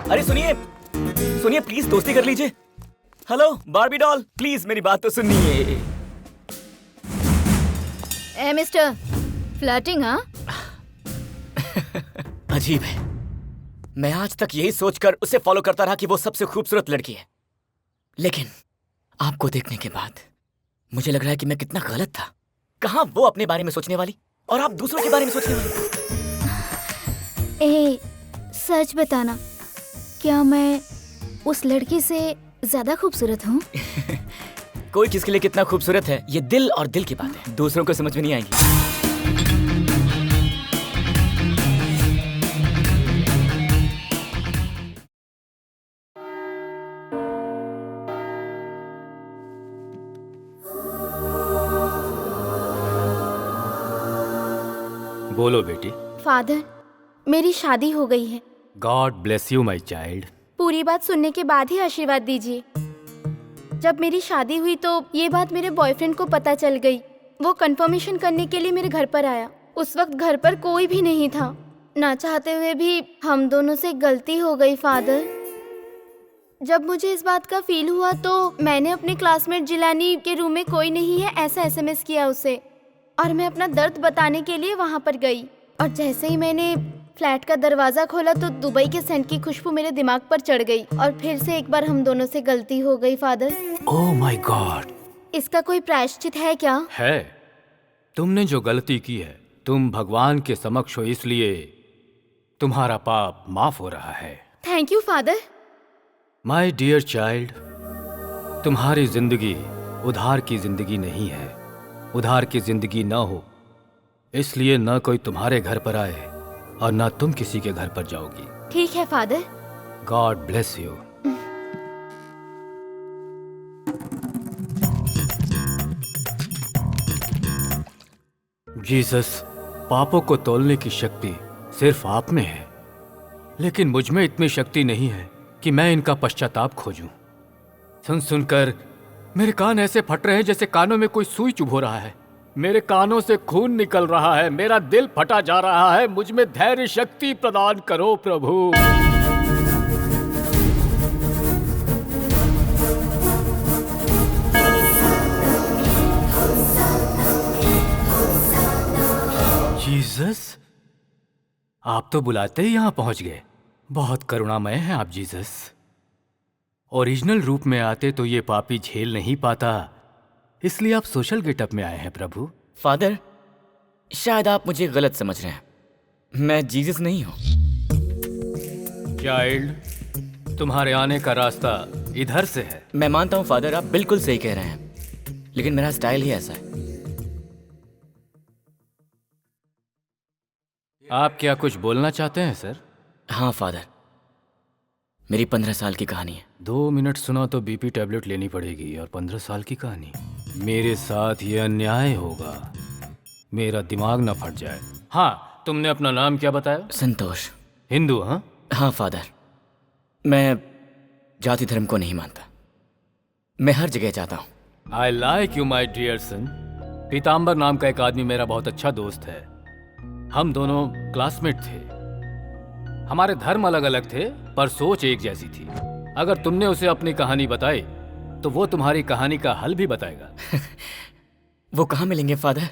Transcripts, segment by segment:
अरे सुनिए सुनिए, प्लीज दोस्ती कर लीजिए। हेलो बार्बी डॉल, प्लीज मेरी बात तो सुनिए। ए मिस्टर, फ्लर्टिंग हाँ? अजीब है, मैं आज तक यही सोचकर उसे फॉलो करता रहा कि वो सबसे खूबसूरत लड़की है, लेकिन आपको देखने के बाद मुझे लग रहा है कि मैं कितना गलत था। कहाँ वो अपने बारे में सोचने वाली और आप दूसरों के बारे में सोचने वाली। ए, सच बताना, क्या मैं उस लड़की से ज्यादा खूबसूरत हूँ? कोई किसके लिए कितना खूबसूरत है, ये दिल और दिल की बात है, दूसरों को समझ में नहीं आएगी। बोलो बेटी। फादर, मेरी शादी हो गई है। God bless you my child. पूरी बात सुनने के बाद ही आशीर्वाद दीजिए। जब मेरी शादी हुई तो ये बात मेरे बॉयफ्रेंड को पता चल गई। वो कंफर्मेशन करने के लिए मेरे घर पर आया। उस वक्त घर पर कोई भी नहीं था। ना चाहते हुए भी हम दोनों से गलती हो गई फादर। जब मुझे इस बात का फील हुआ तो मैंने अपने क्लासमेट जिलानी के रूम में कोई नहीं है ऐसा एसएमएस किया उसे, और मैं अपना दर्द बताने के लिए वहाँ पर गई। और जैसे ही मैंने फ्लैट का दरवाजा खोला तो दुबई के सेंट की खुशबू मेरे दिमाग पर चढ़ गई और फिर से एक बार हम दोनों से गलती हो गई फादर। Oh my God. इसका कोई प्रायश्चित है क्या? है। तुमने जो गलती की है, तुम भगवान के समक्ष हो, इसलिए तुम्हारा पाप माफ हो रहा है। Thank you father. My dear child, तुम्हारी जिंदगी उधार की जिंदगी नहीं है। उधार की जिंदगी न हो इसलिए न कोई तुम्हारे घर पर आए और न तुम किसी के घर पर जाओगी। ठीक है father. God bless you. Jesus, पापों को तोलने की शक्ति सिर्फ आप में है, लेकिन मुझ में इतनी शक्ति नहीं है कि मैं इनका पश्चाताप खोजूं। सुन सुनकर मेरे कान ऐसे फट रहे हैं जैसे कानों में कोई सुई चुभो रहा है। मेरे कानों से खून निकल रहा है, मेरा दिल फटा जा रहा है। मुझ में धैर्य शक्ति प्रदान करो प्रभु। जीसस, आप तो बुलाते ही यहां पहुंच गए। बहुत करुणामय हैं आप जीसस। ओरिजिनल रूप में आते तो ये पापी झेल नहीं पाता, इसलिए आप सोशल गेटअप में आए हैं प्रभु। फादर, शायद आप मुझे गलत समझ रहे हैं, मैं जीसस नहीं हूँ। चाइल्ड, तुम्हारे आने का रास्ता इधर से है। मैं मानता हूँ फादर, आप बिल्कुल सही कह रहे हैं, लेकिन मेरा स्टाइल ही ऐसा है। आप क्या कुछ बोलना चाहते हैं सर? हाँ फादर, मेरी 15 साल की कहानी है। 2 मिनट सुना तो बीपी टैबलेट लेनी पड़ेगी, और 15 साल की कहानी। मेरे साथ ये अन्याय होगा, मेरा दिमाग ना फट जाए। हाँ, तुमने अपना नाम क्या बताया? संतोष। हिंदू? हाँ हाँ फादर, मैं जाति धर्म को नहीं मानता, मैं हर जगह जाता हूँ। I like you my dear son. Pitambar नाम का एक आदमी मेरा बहुत अच्छा दोस्त है। हम दोनों क्लासमेट थे। हमारे धर्म अलग अलग थे पर सोच एक जैसी थी। अगर तुमने उसे अपनी कहानी बताई तो वो तुम्हारी कहानी का हल भी बताएगा। वो कहाँ मिलेंगे फादर?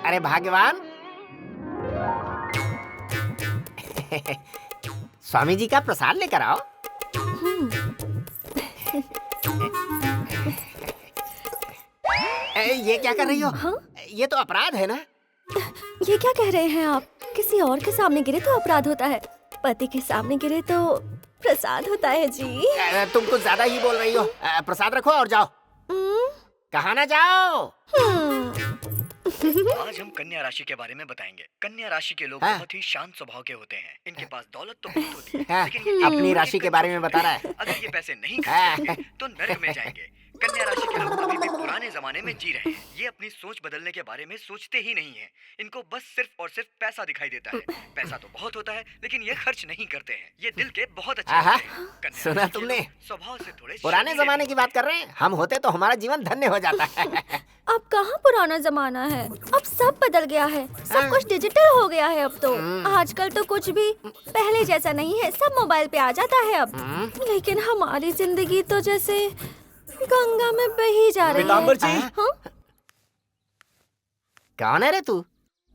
अरे भाग्यवान, स्वामी जी का प्रसाद लेकर आओ। ये क्या कर रही हो? हाँ? ये तो अपराध है ना? ये क्या कह रहे हैं आप? किसी और के सामने गिरे तो अपराध होता है, पति के सामने गिरे तो प्रसाद होता है जी। तुम कुछ ज्यादा ही बोल रही हो। प्रसाद रखो और जाओ। कहाँ ना जाओ। आज हम कन्या राशि के बारे में बताएंगे। कन्या राशि के लोग हाँ। बहुत ही शांत स्वभाव के होते हैं। इनके पास दौलत तो बहुत होती है, हाँ, लेकिन ये अपनी राशि के बारे में बता रहा है। अगर ये पैसे नहीं हाँ। खर्च करेंगे तो नरक में जाएंगे। कन्या राशि के लोग अभी भी पुराने जमाने में जी रहे हैं। ये अपनी सोच बदलने के बारे में सोचते ही नहीं है। इनको बस सिर्फ और सिर्फ पैसा दिखाई देता है। पैसा तो बहुत होता है, लेकिन ये खर्च नहीं करते हैं। ये दिल के बहुत अच्छे आहा, होते हैं। कन्या सुना राशि के तुमने? लोग स्वभाव से थोड़े पुराने शर्मीले जमाने भी की बात कर रहे हैं। हम होते तो हमारा जीवन धन्य हो जाता है। अब कहाँ पुराना जमाना है, अब सब बदल गया है। सब कुछ डिजिटल हो गया है अब तो। आजकल तो कुछ भी पहले जैसा नहीं है, सब मोबाइल पे आ जाता है अब। लेकिन हमारी जिंदगी तो जैसे गंगा में बही जा रही है। पीताम्बर जी। हाँ? कौन है रे तू?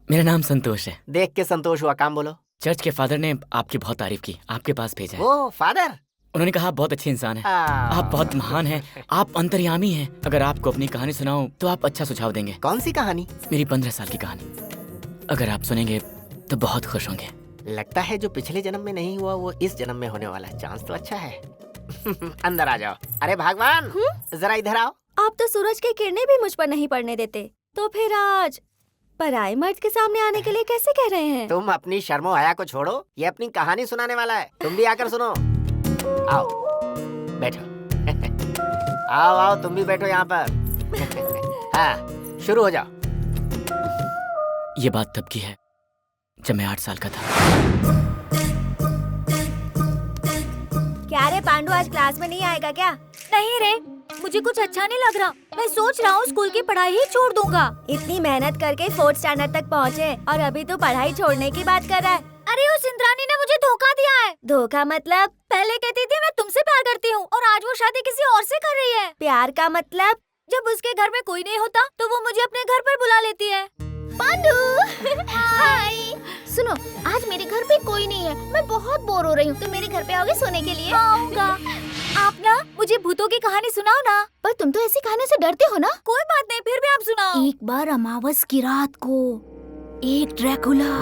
मेरा नाम संतोष है। देख के संतोष हुआ, काम बोलो। चर्च के फादर ने आपकी बहुत तारीफ की, आपके पास भेजा है। ओ फादर। उन्होंने कहा आप बहुत अच्छे इंसान हैं। आ, आप बहुत महान हैं, आप अंतर्यामी हैं। अगर आपको अपनी कहानी सुनाऊं तो आप अच्छा सुझाव देंगे। कौन सी कहानी? मेरी 15 साल की कहानी। अगर आप सुनेंगे तो बहुत खुश होंगे। लगता है जो पिछले जन्म में नहीं हुआ वो इस जन्म में होने वाला है। चांस तो अच्छा है। अंदर आ जाओ। अरे भगवान, जरा इधर आओ। आप तो सूरज की किरणें भी मुझ पर नहीं पड़ने देते, तो फिर आज पराये मर्द के सामने आने के लिए कैसे कह रहे हैं? तुम अपनी शर्मो हया को छोड़ो, ये अपनी कहानी सुनाने वाला है। तुम भी आकर सुनो। आओ बैठो। आओ आओ, तुम भी बैठो यहाँ पर। हाँ, शुरू हो जाओ। ये बात तब की है जब मैं 8 साल का था। क्या रे पांडु, आज क्लास में नहीं आएगा क्या? नहीं रे, मुझे कुछ अच्छा नहीं लग रहा। मैं सोच रहा हूँ स्कूल की पढ़ाई ही छोड़ दूंगा। इतनी मेहनत करके 4th स्टैंडर्ड तक पहुँचे और अभी तो पढ़ाई छोड़ने की बात कर रहा है। अरे उस इंद्रानी ने मुझे धोखा दिया है। धोखा मतलब? पहले कहती थी मैं तुमसे प्यार करती हूँ और आज वो शादी किसी और से कर रही है। प्यार का मतलब? जब उसके घर में कोई नहीं होता तो वो मुझे अपने घर पर बुला लेती है। पांडु हाय। सुनो, आज मेरे घर पे कोई नहीं है, मैं बहुत बोर हो रही हूँ। तुम मेरे घर पे आओगे सोने के लिए? आऊंगा। आप ना मुझे भूतों की कहानी सुनाओ ना। पर तुम तो ऐसी कहानियों से डरते हो ना। कोई बात नहीं, फिर भी आप सुनाओ। एक बार अमावस की रात को एक ड्रैकुला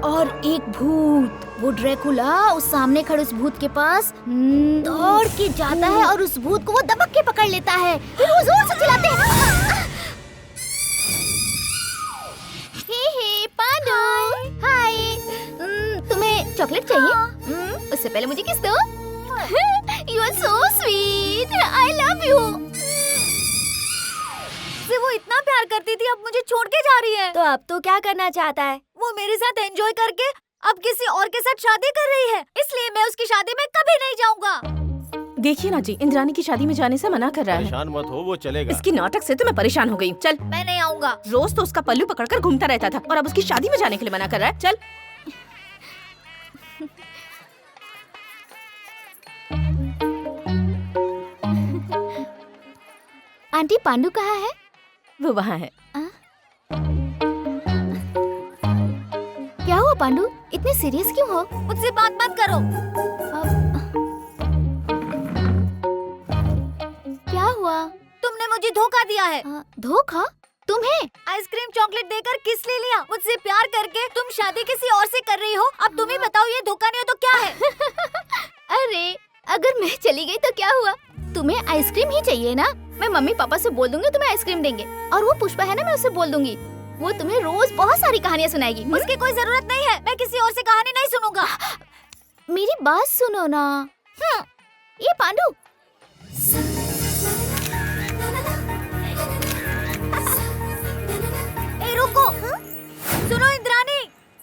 और एक भूत। वो ड्रैकुला उस सामने खड़े उस भूत के पास दौड़ के जाता है और उस भूत को वो दबक के पकड़ लेता है। फिर वो जोर से चिल्लाते हैं, हे पांडु हाय। तुम्हें चॉकलेट चाहिए? उससे पहले मुझे किस दो। You are so sweet, I love you. से वो इतना प्यार करती थी, अब मुझे छोड़ के जा रही है। तो अब तो क्या करना चाहता है? वो मेरे साथ एंजॉय करके अब किसी और के साथ शादी कर रही है, इसलिए मैं उसकी शादी में कभी नहीं जाऊंगा। देखिए ना जी, इंद्रानी की शादी में जाने से मना कर रहा है। परेशान मत हो, वो चलेगा। इसकी नाटक से तो मैं परेशान हो गई हूँ। चल, मैं नहीं आऊंगा। रोज तो उसका पल्लू पकड़कर घूमता रहता था और अब उसकी शादी में जाने के लिए मना कर रहा है। चल। आंटी, पांडु कहाँ है? वो वहाँ है। क्या हुआ पांडु, इतने सीरियस क्यों हो? मुझसे बात मत करो। क्या हुआ? तुमने मुझे धोखा दिया है। धोखा? तुम्हें? आइसक्रीम चॉकलेट देकर किस ले लिया? मुझसे प्यार करके तुम शादी किसी और से कर रही हो। अब तुम ही बताओ, ये धोखा नहीं हो तो क्या है? अरे, अगर मैं चली गई तो क्या हुआ? तुम्हें आइसक्रीम ही चाहिए ना? मैं मम्मी पापा से बोल दूंगी, तुम्हें आइसक्रीम देंगे। और वो पुष्पा है ना, मैं उससे बोल दूंगी, वो तुम्हें रोज बहुत सारी कहानियाँ सुनाएगी। उसकी कोई जरूरत नहीं है, मैं किसी और से कहानी नहीं सुनूंगा। मेरी बात सुनो ना। ये पांडु, ए रुको। सुनो इंद्रानी,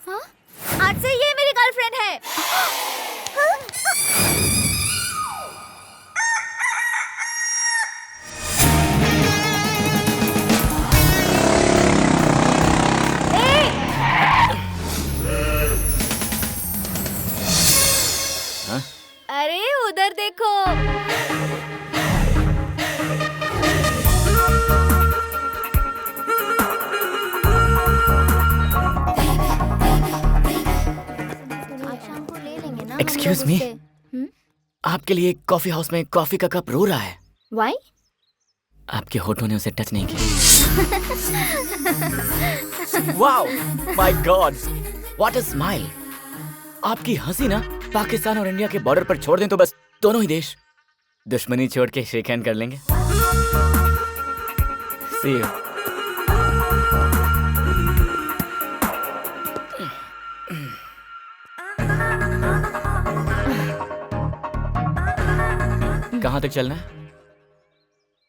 हाँ? आज से ये मेरी गर्लफ्रेंड है। अरे उधर देखो। आज शाम को ले लेंगे ना। Excuse me? आपके लिए कॉफी हाउस में कॉफी का कप रो रहा है। Why? आपके होठों ने उसे टच नहीं किया। Wow, my God, what a smile. आपकी हंसी ना पाकिस्तान और इंडिया के बॉर्डर पर छोड़ दें तो बस दोनों ही देश दुश्मनी छोड़ के शेक हैंड कर लेंगे। See you. कहाँ तक चलना है?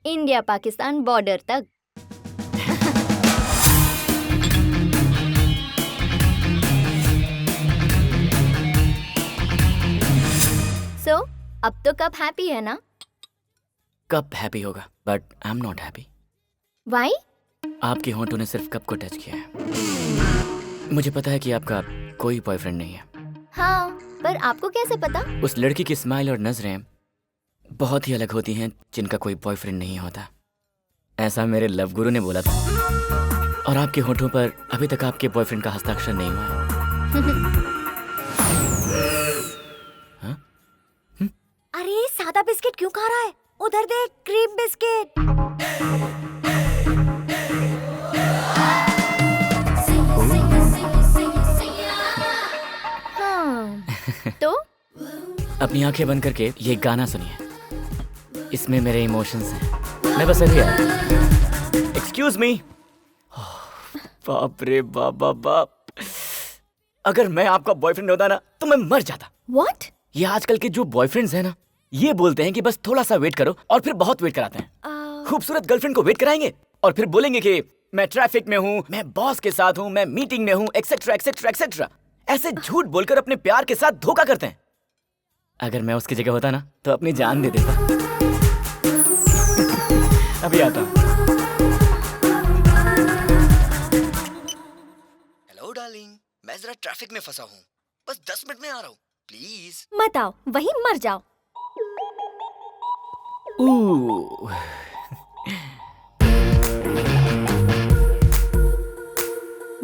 इंडिया पाकिस्तान बॉर्डर तक। सो अब तो कब हैप्पी है ना? कप हैप्पी होगा, but I am not happy. Why? आपके होंठों ने सिर्फ कप को टच किया है। मुझे पता है कि आपका कोई बॉयफ्रेंड नहीं है। हाँ, पर आपको कैसे पता? उस लड़की की स्माइल और नजरें बहुत ही अलग होती हैं जिनका कोई बॉयफ्रेंड नहीं होता। ऐसा मेरे लव गुरु ने बोला था। और आपके होठों पर अभी तक आपके बॉयफ्रेंड का हस्ताक्षर नहीं हुआ है। हाँ? अरे सादा बिस्किट क्यों खा रहा है? उधर देख, क्रीम बिस्किट। हाँ, तो अपनी आंखें बंद करके ये गाना सुनिए। इसमें मेरे इमोशंस हैं। मैं बस अभी आया। Excuse me. बाप रे बाप बाप बाप। अगर मैं आपका बॉयफ्रेंड होता ना तो मैं मर जाता। व्हाट? ये आजकल के जो बॉयफ्रेंड्स हैं ना, ये बोलते हैं कि बस थोड़ा सा वेट करो और फिर बहुत वेट कराते हैं। खूबसूरत गर्लफ्रेंड को वेट कराएंगे और फिर बोलेंगे कि मैं ट्रैफिक में हूँ, मैं बॉस के साथ हूँ, मैं मीटिंग में हूँ, एक्सेट्रा एक्सेट्रा एक्सेट्रा। ऐसे झूठ बोलकर अपने प्यार के साथ धोखा करते हैं। अगर मैं उसकी जगह होता ना तो अपनी जान दे देता। अभी आता हूँ। हेलो डार्लिंग, मैं जरा ट्रैफिक में फंसा हूँ, बस 10 मिनट में आ रहा हूँ, प्लीज। मत आओ, वहीं मर जाओ।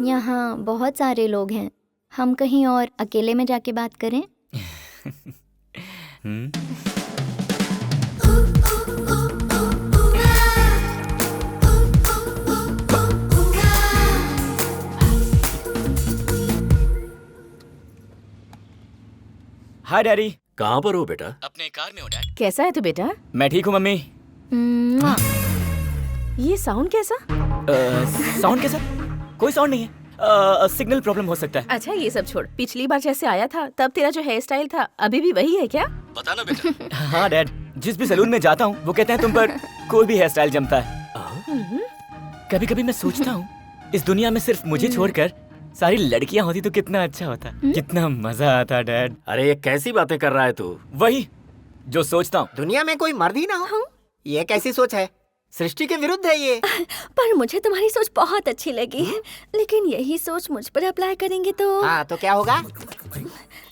यहाँ बहुत सारे लोग हैं, हम कहीं और अकेले में जाके बात करें? हाय डैडी। कहाँ पर हो बेटा? अपने कार में हो डैड। कैसा है तू बेटा? मैं ठीक हूँ मम्मी। ये साउंड कैसा? साउंड कैसा? कोई साउंड नहीं है। सिग्नल प्रॉब्लम हो सकता है। अच्छा ये सब छोड़, पिछली बार जैसे आया था तब तेरा जो हेयर स्टाइल था अभी भी वही है क्या? बता ना बेटा। हाँ डैड, जिस भी सैलून में जाता हूँ वो कहते हैं तुम पर कोई भी हेयर स्टाइल जमता है। कभी कभी मैं सोचता हूँ इस दुनिया में सिर्फ मुझे छोड़कर सारी लड़कियां होती तो कितना अच्छा होता, कितना मजा आता डैड। अरे ये कैसी बातें कर रहा है तू? वही जो सोचता हूँ। दुनिया में कोई मर्द ही ना हो, ये कैसी सोच है? सृष्टि के विरुद्ध है ये। पर मुझे तुम्हारी सोच बहुत अच्छी लगी है, लेकिन यही सोच मुझ पर अप्लाई करेंगे तो हाँ तो क्या होगा?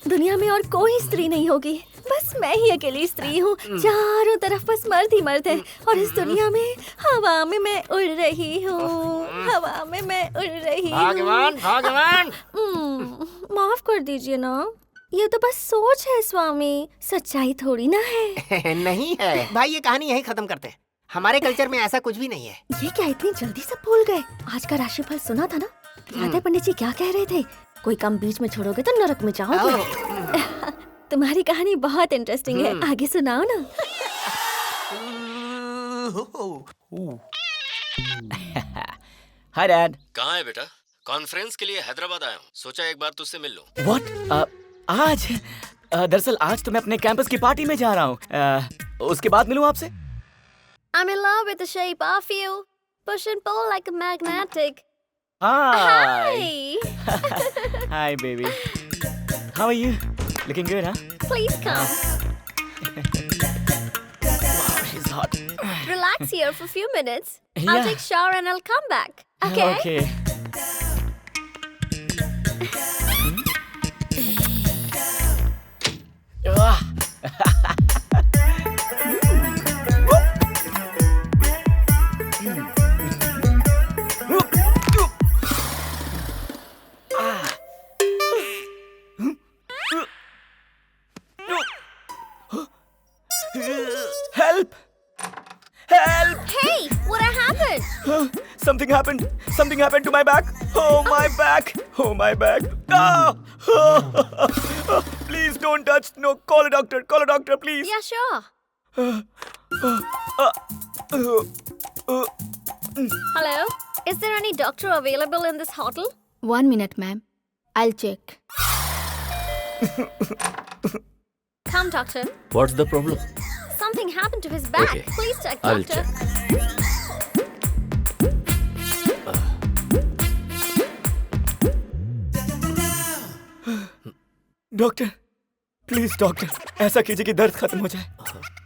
दुनिया में और कोई स्त्री नहीं होगी, बस मैं ही अकेली स्त्री हूँ। चारों तरफ बस मर्द ही मर्द है और इस दुनिया में हवा में मैं उड़ रही हूँ, हवा में मैं उड़ रही हूँ। भगवान भगवान। माफ कर दीजिए ना, ये तो बस सोच है स्वामी, सच्चाई थोड़ी ना है। नहीं है भाई, ये कहानी यही खत्म करते हैं। हमारे कल्चर में ऐसा कुछ भी नहीं है। ये क्या इतनी जल्दी से भूल गए? आज का राशिफल सुना था ना? याद है पंडित जी क्या कह रहे थे? कोई काम बीच में छोड़ोगे तो नरक में जाओगे। तुम्हारी कहानी बहुत इंटरेस्टिंग है, आगे सुनाओ ना। Hi dad. कहाँ है बेटा? कॉन्फ्रेंस के लिए हैदराबाद आया हूँ, सोचा एक बार तुझसे मिल लूं। व्हाट? आज? दरअसल आज तो मैं अपने कैंपस की पार्टी में जा रहा हूँ। उसके बाद मिलूं आपसे? I'm in love with the shape of you, push and pull like a magnetic. Hi. Hi. Hi, baby. How are you? Looking good, huh? Please come. Wow, she's hot. Relax here for a few minutes. Yeah. I'll take shower and I'll come back. Okay? Okay. Help! Help! Hey, what happened? Something happened. Something happened to my back. Oh, my back. Oh, my back. Ah! Please don't touch. No, call a doctor. Call a doctor, please. Yeah, sure. Hello? Is there any doctor available in this hotel? 1 minute, ma'am. I'll check. Come, doctor. What's the problem? Some something happened to his back. Okay. Please check, I will doctor. Doctor, please doctor, ऐसा कीजिए कि दर्द खत्म हो जाए।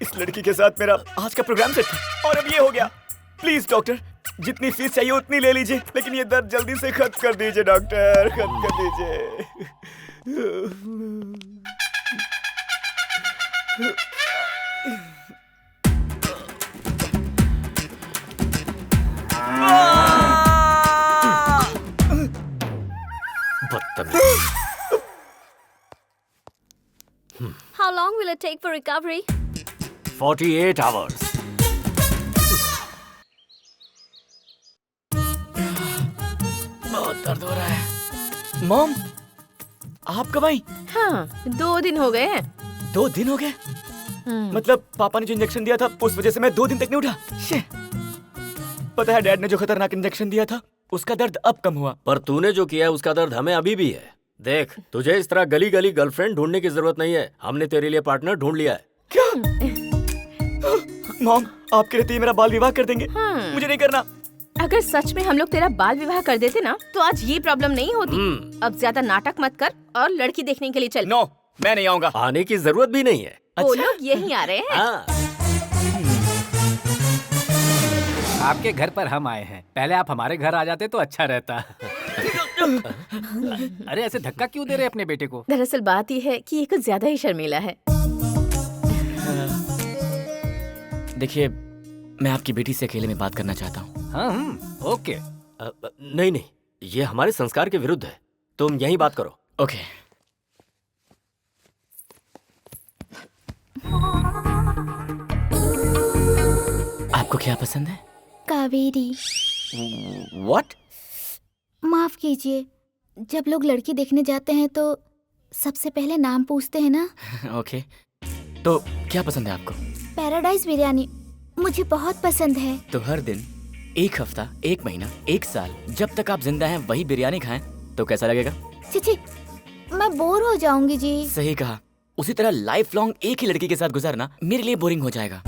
इस लड़की के साथ मेरा आज का प्रोग्राम सेट था और अब ये हो गया। प्लीज डॉक्टर, जितनी फीस चाहिए उतनी ले लीजिए, लेकिन ये दर्द जल्दी से खत्म कर दीजिए डॉक्टर, खत्म कर दीजिए। बदतमीज। How long will it take for recovery? 48 hours. बहुत दर्द हो रहा है। मॉम, आप कब आई? हाँ, 2 दिन हो गए हैं। 2 दिन हो गए? मतलब पापा ने जो इंजेक्शन दिया था उस वजह से मैं 2 दिन तक नहीं उठा। शे। पता है डैड ने जो खतरनाक इंजेक्शन दिया था उसका दर्द अब कम हुआ। पर तूने जो किया है उसका दर्द हमें अभी भी है। देख, तुझे इस तरह गली गली गर्लफ्रेंड ढूंढने की जरूरत नहीं है। हमने तेरे लिए पार्टनर ढूंढ लिया है। क्या? मॉम, आपके रहते ही मेरा बाल विवाह कर देंगे? मुझे नहीं करना। अगर सच में हम लोग तेरा बाल विवाह कर देते ना तो आज ये प्रॉब्लम नहीं होती। अब ज्यादा नाटक मत कर और लड़की देखने के लिए चल। नो, मैं नहीं आऊंगा। आने की जरूरत भी नहीं है। वो लोग यहीं आ रहे हैं। हाँ। आपके घर पर हम आए हैं, पहले आप हमारे घर आ जाते तो अच्छा रहता। अरे ऐसे धक्का क्यों दे रहे अपने बेटे को? दरअसल बात ये है कि ये कुछ ज्यादा ही शर्मीला है। देखिए, मैं आपकी बेटी से अकेले में बात करना चाहता हूँ। हाँ, ओके। नहीं नहीं, ये हमारे संस्कार के विरुद्ध है। तुम यहीं बात करो। ओके। आपको क्या पसंद है? कावेरी। What? माफ कीजिए, जब लोग लड़की देखने जाते हैं तो सबसे पहले नाम पूछते हैं ना। ओके। तो क्या पसंद है आपको? पैराडाइज बिरयानी मुझे बहुत पसंद है। तो हर दिन, 1 हफ्ता, 1 महीना, 1 साल, जब तक आप जिंदा हैं वही बिरयानी खाएं तो कैसा लगेगा? चिची, मैं बोर हो जाऊंगी जी। सही कहा। उसी तरह लाइफ लॉन्ग एक ही लड़की के साथ गुजारना मेरे लिए बोरिंग हो जाएगा।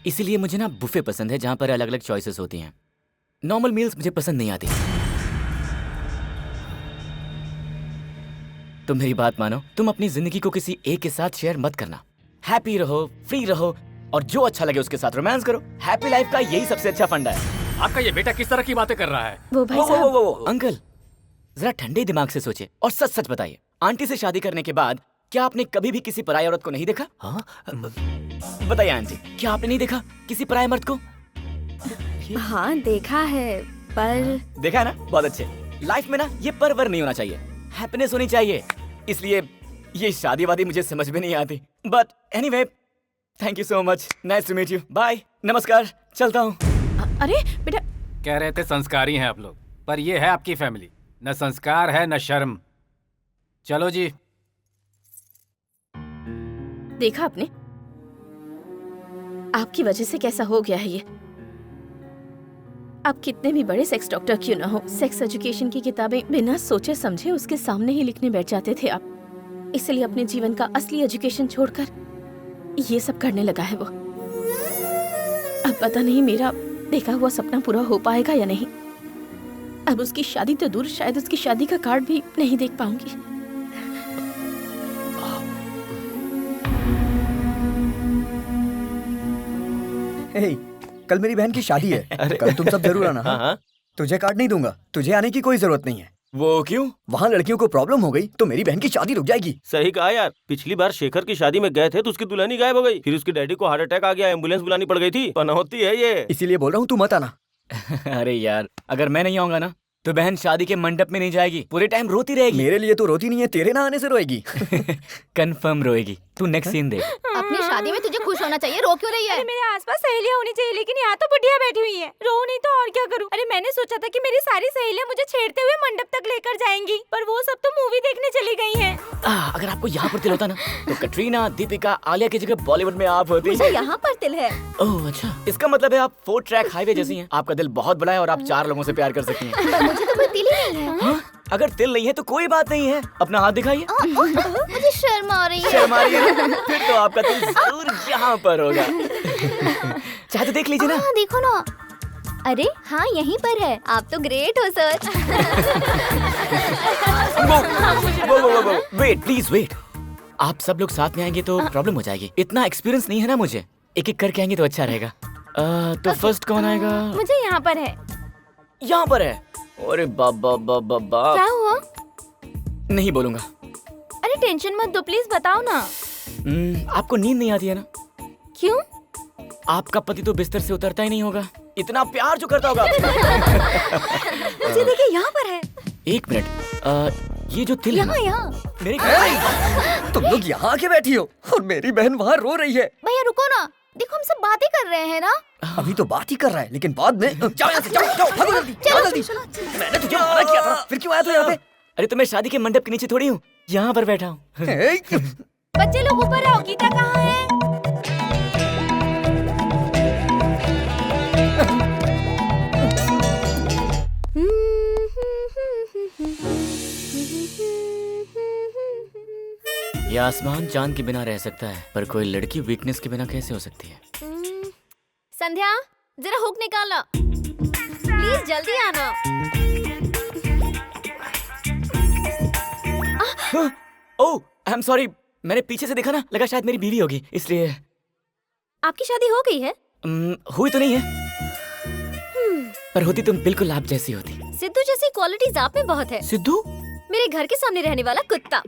इसीलिए मुझे ना बुफे पसंद है जहाँ पर अलग अलग चॉइसेस होती हैं। नॉर्मल मील्स मुझे पसंद नहीं आती। तुम मेरी बात मानो, तुम अपनी जिंदगी को किसी एक के साथ शेयर मत करना। हैप्पी रहो, फ्री रहो और जो अच्छा लगे उसके साथ रोमांस करो। हैप्पी लाइफ का यही सबसे अच्छा फंडा है। आपका ये बेटा किस तरह की बातें कर रहा है? वो भाई साहब, वो अंकल, जरा ठंडे दिमाग से सोचे और सच सच बताइए, आंटी से शादी करने के बाद क्या आपने कभी भी किसी पराई औरत को नहीं देखा? हाँ? बताइए आंटी, क्या आपने नहीं देखा किसी पराई मर्द को? हाँ देखा है, पर देखा है ना? बहुत अच्छे। लाइफ में ना ये परवर नहीं होना चाहिए, हैप्पीनेस होनी चाहिए। इसलिए ये शादी वादी मुझे समझ में नहीं आती। But anyway, thank you so much. Nice to meet you. Bye, नमस्कार, चलता हूँ। अरे बेटा, कह रहे थे संस्कारी हैं आप लोग, पर ये है आपकी फैमिली, न संस्कार है न शर्म। चलो जी। देखा आपने, आपकी वजह से कैसा हो गया है ये। आप कितने भी बड़े सेक्स डॉक्टर क्यों ना हो, सेक्स एजुकेशन की किताबें बिना सोचे समझे उसके सामने ही लिखने बैठ जाते थे आप। इसलिए अपने जीवन का असली एजुकेशन छोड़कर ये सब करने लगा है वो। अब पता नहीं मेरा देखा हुआ सपना पूरा हो पाएगा या नहीं। अब उसकी शादी तो दूर, शायद उसकी शादी का कार्ड भी नहीं देख पाऊंगी। हे, कल मेरी बहन की शादी है। कल तुम सब जरूर आना। हाँ? तुझे कार्ड नहीं दूंगा, तुझे आने की कोई जरूरत नहीं है। वो क्यों? वहाँ लड़कियों को प्रॉब्लम हो गई तो मेरी बहन की शादी रुक जाएगी। सही कहा यार, पिछली बार शेखर की शादी में गए थे तो उसकी दुल्हन ही गायब हो गई। फिर उसके डैडी को हार्ट अटैक आ गया, एम्बुलेंस बुलानी पड़ गई थी। पनौती है ये। इसीलिए बोल रहा हूँ तू मत आना। अरे यार, अगर मैं नहीं आऊंगा ना तो बहन शादी के मंडप में नहीं जाएगी, पूरे टाइम रोती रहेगी। मेरे लिए तो रोती नहीं है, तेरे ना आने से रोएगी। कंफर्म रोएगी। तू नेक्स्ट सीन देख। अपनी शादी में तुझे खुश होना चाहिए, रो क्यों रही है? अरे मेरे आसपास सहेलियां होनी चाहिए, लेकिन यहाँ तो बुढ़िया बैठी हुई हैं। रो नहीं तो और क्या करूँ? अरे मैंने सोचा था कि मेरी सारी सहेलियां मुझे छेड़ते हुए मंडप तक लेकर जाएंगी, पर वो सब तो मूवी देखने चली गई हैं। अगर आपको यहाँ पर दिल होता ना तो कटरीना, दीपिका, आलिया की जगह बॉलीवुड में आप होती। मुझे यहाँ पर दिल है। ओह अच्छा, इसका मतलब है आप 4 ट्रैक हाईवे जैसी हैं। आपका दिल बहुत बड़ा है और आप 4 लोगों से प्यार कर सकती हैं। पर मुझे तो कोई दिल ही नहीं है। हाँ? अगर तिल नहीं है तो कोई बात नहीं है, अपना हाथ दिखाइए। मुझे शर्म आ रही है। शर्म आ रही है ना? फिर तो आपका तिल जरूर यहाँ पर होगा। चाहे तो देख लीजिए ना। हाँ देखो ना। अरे हाँ यहीं पर है। आप तो ग्रेट हो सर। वो वेट प्लीज वेट। आप सब लोग साथ में आएंगे तो प्रॉब्लम हो जाएगी। इतना एक्सपीरियंस नहीं है ना मुझे, एक एक करके आएंगे तो अच्छा रहेगा। तो फर्स्ट कौन आएगा? मुझे यहाँ पर है। यहाँ पर है? अरे बाबा बाबा बाबा। क्या हुआ? नहीं बोलूंगा। अरे टेंशन मत दो, प्लीज बताओ ना। आपको नींद नहीं आती है ना? क्यों? आपका पति तो बिस्तर से उतरता ही नहीं होगा, इतना प्यार जो करता होगा। मुझे देखिए यहाँ पर है। एक मिनट, ये जो तिल है ना, यहाँ मेरे तुम लोग यहाँ आके बैठी हो और मेरी बहन वहाँ रो रही है। भैया रुको ना, देखो हम सब बातें कर रहे हैं ना। अभी तो बात ही कर रहा है, लेकिन बाद में जाओ यहाँ से, जाओ भागो जल्दी, जाओ जल्दी। मैंने तुझे मना किया था, फिर क्यों आया तू यहाँ पे? अरे तो मैं शादी के मंडप के नीचे थोड़ी हूँ, यहाँ पर बैठा हूँ। बच्चे लोग ऊपर आओ, गीता कहाँ है? ये आसमान चांद के बिना रह सकता है, पर कोई लड़की वीकनेस के बिना कैसे हो सकती है? संध्या जरा हुक निकालना प्लीज, जल्दी आना। ओह आई एम सॉरी, मैंने पीछे से देखा ना, लगा शायद मेरी बीवी होगी, इसलिए। आपकी शादी हो गई है? हुई तो नहीं है, पर होती तुम बिल्कुल आप जैसी होती। सिद्धू जैसी क्वालिटीज आप में बहुत है। सिद्धू? मेरे घर के सामने रहने वाला कुत्ता,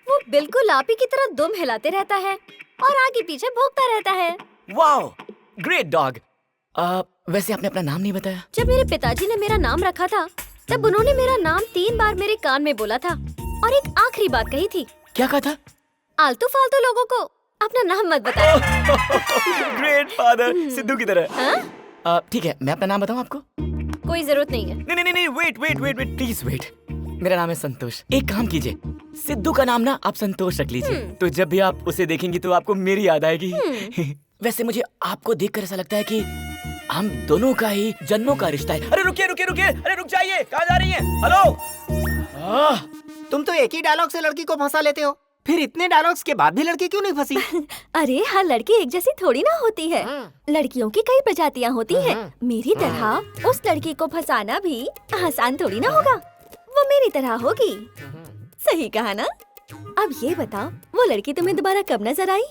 वो बिल्कुल आप ही की तरह दुम हिलाते रहता है और आगे पीछे भौंकता रहता है। Wow, great dog. वैसे आपने अपना नाम नहीं बताया। जब मेरे पिताजी ने मेरा नाम रखा था, तब उन्होंने मेरा नाम 3 बार मेरे कान में बोला था और एक आखिरी बात कही थी। क्या कहा था? आलतू फालतू लोगों को अपना नाम मत बताओ। ग्रेट फादर, सिद्धू की तरह। ठीक है, मैं अपना नाम बताऊं आपको? कोई जरूरत नहीं है। नहीं, वेट प्लीज वेट। मेरा नाम है संतोष। एक काम कीजिए, सिद्धू का नाम ना आप संतोष रख लीजिए, तो जब भी आप उसे देखेंगी तो आपको मेरी याद आएगी। वैसे मुझे आपको देखकर ऐसा लगता है कि हम दोनों का ही जन्मों का रिश्ता है। अरे रुकिए, अरे रुक जाइए, कहाँ जा रही हैं? हेलो। तुम तो एक ही डायलॉग से लड़की को फंसा लेते हो, फिर इतने डायलॉग्स के बाद भी लड़की क्यों नहीं फंसी? अरे हर लड़की एक जैसी थोड़ी ना होती है, लड़कियों की कई प्रजातियां होती हैं। मेरी तरह उस लड़की को फंसाना भी आसान थोड़ी ना होगा, वो मेरी तरह होगी। सही कहा ना? अब ये बताओ, वो लड़की तुम्हें दोबारा कब नजर आई?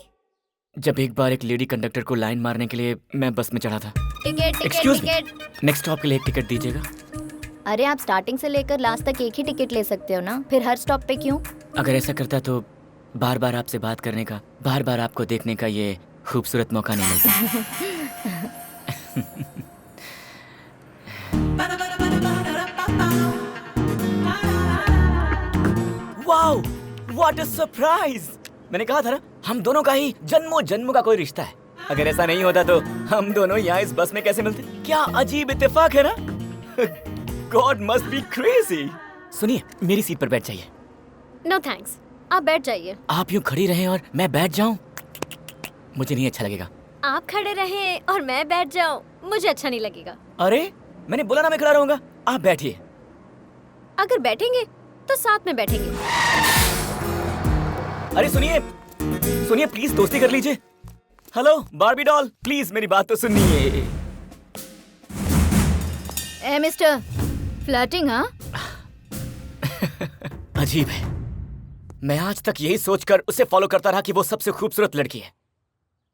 जब एक बार एक लेडी कंडक्टर को लाइन मारने के लिए मैं बस में चढ़ा था। एक्सक्यूज मी, नेक्स्ट स्टॉप के लिए एक टिकट दीजिएगा। अरे आप स्टार्टिंग से लेकर लास्ट तक एक ही टिकट ले सकते हो ना, फिर हर स्टॉप पे क्यों? अगर ऐसा करता तो बार बार आपसे बात करने का, बार बार आपको देखने का ये खूबसूरत मौका नहीं मिलता। Wow, what a surprise! मैंने कहा था ना, हम दोनों का ही जन्मों जन्मों का कोई रिश्ता है। अगर ऐसा नहीं होता तो हम दोनों यहाँ इस बस में कैसे मिलते? क्या अजीब इत्तेफाक है ना? God must be crazy! सुनिए, मेरी सीट पर बैठ जाइए। नो थैंक्स, आप बैठ जाइए। आप यूँ खड़ी रहें और मैं बैठ जाऊं, मुझे नहीं अच्छा लगेगा। आप खड़े रहें और मैं बैठ जाऊं, मुझे अच्छा नहीं लगेगा। अरे मैंने बोला ना मैं खड़ा रहूंगा, आप बैठिए। अगर बैठेंगे तो साथ में बैठेंगे। अरे सुनिए प्लीज, दोस्ती कर लीजिए। हेलो बार्बी डॉल, प्लीज मेरी बात तो सुनिए। ए मिस्टर, फ्लर्टिंग हाँ? अजीब है, मैं आज तक यही सोचकर उसे फॉलो करता रहा कि वो सबसे खूबसूरत लड़की है,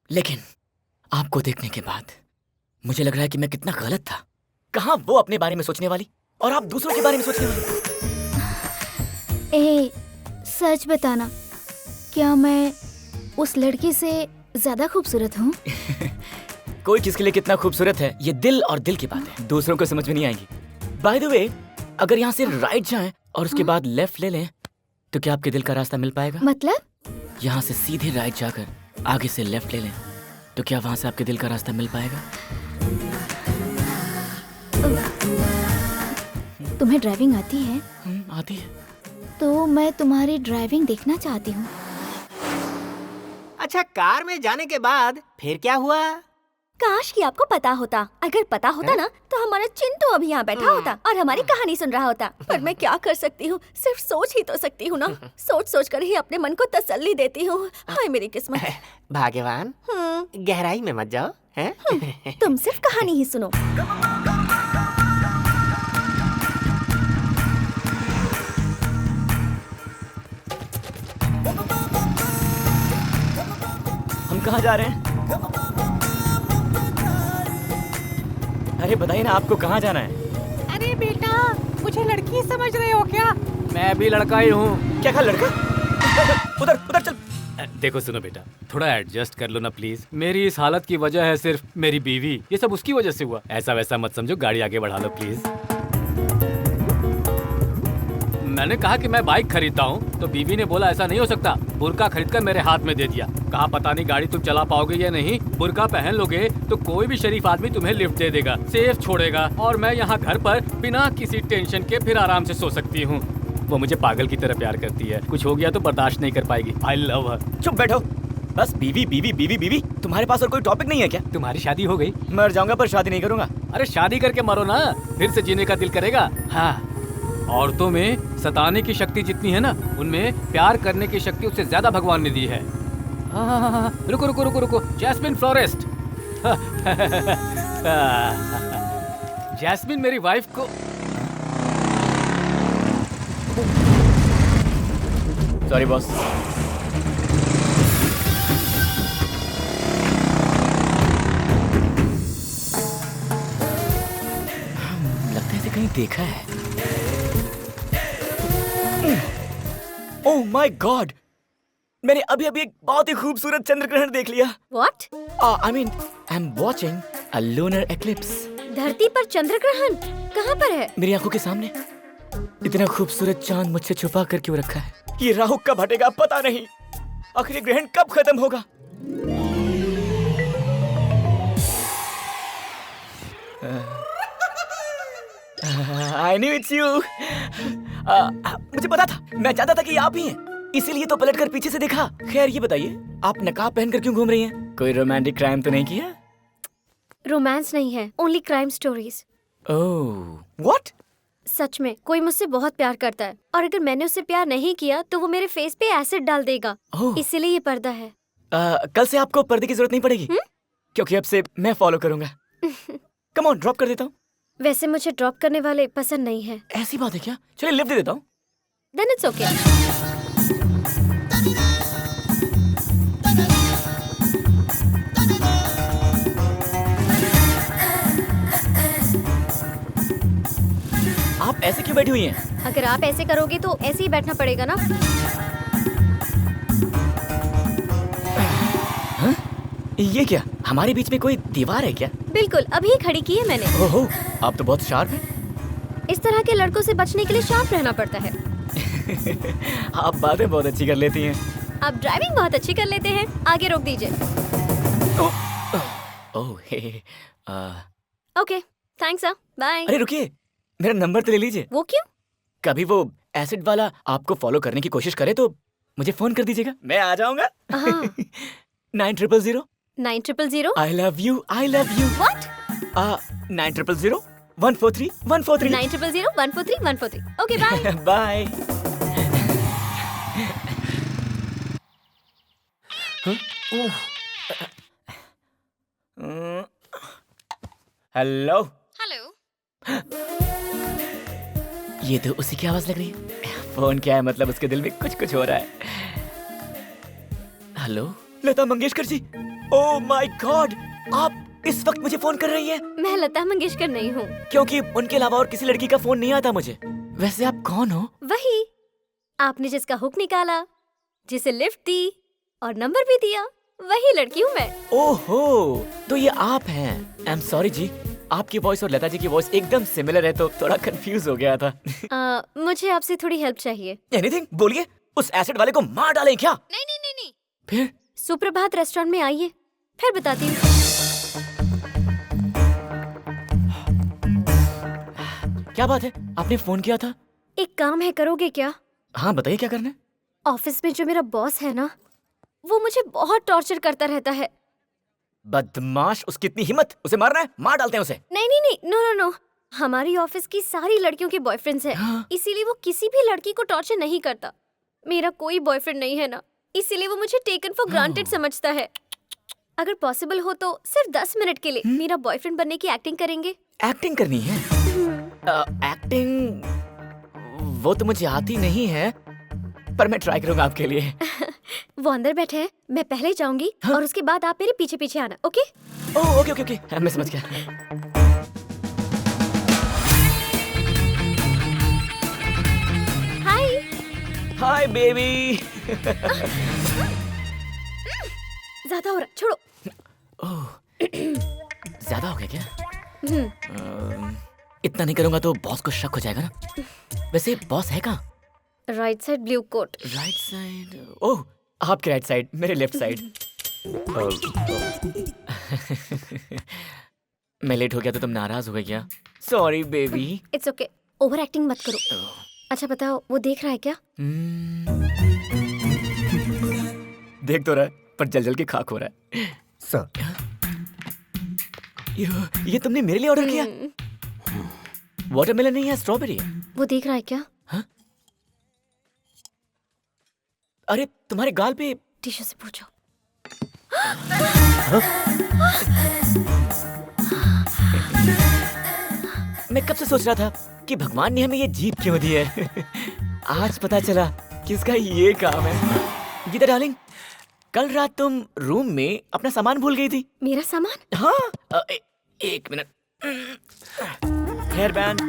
लेकिन आपको देखने के बाद मुझे लग रहा है कि मैं कितना गलत था। कहाँ वो अपने बारे में सोचने वाली और आप दूसरों के बारे में सोचने वाली। ए, सच बताना, क्या मैं उस लड़की से ज्यादा खूबसूरत हूँ? कोई किसके लिए कितना खूबसूरत है, ये दिल और दिल की बात है, दूसरों को समझ में नहीं आएगी। बाय द वे, अगर यहाँ से राइट जाएं और उसके बाद लेफ्ट ले लें, तो क्या आपके दिल का रास्ता मिल पाएगा? मतलब? यहाँ से सीधे राइट जाकर आगे से लेफ्ट ले लें, तो क्या वहाँ से आपके दिल का रास्ता मिल पाएगा? तुम्हें ड्राइविंग आती है? आती है। तो मैं तुम्हारी ड्राइविंग देखना चाहती हूँ। अच्छा, कार में जाने के बाद फिर क्या हुआ? काश कि आपको पता होता। अगर पता होता ना तो हमारा चिंटू अभी यहाँ बैठा होता और हमारी कहानी सुन रहा होता। पर मैं क्या कर सकती हूँ, सिर्फ सोच ही तो सकती हूँ ना। सोच सोच कर ही अपने मन को तसल्ली देती हूँ। हाय मेरी किस्मत। भाग्यवान, गहराई में मत जाओ, हैं? तुम सिर्फ कहानी ही सुनो। हम कहाँ जा रहे हैं? अरे बताइए ना, आपको कहाँ जाना है? अरे बेटा, मुझे लड़की समझ रहे हो क्या? मैं भी लड़का ही हूँ। क्या कहा लड़का? उधर उधर चल। देखो सुनो बेटा, थोड़ा एडजस्ट कर लो ना प्लीज। मेरी इस हालत की वजह है सिर्फ मेरी बीवी। ये सब उसकी वजह से हुआ। ऐसा वैसा मत समझो, गाड़ी आगे बढ़ा लो प्लीज। मैंने कहा कि मैं बाइक खरीदता हूँ तो बीवी ने बोला ऐसा नहीं हो सकता। बुर्का खरीदकर मेरे हाथ में दे दिया। कहा पता नहीं गाड़ी तुम चला पाओगे या नहीं। बुर्का पहन लोगे तो कोई भी शरीफ आदमी तुम्हें लिफ्ट दे देगा, सेफ छोड़ेगा, और मैं यहाँ घर पर बिना किसी टेंशन के फिर आराम से सो सकती हूँ। वो मुझे पागल की तरह प्यार करती है। कुछ हो गया तो बर्दाश्त नहीं कर पाएगी। आई लव हर। चुप बैठो। बस बीवी बीवी बीवी बीवी। तुम्हारे पास और कोई टॉपिक नहीं है क्या? तुम्हारी शादी हो गई? मर जाऊंगा पर शादी नहीं करूंगा। अरे शादी करके मरो ना, फिर से जीने का दिल करेगा। हाँ, औरतों में सताने की शक्ति जितनी है ना, उनमें प्यार करने की शक्ति उससे ज्यादा भगवान ने दी है। हाँ, रुको रुको रुको रुको, जैस्मिन फ्लोरिस्ट। जैस्मिन मेरी वाइफ को। Sorry boss. लगता है इसे कहीं देखा है। ओह माय गॉड, मैंने अभी अभी एक बहुत ही खूबसूरत चंद्र ग्रहण देख लिया। What? I mean, I'm watching a lunar eclipse. धरती पर चंद्र ग्रहण कहाँ पर है? मेरी आंखों के सामने। इतना खूबसूरत चांद मुझसे छुपा कर क्यों रखा है? ये राहु कब हटेगा पता नहीं। आखिर ये ग्रहण कब खत्म होगा? I knew it's you. मुझे पता था, मैं जानता था कि आप ही हैं। इसीलिए तो पलटकर पीछे से देखा। खैर ये बताइए, आप नकाब पहनकर क्यों घूम रही हैं? कोई रोमांटिक क्राइम तो नहीं किया? रोमांस नहीं है, only crime stories. Oh, what? सच में कोई मुझसे बहुत प्यार करता है और अगर मैंने उससे प्यार नहीं किया तो वो मेरे फेस पे एसिड डाल देगा। इसीलिए ये पर्दा है। कल से आपको पर्दे की जरूरत नहीं पड़ेगी, क्योंकि अब से मैं फॉलो करूंगा। कम ऑन, ड्रॉप कर देता हूँ। वैसे मुझे ड्रॉप करने वाले पसंद नहीं है। ऐसी बात है क्या? चलिए लिफ्ट दे देता हूँ। Then it's okay. आप ऐसे क्यों बैठी हुई हैं? अगर आप ऐसे करोगे तो ऐसे ही बैठना पड़ेगा ना। हाँ? ये क्या, हमारे बीच में कोई दीवार है क्या? बिल्कुल, अभी खड़ी की है मैंने। ओहो, आप तो बहुत शार्प हैं। इस तरह के लड़कों से बचने के लिए शार्प रहना पड़ता है। आप बातें बहुत अच्छी कर लेती हैं। आप ड्राइविंग बहुत अच्छी कर लेते हैं। आगे रोक दीजिए। ओह, ओके, थैंक्स। बाय। अरे रुकिए, मेरा नंबर तो ले लीजिए। वो क्यों? कभी वो एसिड वाला आपको फॉलो करने की कोशिश करे तो मुझे फोन कर दीजिएगा, मैं आ जाऊंगा। 9000 9000 I love you, I love you. What? 9000 143 143 9000 143 143. Okay, bye. Bye. Hello. ये तो उसी की आवाज लग रही है। फोन क्या है, मतलब उसके दिल में कुछ कुछ हो रहा है। Hello, Lata Mangeshkar ji. Oh my God, आप इस वक्त मुझे फोन कर रही हैं? मैं लता मंगेशकर नहीं हूँ। क्योंकि उनके अलावा और किसी लड़की का फोन नहीं आता मुझे। वैसे आप कौन हो? वही, आपने जिसका हुक निकाला, जिसे लिफ्ट दी और नंबर भी दिया, वही लड़की हूँ मैं। ओहो, तो ये आप हैं। आई एम सॉरी जी, आपकी वॉइस और लता जी की वॉइस एकदम सिमिलर है तो थोड़ा कंफ्यूज हो गया था। मुझे आपसे थोड़ी हेल्प चाहिए। एनीथिंग, बोलिए। उस एसिड वाले को मार डालें क्या? नहीं नहीं नहीं नहीं। फिर? सुप्रभात रेस्टोरेंट में आइए, फिर बताती हूँ। क्या बात है, आपने फोन किया था? एक काम है, करोगे क्या? हाँ बताइए, क्या करना है? ऑफिस में जो मेरा बॉस है ना, वो मुझे बहुत टॉर्चर करता रहता है। बदमाश, उसकी इतनी हिम्मत, उसे मारना है, मार डालते हैं उसे। नहीं नहीं नहीं, नो नो नो, हमारी ऑफिस की सारी लड़कियों के बॉयफ्रेंड्स हैं, इसीलिए वो किसी भी लड़की को टॉर्चर नहीं करता। मेरा कोई बॉयफ्रेंड नहीं है ना, इसीलिए वो मुझे टेकन फॉर ग्रांटेड समझता है। अगर पॉसिबल हो तो सिर्फ 10 मिनट के लिए मेरा बॉयफ्रेंड बनने की एक्टिंग करेंगे? एक्टिंग करनी है? एक्टिंग वो तो मुझे आती नहीं है, पर मैं ट्राई करूंगा आपके लिए। वो अंदर बैठे हैं, मैं पहले जाऊंगी और उसके बाद आप मेरे पीछे पीछे आना, okay? Oh okay okay okay, मैं समझ गया। हाय। Hi baby. ज्यादा हो रहा, छोड़ो। ओह, ज्यादा हो गया क्या? इतना नहीं करूंगा तो बॉस को शक हो जाएगा ना। वैसे बॉस है कहाँ? Right side blue coat. Right side? Oh, आपके राइट साइड, मेरे लेफ्ट साइड। मैं लेट हो गया तो तुम नाराज हो गए क्या? Sorry baby. It's okay, over acting मत करो। अच्छा बताओ, वो देख रहा है क्या? देख तो रहा है, पर जल जल के खाक हो रहा है। सर, ये तुमने मेरे लिए ऑर्डर किया? वाटरमेलन नहीं है, स्ट्रॉबेरी है। वो देख रहा है क्या? हाँ? अरे तुम्हारे गाल पे टिश्यू से पूछो। मैं कब से सोच रहा था कि भगवान ने हमें ये जीप क्यों दी है। आज पता चला कि इसका ये काम है। गीता डार्लिंग, कल रात तुम रूम में अपना सामान भूल गई थी। मेरा सामान? हाँ, एक minute. Hair band,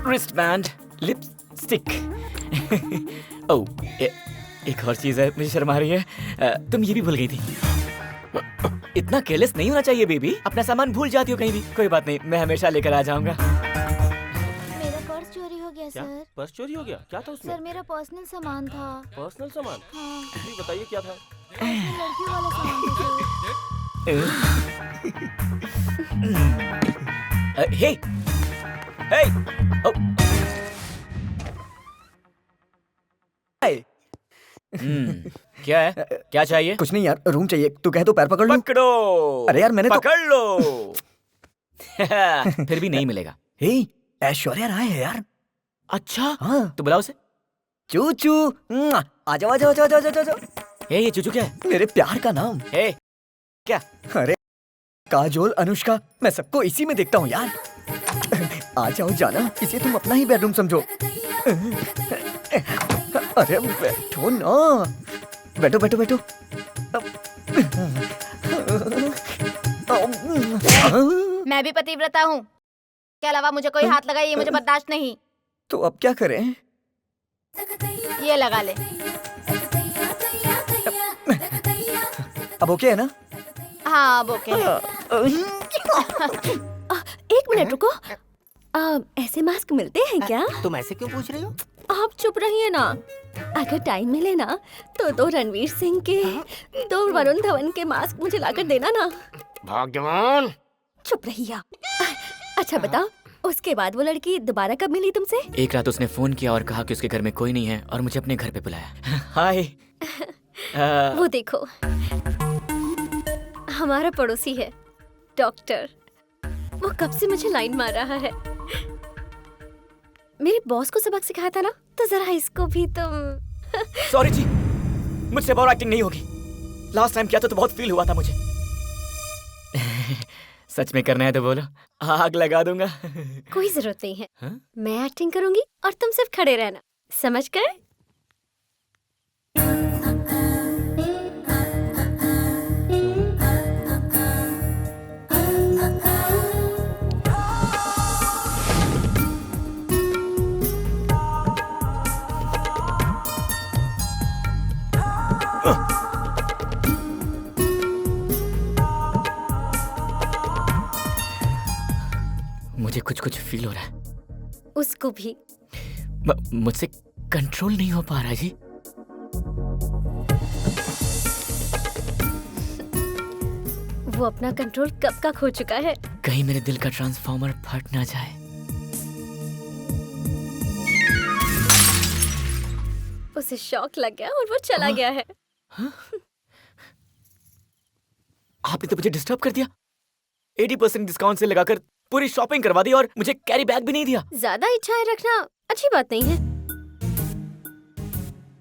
wrist band, lipstick. Oh, एक और चीज है, मुझे शर्म आ रही है। तुम ये भी भूल गई थी। इतना केयरलेस नहीं होना चाहिए बेबी, अपना सामान भूल जाती हो कहीं भी। कोई बात नहीं, मैं हमेशा लेकर आ जाऊंगा। मेरा पर्स चोरी हो गया क्या? सर। पर्स चोरी हो गया? क्या था उसमें? सर मेरा पर्सनल सामान था। पर्सनल सामान? हाँ, जी बताइए क्या था? उसमें लड़कियों वाला सामान था सर। हे, हे, क्या है? क्या चाहिए? कुछ नहीं यार, रूम चाहिए। तू कहे तो पैर पकड़ लूं? पकड़ो। अरे यार मैंने पकड़ लो। फिर भी नहीं मिलेगा। हे, ऐश्वर्या राय है यार। अच्छा, हाँ, तो बुलाओ उसे। चूचू। आ जाओ आ जाओ आ जाओ आ जाओ। हे, ये चूचू क्या है? मेरे प्यार का नाम। हे, क्या? अरे काजोल, अनुष्का, मैं सबको इसी में देखता हूँ यार। आ जाओ जाना, इसे तुम अपना ही बेडरूम समझो। अरे बैठो ना, बैठो बैठो बैठो। मैं भी पतिव्रता हूँ, के अलावा मुझे कोई हाथ लगाए ये मुझे बर्दाश्त नहीं। तो अब क्या करें? ये लगा ले। अब ओके है ना? हाँ अब ओके है। एक मिनट रुको। ऐसे मास्क मिलते हैं क्या? तुम ऐसे क्यों पूछ रही हो? आप चुप रहिए ना। अगर टाइम मिले ना तो 2 रणवीर सिंह के, 2 वरुण धवन के मास्क मुझे लाकर देना ना। भगवान, चुप रहिए। अच्छा बताओ, उसके बाद वो लड़की दोबारा कब मिली तुमसे? एक रात उसने फोन किया और कहा कि उसके घर में कोई नहीं है और मुझे अपने घर पे बुलाया। हाय। वो देखो, हमारा पड़ोसी है डॉक्टर। वो कब से मुझे लाइन मार रहा है। मेरे बॉस को सबक सिखाया था ना, तो जरा इसको भी तुम। सॉरी जी, मुझसे और एक्टिंग नहीं होगी। लास्ट टाइम किया था तो बहुत फील हुआ था मुझे। सच में करना है तो बोलो, आग लगा दूंगा। कोई जरूरत नहीं है। हाँ? मैं एक्टिंग करूंगी और तुम सिर्फ खड़े रहना, समझ गए? मुझे कुछ कुछ फील हो रहा है। उसको भी। मुझसे कंट्रोल नहीं हो पा रहा जी। वो अपना कंट्रोल कब का खो चुका है। कहीं मेरे दिल का ट्रांसफार्मर फट ना जाए। उसे शॉक लग गया और वो चला गया है। आपने तो मुझे डिस्टर्ब कर दिया। 80% डिस्काउंट से लगाकर पूरी शॉपिंग करवा दी और मुझे कैरी बैग भी नहीं दिया। ज्यादा इच्छाएं रखना अच्छी बात नहीं है।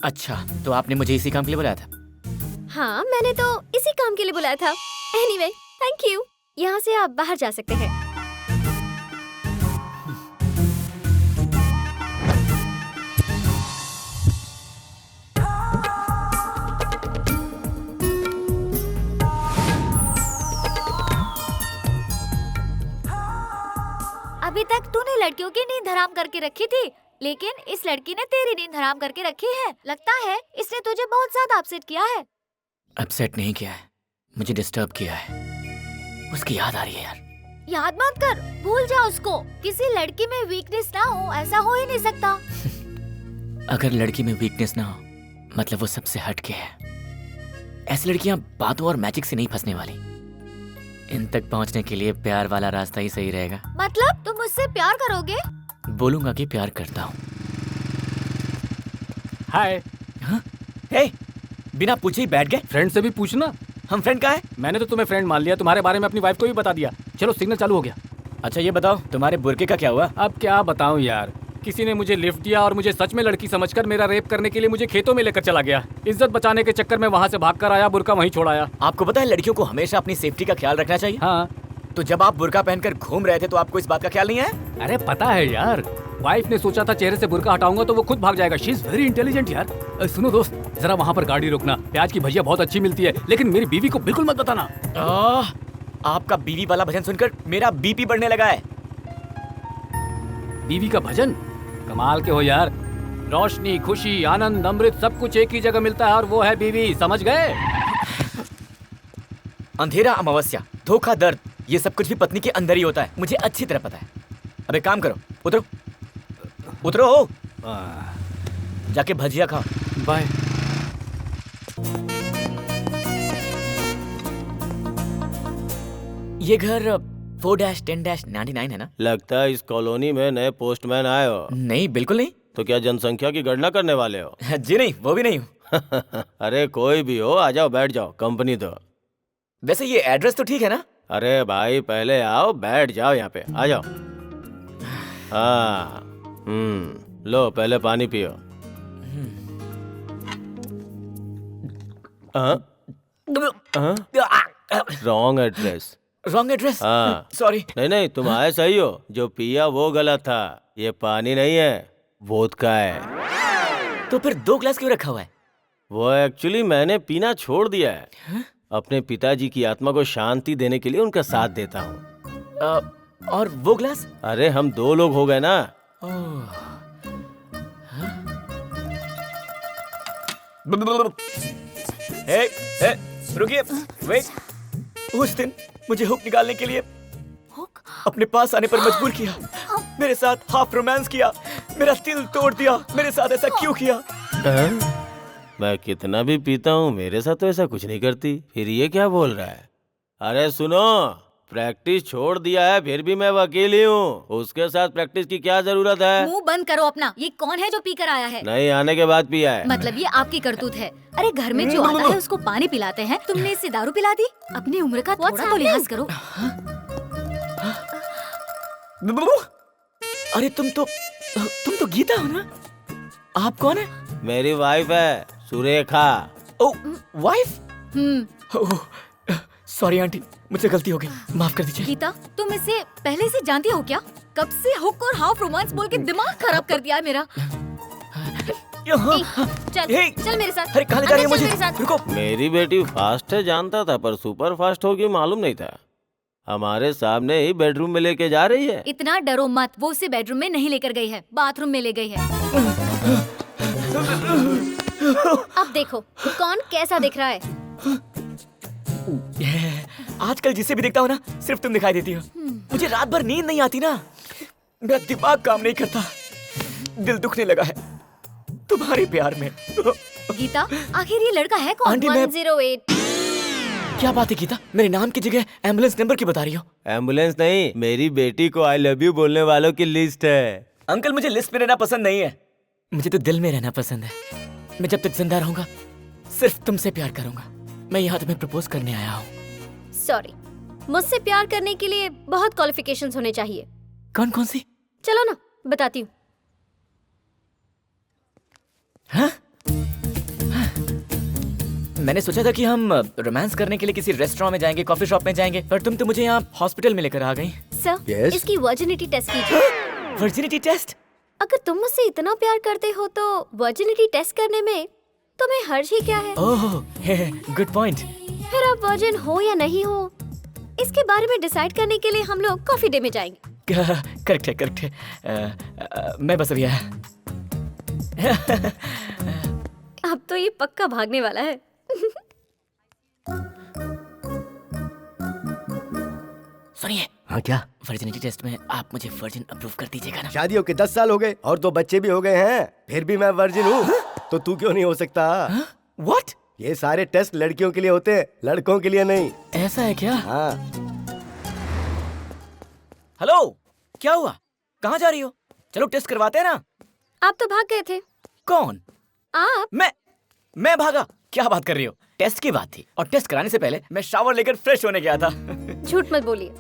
अच्छा, तो आपने मुझे इसी काम के लिए बुलाया था? हाँ, मैंने तो इसी काम के लिए बुलाया था। Anyway, thank you. यहाँ से आप बाहर जा सकते हैं। अभी तक तूने लड़कियों की नींद हराम करके रखी थी, लेकिन इस लड़की ने तेरी नींद हराम करके रखी है। लगता है इसने तुझे बहुत ज्यादा अपसेट किया है। अपसेट नहीं किया है, मुझे डिस्टर्ब किया है। उसकी याद आ रही है यार। याद मत कर, भूल जा उसको। किसी लड़की में वीकनेस ना हो, ऐसा हो ही नहीं सकता। अगर लड़की में वीकनेस ना हो मतलब वो सबसे हटके है। ऐसी लड़कियां बातों और मैजिक से नहीं फंसने वाली। इन तक पहुंचने के लिए प्यार वाला रास्ता ही सही रहेगा। मतलब तुम मुझसे प्यार करोगे? बोलूंगा कि प्यार करता हूँ। हाय। हे, बिना पूछे ही बैठ गए। फ्रेंड से भी पूछना। हम फ्रेंड का है? मैंने तो तुम्हें फ्रेंड मान लिया, तुम्हारे बारे में अपनी वाइफ को भी बता दिया। चलो सिग्नल चालू हो गया। अच्छा ये बताओ, तुम्हारे बुरके का क्या हुआ? अब क्या बताऊं यार, किसी ने मुझे लिफ्ट दिया और मुझे सच में लड़की समझकर मेरा रेप करने के लिए मुझे खेतों में लेकर चला गया। इज्जत बचाने के चक्कर में वहाँ से भागकर आया, बुरका वहीं छोड़ाया। आपको पता है लड़कियों को हमेशा अपनी सेफ्टी का ख्याल रखना चाहिए। हाँ। तो जब आप बुरका पहनकर घूम रहे थे तो आपको इस बात का ख्याल नहीं है? अरे पता है यार, वाइफ ने सोचा था चेहरे से बुरका हटाऊंगा तो वो खुद भाग जाएगा। शी इज वेरी इंटेलिजेंट यार। सुनो दोस्त, जरा वहाँ पर गाड़ी रोकना, प्याज की भजिया बहुत अच्छी मिलती है, लेकिन मेरी बीवी को बिल्कुल मत बताना। आपका बीवी वाला भजन सुनकर मेरा बीपी बढ़ने लगा है। बीवी का भजन? कमाल के हो यार। रोशनी, खुशी, आनंद, अमृत सब कुछ एक ही जगह मिलता है और वो है बीवी, समझ गए? अंधेरा, अमावस्या, धोखा, दर्द, ये सब कुछ भी पत्नी के अंदर ही होता है, मुझे अच्छी तरह पता है। अब एक काम करो, उतरो उतरो, जाके भजिया खाओ। बाय। ये घर 4-10-99 है ना? लगता है इस कॉलोनी में नए पोस्टमैन आए हो। नहीं, बिल्कुल नहीं। तो क्या जनसंख्या की गणना करने वाले हो? जी नहीं, वो भी नहीं हूँ। अरे कोई भी हो, आ जाओ, बैठ जाओ, कंपनी दो। वैसे ये एड्रेस तो ठीक है ना? अरे भाई पहले आओ, बैठ जाओ, यहाँ पे आ जाओ। हाँ, लो पहले पानी पियो। Wrong address. Wrong address? हाँ। सॉरी। नहीं, तुम आए सही हो, जो पिया वो गलत था। ये पानी नहीं है, वोदका है। तो फिर 2 ग्लास क्यों रखा हुआ है? वो एक्चुअली मैंने पीना छोड़ दिया है। अपने पिताजी की आत्मा को शांति देने के लिए उनका साथ देता हूँ। और वो ग्लास? अरे हम 2 लोग हो गए ना। रुकिए, वेट। उस दिन मुझे हुक निकालने के लिए अपने पास आने पर मजबूर किया, मेरे साथ हाफ रोमांस किया, मेरा दिल तोड़ दिया। मेरे साथ ऐसा क्यों किया? मैं कितना भी पीता हूँ, मेरे साथ तो ऐसा कुछ नहीं करती। फिर ये क्या बोल रहा है? अरे सुनो, प्रैक्टिस छोड़ दिया है, फिर भी मैं वकील ही हूँ। उसके साथ प्रैक्टिस की क्या जरूरत है? मुंह बंद करो अपना। ये कौन है जो पी कर आया है? नहीं, आने के बाद पिया है। मतलब ये आपकी करतूत है। अरे घर में जो आता है उसको पानी पिलाते हैं, तुमने इससे दारू पिला दी? अपनी उम्र का थोड़ा तो लिहाज करो। अरे तुम तो गीता हो ना? आप कौन है? मेरी वाइफ है, सुरेखा। ओ, वाइफ? सॉरी आंटी, मुझसे गलती हो गई, माफ कर दीजिए। गीता, तुम इसे पहले से जानती हो क्या? कब से हुक और हाफ रोमांस बोल के दिमाग खराब कर दिया है मेरा। चल मेरे साथ। अरे कहाँ ले जा रही है मुझे? रुको। मेरी बेटी फास्ट है जानता था, पर सुपर फास्ट होगी मालूम नहीं था। हमारे सामने ही बेडरूम में लेके जा रही है। इतना डरो मत, वो उसे बेडरूम में नहीं लेकर गई है, बाथरूम में ले गई है। अब देखो कौन कैसा दिख रहा है। आजकल जिसे भी देखता हूँ ना, सिर्फ तुम दिखाई देती हो। मुझे रात भर नींद नहीं आती ना, मेरा दिमाग काम नहीं करता, दिल दुखने लगा है तुम्हारे प्यार में। गीता, आखिर ये लड़का है कौन? आंटी, मैं 108। क्या बात है गीता, मेरे नाम की जगह एम्बुलेंस नंबर की बता रही हो? एम्बुलेंस नहीं, मेरी बेटी को आई लव यू बोलने वालों की लिस्ट है। अंकल, मुझे लिस्ट में रहना पसंद नहीं है, मुझे तो दिल में रहना पसंद है। मैं जब तक जिंदा रहूंगा सिर्फ तुमसे प्यार करूंगा। मैं यहाँ तुम्हें प्रपोज करने आया हूँ। सॉरी, मुझसे प्यार करने के लिए बहुत क्वालिफिकेशंस होने चाहिए। कौन कौन सी? चलो ना, बताती हूँ। हाँ? मैंने सोचा था कि हम रोमांस करने के लिए किसी रेस्टोरेंट में जाएंगे, कॉफी शॉप में जाएंगे, पर तुम तो मुझे यहाँ हॉस्पिटल में लेकर आ गई। Sir, Yes? इसकी वर्जिनिटी टेस्ट कीजिए। Virginity test? अगर तुम मुझसे इतना प्यार करते हो तो वर्जिनिटी टेस्ट करने में तुम्हें हर्ज ही क्या है? ओह, गुड पॉइंट। फिर आप वर्जिन हो या नहीं हो, इसके बारे में डिसाइड करने के लिए हम लोग कॉफी डे में जाएंगे। करेक्ट है, करेक्ट है। मैं बस अभी आया। अब तो ये पक्का भागने वाला है। सुनिए। हाँ क्या? वर्जिनिटी टेस्ट में आप मुझे वर्जिन अप्रूव कर दीजिएगा ना? शादी होके 10 साल हो गए और 2 बच्चे भी हो गए हैं, फिर भी मैं वर्जिन हूँ। तो तू क्यों नहीं हो सकता? What? ये सारे टेस्ट लड़कियों के लिए होते हैं, लड़कों के लिए नहीं। ऐसा है क्या? हाँ। हेलो, क्या हुआ? कहाँ जा रही हो? चलो टेस्ट करवाते हैं ना। आप तो भाग गए थे। कौन? आप? मैं भागा? क्या बात कर रही हो? टेस्ट की बात थी और टेस्ट कराने से पहले मैं शावर लेकर फ्रेश होने गया था। झूठ मत बोलिए।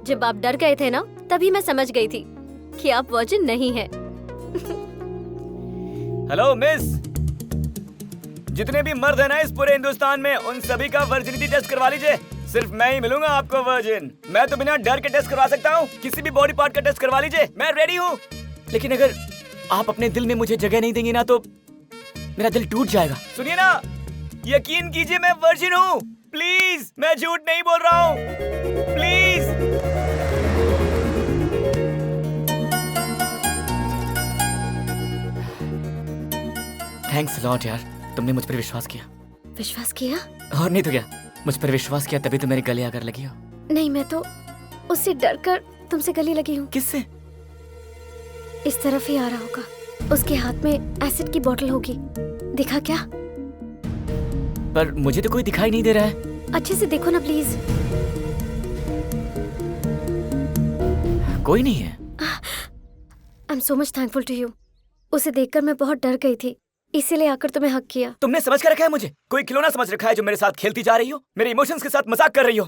जब आप डर गए थे ना, तभी मैं समझ गई थी कि आप वर्जिन नहीं हैं। हेलो मिस, जितने भी मर्द हैं ना इस पूरे हिंदुस्तान में, उन सभी का वर्जिनिटी टेस्ट करवा लीजिए। सिर्फ मैं ही मिलूंगा आपको वर्जिन। मैं तो बिना डर के टेस्ट करवा सकता हूँ। किसी भी बॉडी पार्ट का टेस्ट करवा लीजिए, मैं रेडी हूँ। लेकिन अगर आप अपने दिल में मुझे जगह नहीं देंगी ना तो मेरा दिल टूट जाएगा। सुनिए ना, यकीन कीजिए मैं वर्जिन हूँ। प्लीज, मैं झूठ नहीं बोल रहा हूँ। प्लीज। थैंक्स लॉट यार, तुमने मुझ पर विश्वास किया। विश्वास किया? और नहीं तो क्या, मुझ पर विश्वास किया तभी तो मेरे गले आकर लगी हो। नहीं, मैं तो उससे डर कर तुमसे गले लगी हूँ। किससे? इस तरफ ही आ रहा होगा। उसके हाथ में एसिड की बोतल होगी। दिखा क्या? पर मुझे तो कोई दिखाई नहीं दे रहा है। अच्छे से देखो ना प्लीज। कोई नहीं है। I am so much thankful to you. उसे देखकर मैं बहुत डर गई थी, इसीलिए आकर तुम्हें हक किया। तुमने समझ कर रखा है मुझे? कोई खिलौना समझ रखा है जो मेरे साथ खेलती जा रही हो? मेरे इमोशंस के साथ मजाक कर रही हो,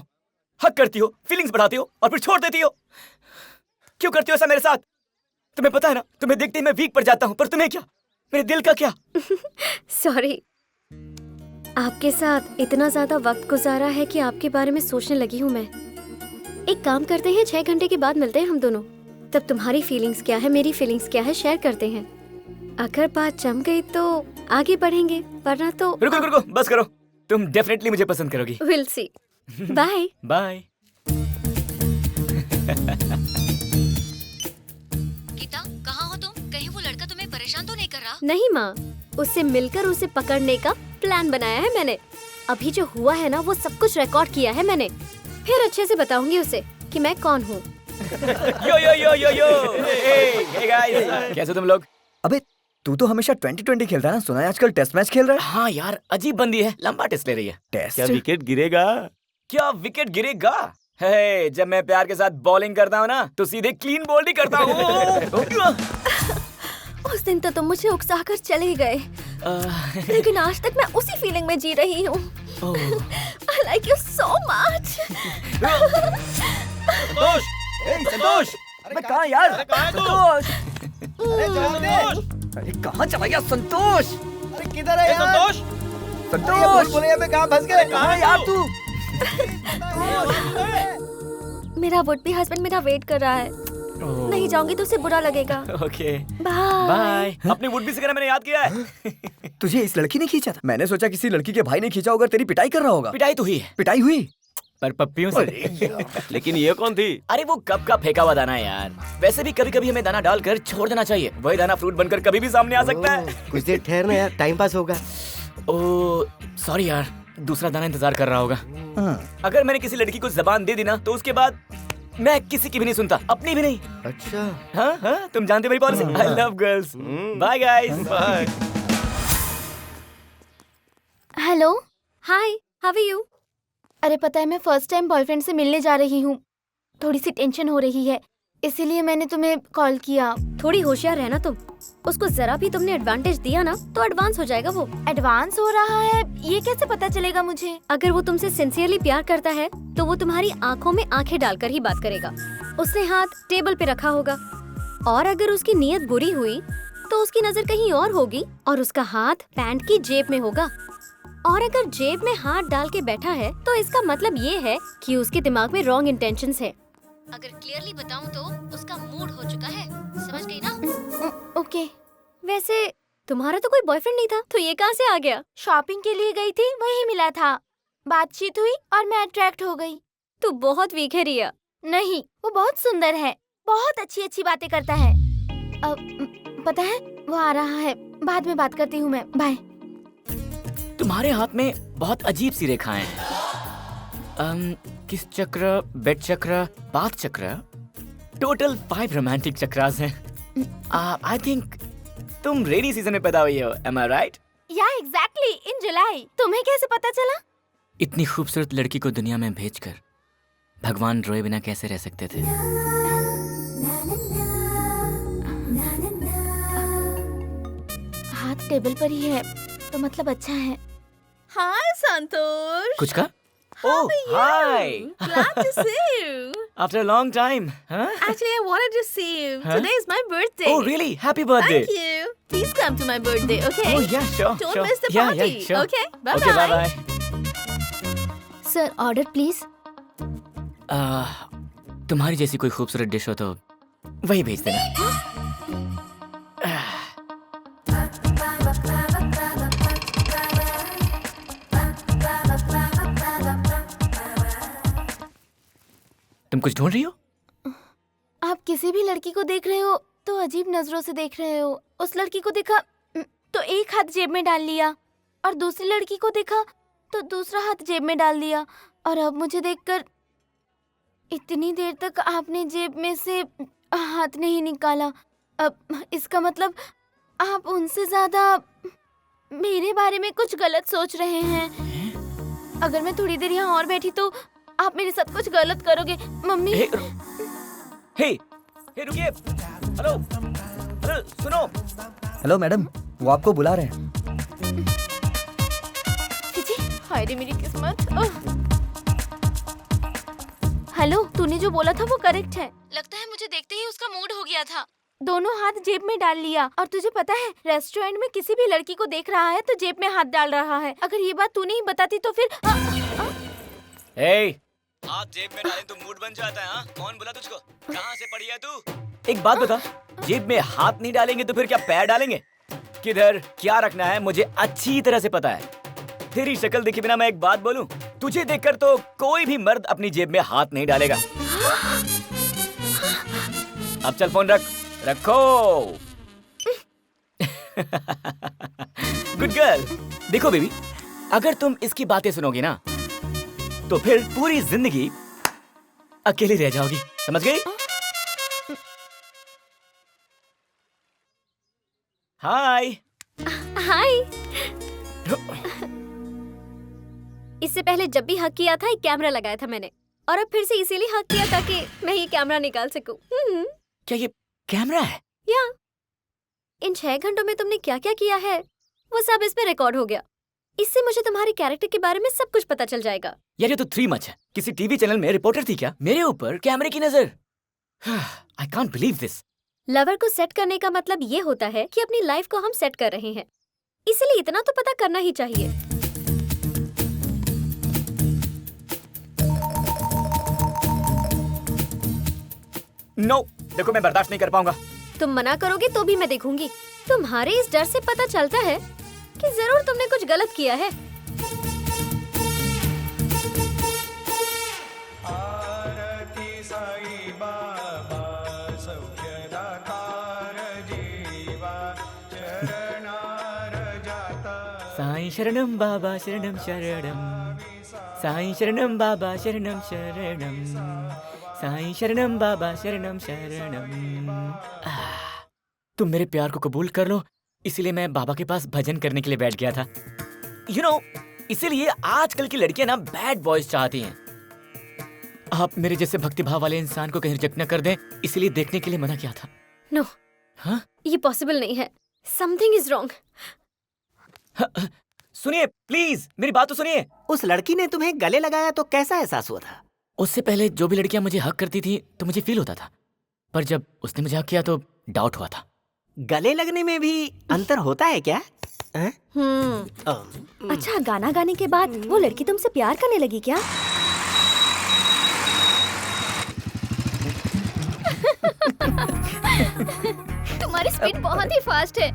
हक करती हो, फीलिंग्स बढ़ाती हो और फिर छोड़ देती हो। क्यों करती हो ऐसा मेरे साथ? तुम्हें पता है ना, तुम्हें देखते ही मैं वीक पड़ जाता हूँ, पर तुम्हें क्या, मेरे दिल का क्या? सॉरी, आपके साथ इतना ज्यादा वक्त गुजारा है कि आपके बारे में सोचने लगी हूँ मैं। एक काम करते हैं, 6 घंटे के बाद मिलते हैं हम दोनों। तब तुम्हारी फीलिंग्स क्या है, मेरी फीलिंग्स क्या है, शेयर करते हैं। अगर बात जम गई तो आगे बढ़ेंगे, वरना तो रुको रुको, बस करो। तुम डेफिनेटली मुझे पसंद करोगी। Will see. Bye bye. Geeta, कहाँ हो तुम? कहीं वो लड़का तुम्हें परेशान तो नहीं कर रहा? नहीं माँ, उससे मिलकर उसे पकड़ने का प्लान बनाया है मैंने। अभी जो हुआ है ना, वो सब कुछ रिकॉर्ड किया है मैंने। फिर अच्छे से बताऊंगी उसे कि मैं कौन हूँ। यो यो यो यो यो। हे गाइस, कैसे तुम लोग? अबे तू तो हमेशा 2020 खेलता है ना, सुना है आजकल टेस्ट मैच खेल रहा है। हाँ यार, अजीब बंदी है, लंबा टेस्ट ले रही है। टेस्ट? क्या विकेट गिरेगा? क्या विकेट गिरेगा? हे, जब मैं प्यार के साथ बॉलिंग करता हूँ ना, तो सीधे क्लीन बोल्ड ही करता हूँ। उस दिन तो तुम मुझे उकसाकर चले गए, लेकिन आज तक मैं उसी फीलिंग में जी रही हूँ। I like you so much. संतोष, संतोष, अबे कहाँ यार? अरे कहाँ है तू? संतोष! अरे चल दे। अरे कहाँ चला गया संतोष? अरे किधर है यार? संतोष! संतोष बोले में कहाँ फंस गए? कहाँ है यार तू? मेरा वुड बी हस्बैंड मेरा वेट कर रहा है। नहीं जाऊंगी तो उसे बुरा लगेगा। Okay, bye. बाय। अपनी वुड बी से कहना मैंने याद किया है। तुझे इस लड़की ने खींचा था? मैंने सोचा किसी लड़की के भाई ने खींचा होगा, तेरी पिटाई कर रहा होगा। पिटाई तो हुई है, पिटाई हुई पर पप्पियों से। लेकिन ये कौन थी? अरे वो कब का फेंका हुआ दाना है यार। वैसे भी कभी कभी हमें दाना डालकर छोड़ देना चाहिए, वही दाना फ्रूट बनकर कभी भी सामने आ सकता है। कुछ देर ठहरना यार, टाइम पास होगा। ओ सॉरी यार, दूसरा दाना इंतजार कर रहा होगा। अगर मैंने किसी लड़की को जबान दे दी ना, तो उसके बाद मैं किसी की भी नहीं सुनता, अपनी भी नहीं। अच्छा। हाँ हाँ, तुम जानते मेरी policy. I love girls. Bye guys. Bye. Hello, hi, how are you? अरे पता है मैं फर्स्ट टाइम बॉयफ्रेंड से मिलने जा रही हूँ। थोड़ी सी टेंशन हो रही है। इसीलिए मैंने तुम्हें कॉल किया। थोड़ी होशियार रहना तुम। उसको जरा भी तुमने एडवांटेज दिया ना तो एडवांस हो जाएगा वो। एडवांस हो रहा है ये कैसे पता चलेगा मुझे? अगर वो तुमसे सिंसियरली प्यार करता है तो वो तुम्हारी आंखों में आंखें डालकर ही बात करेगा। उसने हाथ टेबल पे रखा होगा, और अगर उसकी नीयत बुरी हुई तो उसकी नजर कहीं और होगी और उसका हाथ पैंट की जेब में होगा। और अगर जेब में हाथ डाल के बैठा है तो इसका मतलब ये है कि उसके दिमाग में रॉन्ग इंटेंशंस है। अगर क्लियरली बताऊं तो उसका मूड हो चुका है, समझ गई ना? ओके। वैसे तुम्हारा तो कोई बॉयफ्रेंड नहीं था, तो ये कहाँ से आ गया? शॉपिंग के लिए गई थी, वही मिला था। बातचीत हुई और मैं अट्रैक्ट हो गई। तू बहुत वीक है रिया। नहीं, वो बहुत सुंदर है, बहुत अच्छी अच्छी बातें करता है। अब पता है वो आ रहा है, बाद में बात करती हूँ मैं, बाय। तुम्हारे हाथ में बहुत अजीब सी रेखाएं हैं। किस चक्र, बेड चक्र, बाथ चक्र, टोटल 5 रोमांटिक चक्रास हैं। आई थिंक तुम रेनी सीजन में पैदा हुई हो, एम आई राइट? या एग्जैक्टली, इन जुलाई। तुम्हें कैसे पता चला? इतनी खूबसूरत लड़की को दुनिया में भेजकर भगवान रोए बिना कैसे रह सकते थे? हाथ टेबल पर ही है तो मतलब अच्छा है। हाय संतोष। कुछ का? Oh, hi! Glad to see you. After a long time, huh? Actually, I wanted to see you. Huh? Today is my birthday. Oh, really? Happy birthday! Thank you. Please come to my birthday, okay? Oh, yeah, sure, Don't sure. miss the Yeah, party. yeah, sure. Okay, bye Okay, bye. bye-bye. Sir order please. तुम्हारी जैसी कोई खूबसूरत dish हो तो वही भेज देना। तुम कुछ ढूंढ रही हो? आप किसी भी लड़की को देख रहे हो तो अजीब नजरों से देख रहे हो। उस लड़की को देखा तो एक हाथ जेब में डाल लिया, और दूसरी लड़की को देखा तो दूसरा हाथ जेब में डाल दिया, और अब मुझे देखकर इतनी देर तक आपने जेब में से हाथ नहीं निकाला। अब इसका मतलब आप उनसे ज्यादा मेरे बारे में कुछ गलत सोच रहे हैं। अगर मैं थोड़ी देर यहाँ और बैठी तो आप मेरे साथ कुछ गलत करोगे। मम्मी। हे रुकिए। हेलो हेलो, सुनो। हेलो मैडम, वो आपको बुला रहे हैं। हाय रे मेरी किस्मत। हेलो, तूने जो बोला था वो करेक्ट है। लगता है मुझे देखते ही उसका मूड हो गया था। दोनों हाथ जेब में डाल लिया, और तुझे पता है रेस्टोरेंट में किसी भी लड़की को देख रहा है तो जेब में हाथ डाल रहा है। अगर ये बात तू नहीं बताती तो फिर हाथ जेब में डालें तो मूड बन जाता है। हाँ, कौन बोला तुझको? कहाँ से पढ़ी है तू? एक बात बता, जेब में हाथ नहीं डालेंगे तो फिर क्या पैर डालेंगे? किधर क्या रखना है मुझे अच्छी तरह से पता है। तेरी शक्ल देखे बिना मैं एक बात बोलूं, तुझे देखकर तो कोई भी मर्द अपनी जेब में हाथ नहीं डालेगा। अब चल फोन रखो। Good girl. देखो बेबी, अगर तुम इसकी बातें सुनोगी ना तो फिर पूरी जिंदगी अकेली रह जाओगी, समझ गई? हाय। हाय। इससे पहले जब भी हक किया था एक कैमरा लगाया था मैंने, और अब फिर से इसीलिए हक किया ताकि मैं ये कैमरा निकाल सकूं। क्या ये कैमरा है? या इन 6 घंटों में तुमने क्या क्या किया है वो सब इसमें रिकॉर्ड हो गया। इससे मुझे तुम्हारे कैरेक्टर के बारे में सब कुछ पता चल जाएगा। यार ये तो 3 मच है। किसी टीवी चैनल में रिपोर्टर थी क्या? मेरे ऊपर कैमरे की नजर। I can't believe this. Lover को सेट करने का मतलब ये होता है कि अपनी लाइफ को हम सेट कर रहे हैं, इसलिए इतना तो पता करना ही चाहिए। नो, देखो मैं बर्दाश्त नहीं कर पाऊंगा। तुम मना करोगे तो भी मैं देखूंगी। तुम्हारे इस डर से पता चलता है कि जरूर तुमने कुछ गलत किया है। साईं शरणम बाबा शरणम शरणम, साईं शरणम बाबा शरणम शरणम, साईं शरणम बाबा शरणम शरणम। तुम मेरे प्यार को कबूल कर लो, इसीलिए मैं बाबा के पास भजन करने के लिए बैठ गया था। यू नो, इसीलिए आजकल की लड़कियां ना बैड बॉयज चाहती हैं। आप मेरे जैसे भक्तिभाव वाले इंसान को कहीं रिजेक्ट न कर दें, इसलिए देखने के लिए मना किया था। नो, हाँ? ये पॉसिबल नहीं है। Something is wrong. सुनिए प्लीज, मेरी बात तो सुनिए। उस लड़की ने तुम्हें गले लगाया तो कैसा एहसास हुआ था? उससे पहले जो भी लड़कियां मुझे हक करती थी तो मुझे फील होता था, पर जब उसने मुझे हक किया तो डाउट हुआ था। गले लगने में भी अंतर होता है क्या? अच्छा, गाना गाने के बाद वो लड़की तुमसे प्यार करने लगी क्या? तुम्हारी स्पीड बहुत ही फास्ट है।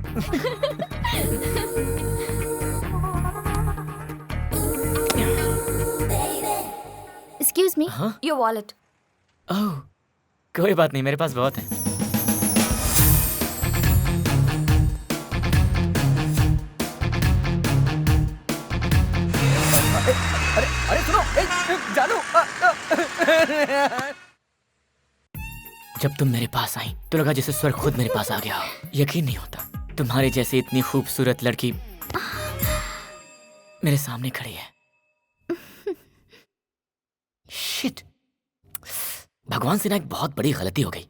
एक्सक्यूज मी, हाँ? Your wallet. ओह, कोई बात नहीं, मेरे पास बहुत है। अरे सुनो, जानू। जब तुम मेरे पास आई तो लगा जैसे स्वर्ग खुद मेरे पास आ गया हो। यकीन नहीं होता, तुम्हारे जैसी इतनी खूबसूरत लड़की मेरे सामने खड़ी है। शिट, भगवान से ना एक बहुत बड़ी गलती हो गई।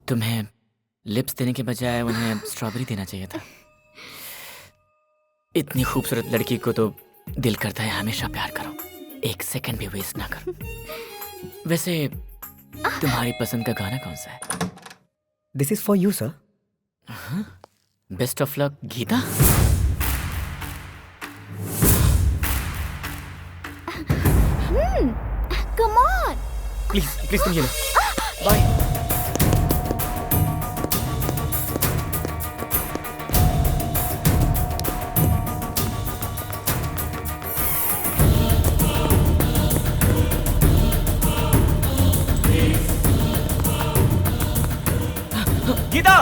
तुम्हें लिप्स देने के बजाय उन्हें स्ट्रॉबेरी देना चाहिए था। इतनी खूबसूरत लड़की को तो दिल करता है हमेशा प्यार करो, एक सेकंड भी वेस्ट ना करो। वैसे तुम्हारी पसंद का गाना कौन सा है? This is for you sir. Best of luck Geeta. Come on. Please please तुम ये लो। बाय। गीता,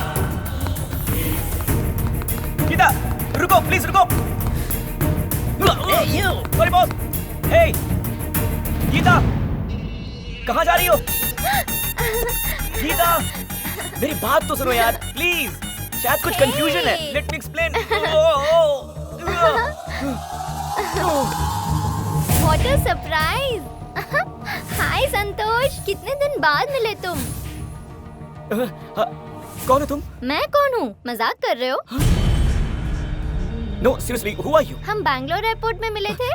गीता रुको, प्लीज रुको। Sorry boss. हे गीता, कहाँ जा रही हो? गीता, मेरी बात तो सुनो यार, प्लीज। शायद कुछ कंफ्यूजन है। Let me explain. What a surprise. Hi Santosh, कितने दिन बाद मिले तुम। कौन हो तुम? मैं कौन हूँ? मजाक कर रहे हो? No seriously, who are you? हम बैंगलोर एयरपोर्ट में मिले थे।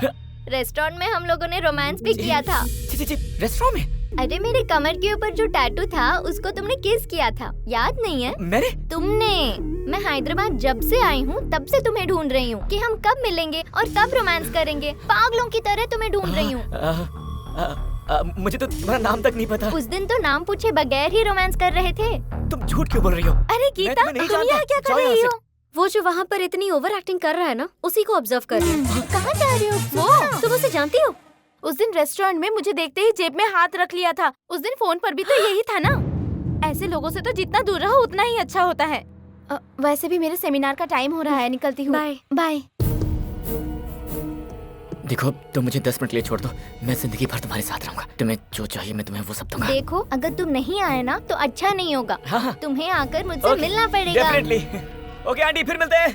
रेस्टोरेंट में हम लोगों ने रोमांस भी किया था। रेस्टोरेंट में? अरे मेरे कमर के ऊपर जो टैटू था उसको तुमने किस किया था, याद नहीं है? मैंने? तुमने। मैं हैदराबाद जब से आई हूँ तब से तुम्हें ढूंढ रही हूँ कि हम कब मिलेंगे और कब रोमांस करेंगे। पागलों की तरह तुम्हें ढूंढ रही हूँ। मुझे तो तुम्हारा नाम तक नहीं पता। उस दिन तो नाम पूछे बगैर ही रोमांस कर रहे थे। तुम झूठ क्यों बोल रही हो? अरे गीता, तुम यहाँ क्या कर रही हो? वो जो वहाँ पर इतनी ओवर एक्टिंग कर रहा है ना, उसी को ऑब्जर्व कर रही हूँ। कहाँ जा रही हो? वो तुम उसे जानती हो? उस दिन रेस्टोरेंट में मुझे देखते ही जेब में हाथ रख लिया था। उस दिन फोन पर भी तो यही था ना। ऐसे लोगों से तो जितना दूर रहो उतना ही अच्छा होता है। वैसे भी मेरे सेमिनार का टाइम हो रहा है, निकलती हूँ। Bye bye. देखो, तुम मुझे 10 मिनट के लिए छोड़ दो, मैं जिंदगी भर तुम्हारे साथ रहूंगा। तुम्हें जो चाहिए मैं तुम्हें वो सब दूंगा। देखो, अगर तुम नहीं आए ना तो अच्छा नहीं होगा। हाँ। तुम्हें आकर मुझसे मिलना पड़ेगा। डेफिनेटली। ओके आंटी, फिर मिलते हैं।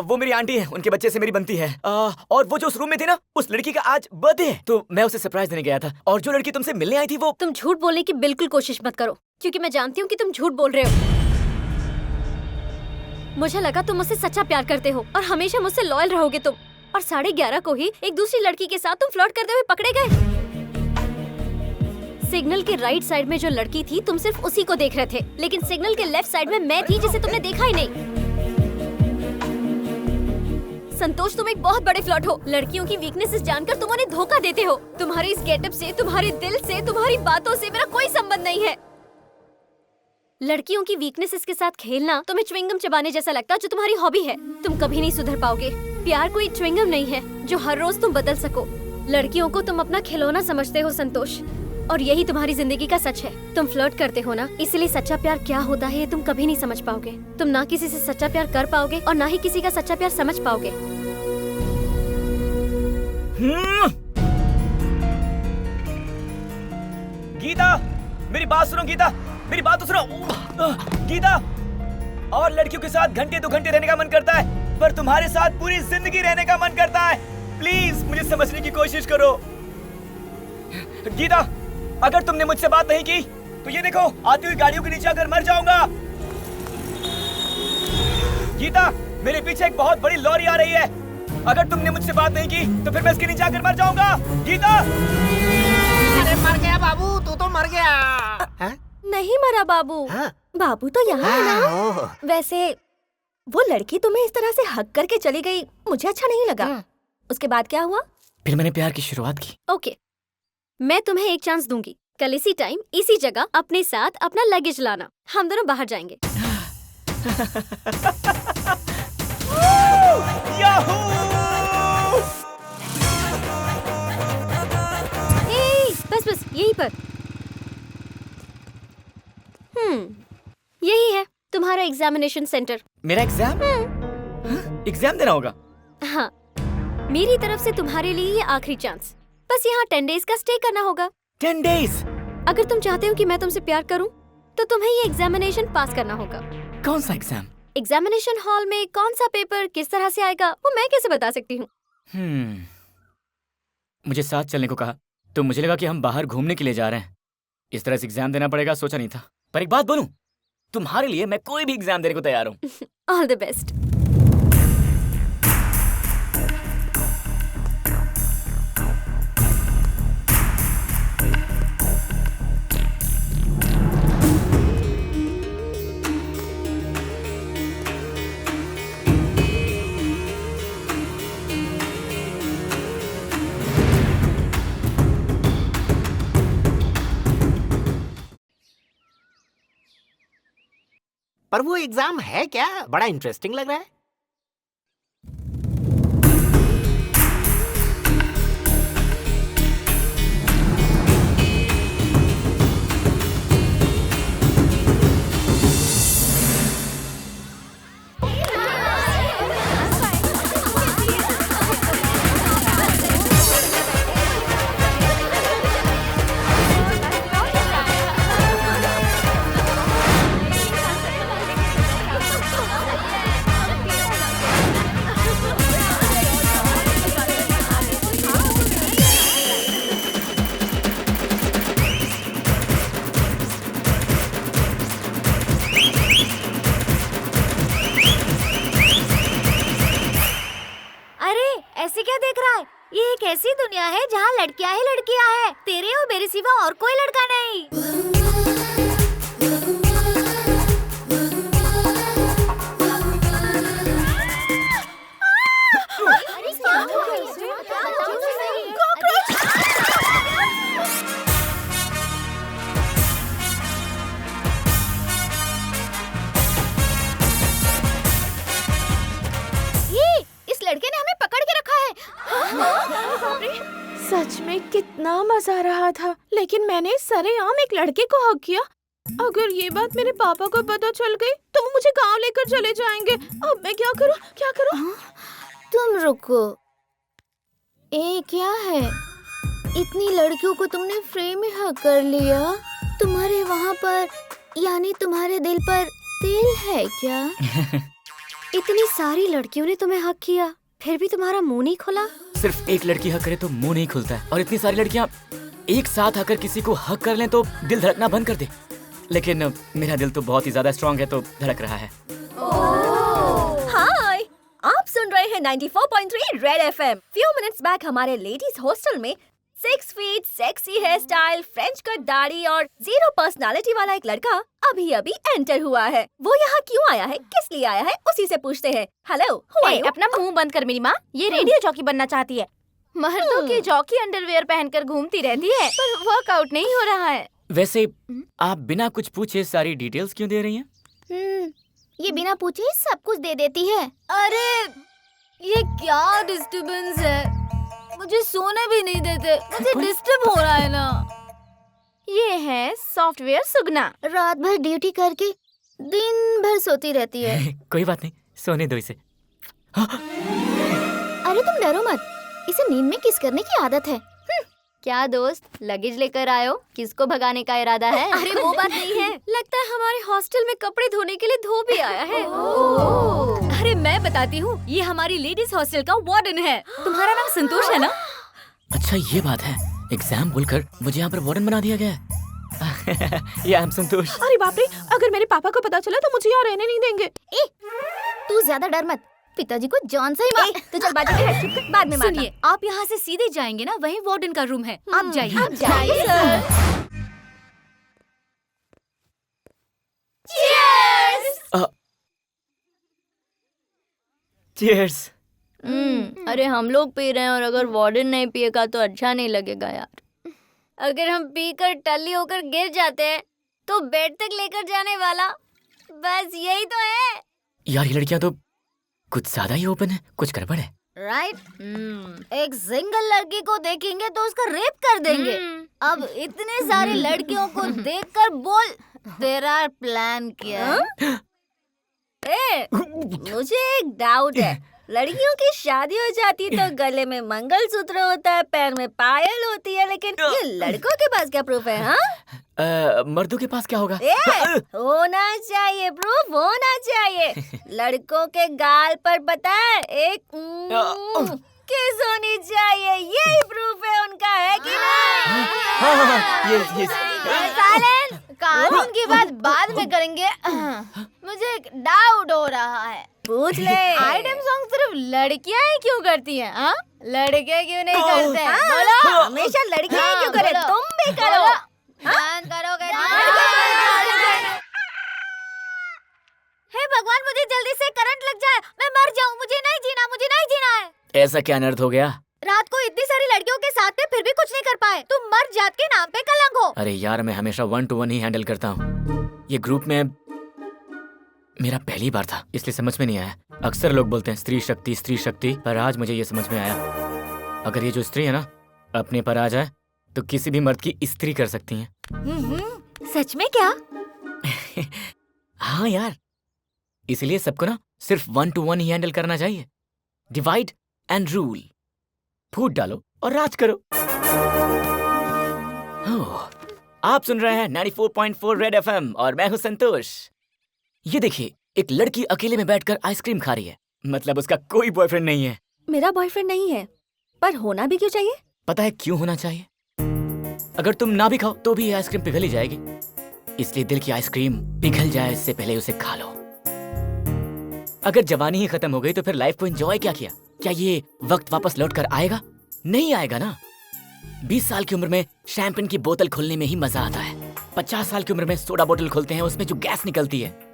वो मेरी आंटी है, उनके बच्चे से मेरी बनती है। और वो जो उस रूम में थी ना, उस लड़की का आज बर्थडे है, तो मैं उसे सरप्राइज देने गया था। और जो लड़की तुमसे मिलने आई थी वो। तुम झूठ बोलने की बिल्कुल कोशिश मत करो, क्योंकि मैं जानती हूँ कि तुम झूठ बोल रहे हो। मुझे लगा तुम मुझसे सच्चा प्यार करते हो और हमेशा मुझसे लॉयल रहोगे तुम। और 11:30 को ही एक दूसरी लड़की के साथ तुम फ्लर्ट करते हुए पकड़े गए। सिग्नल के राइट साइड में जो लड़की थी, तुम सिर्फ उसी को देख रहे थे, लेकिन सिग्नल के लेफ्ट साइड में मैं थी जिसे तुमने देखा ही नहीं। संतोष, तुम एक बहुत बड़े फ्लर्ट हो। लड़कियों की वीकनेसेस जानकर तुम उन्हें धोखा देते हो। तुम्हारे इस गेटअप से, तुम्हारे दिल से, तुम्हारी बातों से मेरा कोई संबंध नहीं है। लड़कियों की वीकनेसेस के साथ खेलना तुम्हें च्युइंगम चबाने जैसा लगता है, जो तुम्हारी हॉबी है। तुम कभी नहीं सुधर पाओगे। प्यार कोई च्युइंगम नहीं है जो हर रोज तुम बदल सको। लड़कियों को तुम अपना खिलौना समझते हो संतोष, और यही तुम्हारी जिंदगी का सच है। तुम फ्लर्ट करते हो ना, इसलिए सच्चा प्यार क्या होता है ये तुम कभी नहीं समझ पाओगे। तुम ना किसी से सच्चा प्यार कर पाओगे और ना ही किसी का सच्चा प्यार समझ पाओगे। गीता, मेरी बात सुनो। गीता, मेरी बात तो सुनो। गीता, और लड़कियों के साथ घंटे 2 घंटे रहने का मन करता है, पर तुम्हारे साथ पूरी जिंदगी रहने का मन करता है। प्लीज मुझे समझने की कोशिश करो। गीता, अगर तुमने मुझसे बात नहीं की तो ये देखो, आती हुई गाड़ियों के नीचे आकर मर जाऊंगा। गीता, मेरे पीछे एक बहुत बड़ी लॉरी आ रही है। अगर तुमने मुझसे बात नहीं की तो फिर मैं इसके नीचे आकर मर जाऊंगा। गीता! अरे मर गया बाबू, तू तो मर गया। हाँ? नहीं मरा बाबू। हाँ? बाबू तो यहाँ है ओह। ना। वैसे वो लड़की तुम्हें इस तरह से हक करके चली गई, मुझे अच्छा नहीं लगा। उसके बाद क्या हुआ? फिर मैंने प्यार की शुरुआत की। ओके, मैं तुम्हें एक चांस दूंगी। कल इसी टाइम इसी जगह अपने साथ अपना लगेज लाना, हम दोनों बाहर जाएंगे। याहू! बस बस यहीं पर। यही है तुम्हारा एग्जामिनेशन सेंटर। मेरा एग्जाम? एग्जाम देना होगा? हाँ, मेरी तरफ से तुम्हारे लिए ये आखिरी चांस। बस यहाँ 10 डेज का स्टे करना होगा। 10 डेज? अगर तुम चाहते हो कि मैं तुमसे प्यार करूं, तो तुम्हें ये एग्जामिनेशन पास करना होगा। कौन सा एग्जाम? एग्जामिनेशन हॉल में कौन सा पेपर किस तरह से आएगा वो मैं कैसे बता सकती हूँ। मुझे साथ चलने को कहा तो मुझे लगा कि हम बाहर घूमने के लिए जा रहे हैं। इस तरह से एग्जाम देना पड़ेगा सोचा नहीं था। पर एक बात बोलूं, तुम्हारे लिए मैं कोई भी एग्जाम देने को तैयार हूँ। All the best. पर वो एग्जाम है क्या? बड़ा इंटरेस्टिंग लग रहा है। ऐसे क्या देख रहा है? ये एक ऐसी दुनिया है जहाँ लड़कियाँ ही लड़कियाँ हैं। तेरे और मेरे सिवा और कोई लड़का नहीं। लड़के ने हमें पकड़ के रखा है। सच में कितना मजा आ रहा था, लेकिन मैंने सरेआम एक लड़के को हक किया। अगर ये बात मेरे पापा को पता चल गई तो वो मुझे गांव लेकर चले जाएंगे। अब मैं क्या करूं? क्या करूं? तुम रुको, ये क्या है? इतनी लड़कियों को तुमने फ्रेम में हक कर लिया। तुम्हारे वहाँ पर यानी तुम्हारे दिल पर दिल है क्या? इतनी सारी लड़कियों ने तुम्हें हक किया, फिर भी तुम्हारा मुंह नहीं खुला? सिर्फ एक लड़की हक करे तो मुंह नहीं खुलता है, और इतनी सारी लड़कियां एक साथ आकर किसी को हक कर लें तो दिल धड़कना बंद कर दे। लेकिन मेरा दिल तो बहुत ही ज्यादा स्ट्रांग है, तो धड़क रहा है। हाय, आप सुन रहे हैं 94.3 Red FM. Few minutes back हमारे लेडीज हॉस्टल में 6 feet sexy hair style, French cut दाढ़ी और 0 पर्सनालिटी वाला एक लड़का अभी एंटर हुआ है। वो यहाँ क्यों आया है, किस लिए आया है, उसी से पूछते हैं। हेलो, अपना मुंह बंद कर मेरी माँ। ये रेडियो जॉकी बनना चाहती है। मर्दों की जॉकी अंडरवेयर पहनकर घूमती रहती है, पर वर्कआउट नहीं हो रहा है। वैसे आप बिना कुछ पूछे सारी डिटेल्स क्यों दे रही हैं? ये बिना पूछे सब कुछ दे देती है। अरे ये क्या डिस्टर्बेंस है, मुझे सोने भी नहीं देते, मुझे डिस्टर्ब हो रहा है ना। ये है सॉफ्टवेयर सुगना, रात भर ड्यूटी करके दिन भर सोती रहती है। कोई बात नहीं, सोने दो इसे। अरे तुम डरो मत, इसे नींद में किस करने की आदत है। क्या दोस्त, लगेज लेकर आए हो? किसको भगाने का इरादा है? अरे वो बात नहीं है, लगता है हमारे हॉस्टल में कपड़े धोने के लिए धोबी आया है। अरे मैं बताती हूँ, ये हमारी लेडीज हॉस्टल का वार्डन है। तुम्हारा नाम संतोष है ना? अच्छा ये बात है, एग्जाम बोलकर मुझे यहाँ पर वार्डन बना दिया गया है। या I'm संतोष। अरे बाप रे, अगर मेरे पापा को पता चला तो मुझे यहाँ रहने नहीं देंगे। तू ज्यादा डर मत, पिताजी को जान से ही मार। तो चल बाजू में हेड चुप, बाद में मारना। सुनिए, आप यहाँ से सीधे जाएंगे ना, वहीं वार्डन का रूम है, आप जाइए। आप जाइए सर। चीयर्स। अरे हम लोग पी रहे हैं और अगर वार्डन नहीं पिएगा तो अच्छा नहीं लगेगा यार। अगर हम पीकर टल्ली होकर गिर जाते हैं तो बेड तक लेकर जाने वाला, बस यही तो है। यार ये लड़कियां तो कुछ ज्यादा ही ओपन है, कुछ गड़बड़ है। राइट। एक सिंगल लड़की को देखेंगे तो उसका रेप कर देंगे। अब इतने सारी लड़कियों को देखकर बोल, तेरा प्लान क्या? मुझे एक डाउट है, लड़कियों की शादी हो जाती तो गले में मंगलसूत्र होता है, पैर में पायल होती है, लेकिन ये लड़कों के पास क्या प्रूफ है? हाँ, मर्दों के पास क्या होगा? होना चाहिए प्रूफ, होना चाहिए। लड़कों के गाल पर पता है एक किस होनी चाहिए, यही प्रूफ है उनका, है कि नहीं? साइलेंस। कानून की बात बाद में करेंगे। मुझे एक डाउट हो रहा है। पूछ ले। आइटम सॉन्ग सिर्फ लड़कियां ही क्यों करती हैं? हाँ, लड़के क्यों नहीं करते? बोलो। हमेशा लड़कियां ही क्यों करें? तुम भी करो। बंद करोगे? हे भगवान, मुझे जल्दी से करंट लग जाए, मैं मर जाऊं। मुझे नहीं जीना, मुझे नहीं जीना है। ऐसा क्या अनर्थ हो गया? रात को इतनी सारी लड़कियों के साथ थे फिर भी कुछ नहीं कर पाए। तुम मर्द जात के नाम पे कलंक हो। अरे यार, मैं हमेशा 1 to 1 ही हैंडल करता हूँ। ये ग्रुप में मेरा पहली बार था, इसलिए समझ में नहीं आया। अक्सर लोग बोलते हैं स्त्री शक्ति, पर आज मुझे ये समझ में आया, अगर ये जो स्त्री है ना अपने पर आ जाए तो किसी भी मर्द की स्त्री कर सकती हैं। सच में क्या? हाँ यार, इसलिए सबको ना सिर्फ 1 to 1 ही हैंडल करना चाहिए। Divide and rule. फूट डालो और राज करो। आप सुन रहे हैं 94.4 रेड FM और मैं हूं संतोष। ये देखिए, एक लड़की अकेले में बैठकर आइसक्रीम खा रही है, मतलब उसका कोई बॉयफ्रेंड नहीं है। मेरा बॉयफ्रेंड नहीं है, पर होना भी क्यों चाहिए? पता है क्यों होना चाहिए? अगर तुम ना भी खाओ तो भी ये आइसक्रीम पिघल ही जाएगी, इसलिए दिल की आइसक्रीम पिघल जाए इससे पहले उसे खा लो। अगर जवानी ही खत्म हो गई तो फिर लाइफ को एंजॉय क्या किया? क्या ये वक्त वापस लौट कर आएगा? नहीं आएगा ना। 20 साल की उम्र में शैंपेन की बोतल खोलने में ही मजा आता है। 50 साल की उम्र में सोडा बोतल खोलते हैं, उसमें जो गैस निकलती है।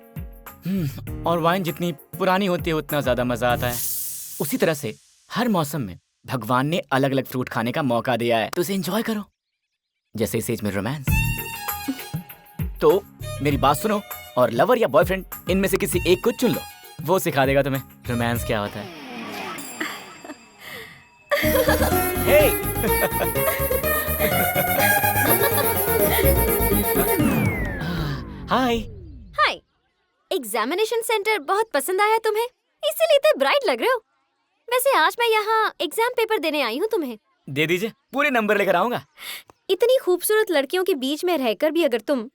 और वाइन जितनी पुरानी होती है उतना ज्यादा मजा आता है। उसी तरह से हर मौसम में भगवान ने अलग अलग फ्रूट खाने का मौका दिया है, तो उसे एंजॉय करो। जैसे इस एज में रोमांस। तो मेरी बात सुनो और लवर या बॉयफ्रेंड इनमें से किसी एक को चुन लो, वो सिखा देगा तुम्हें रोमांस क्या होता है। Hey! हाय। हाय। एग्जामिनेशन सेंटर बहुत पसंद आया तुम्हें, इसीलिए इतने ब्राइट लग रहे हो। वैसे आज मैं यहाँ एग्जाम पेपर देने आई हूँ तुम्हें। दे दीजिए, पूरे नंबर लेकर आऊंगा। इतनी खूबसूरत लड़कियों के बीच में रहकर भी अगर तुम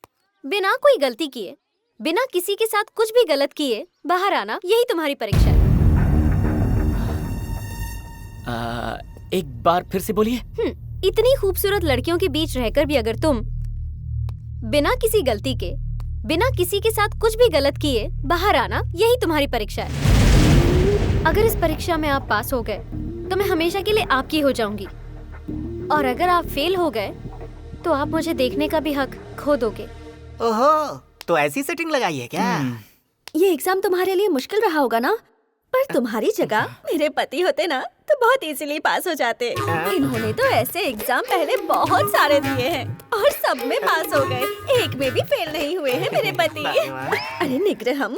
बिना कोई गलती किए, बिना किसी के साथ कुछ भी गलत किए बाहर आना, यही तुम्हारी परीक्षा है। एक बार फिर से बोलिए। इतनी खूबसूरत लड़कियों के बीच रहकर भी अगर तुम बिना किसी गलती के, बिना किसी के साथ कुछ भी गलत किए बाहर आना, यही तुम्हारी परीक्षा है। अगर इस परीक्षा में आप पास हो गए तो मैं हमेशा के लिए आपकी हो जाऊंगी, और अगर आप फेल हो गए तो आप मुझे देखने का भी हक खो दोगे। ओहो, तो ऐसी सेटिंग लगाई है क्या? ये एग्जाम तुम्हारे लिए मुश्किल रहा होगा ना, पर तुम्हारी जगह मेरे पति होते ना तो बहुत इजीली पास हो जाते। इन्होंने तो ऐसे एग्जाम पहले बहुत सारे दिए हैं और सब में पास हो गए, एक में भी फेल नहीं हुए हैं मेरे पति। अरे निग्रहम,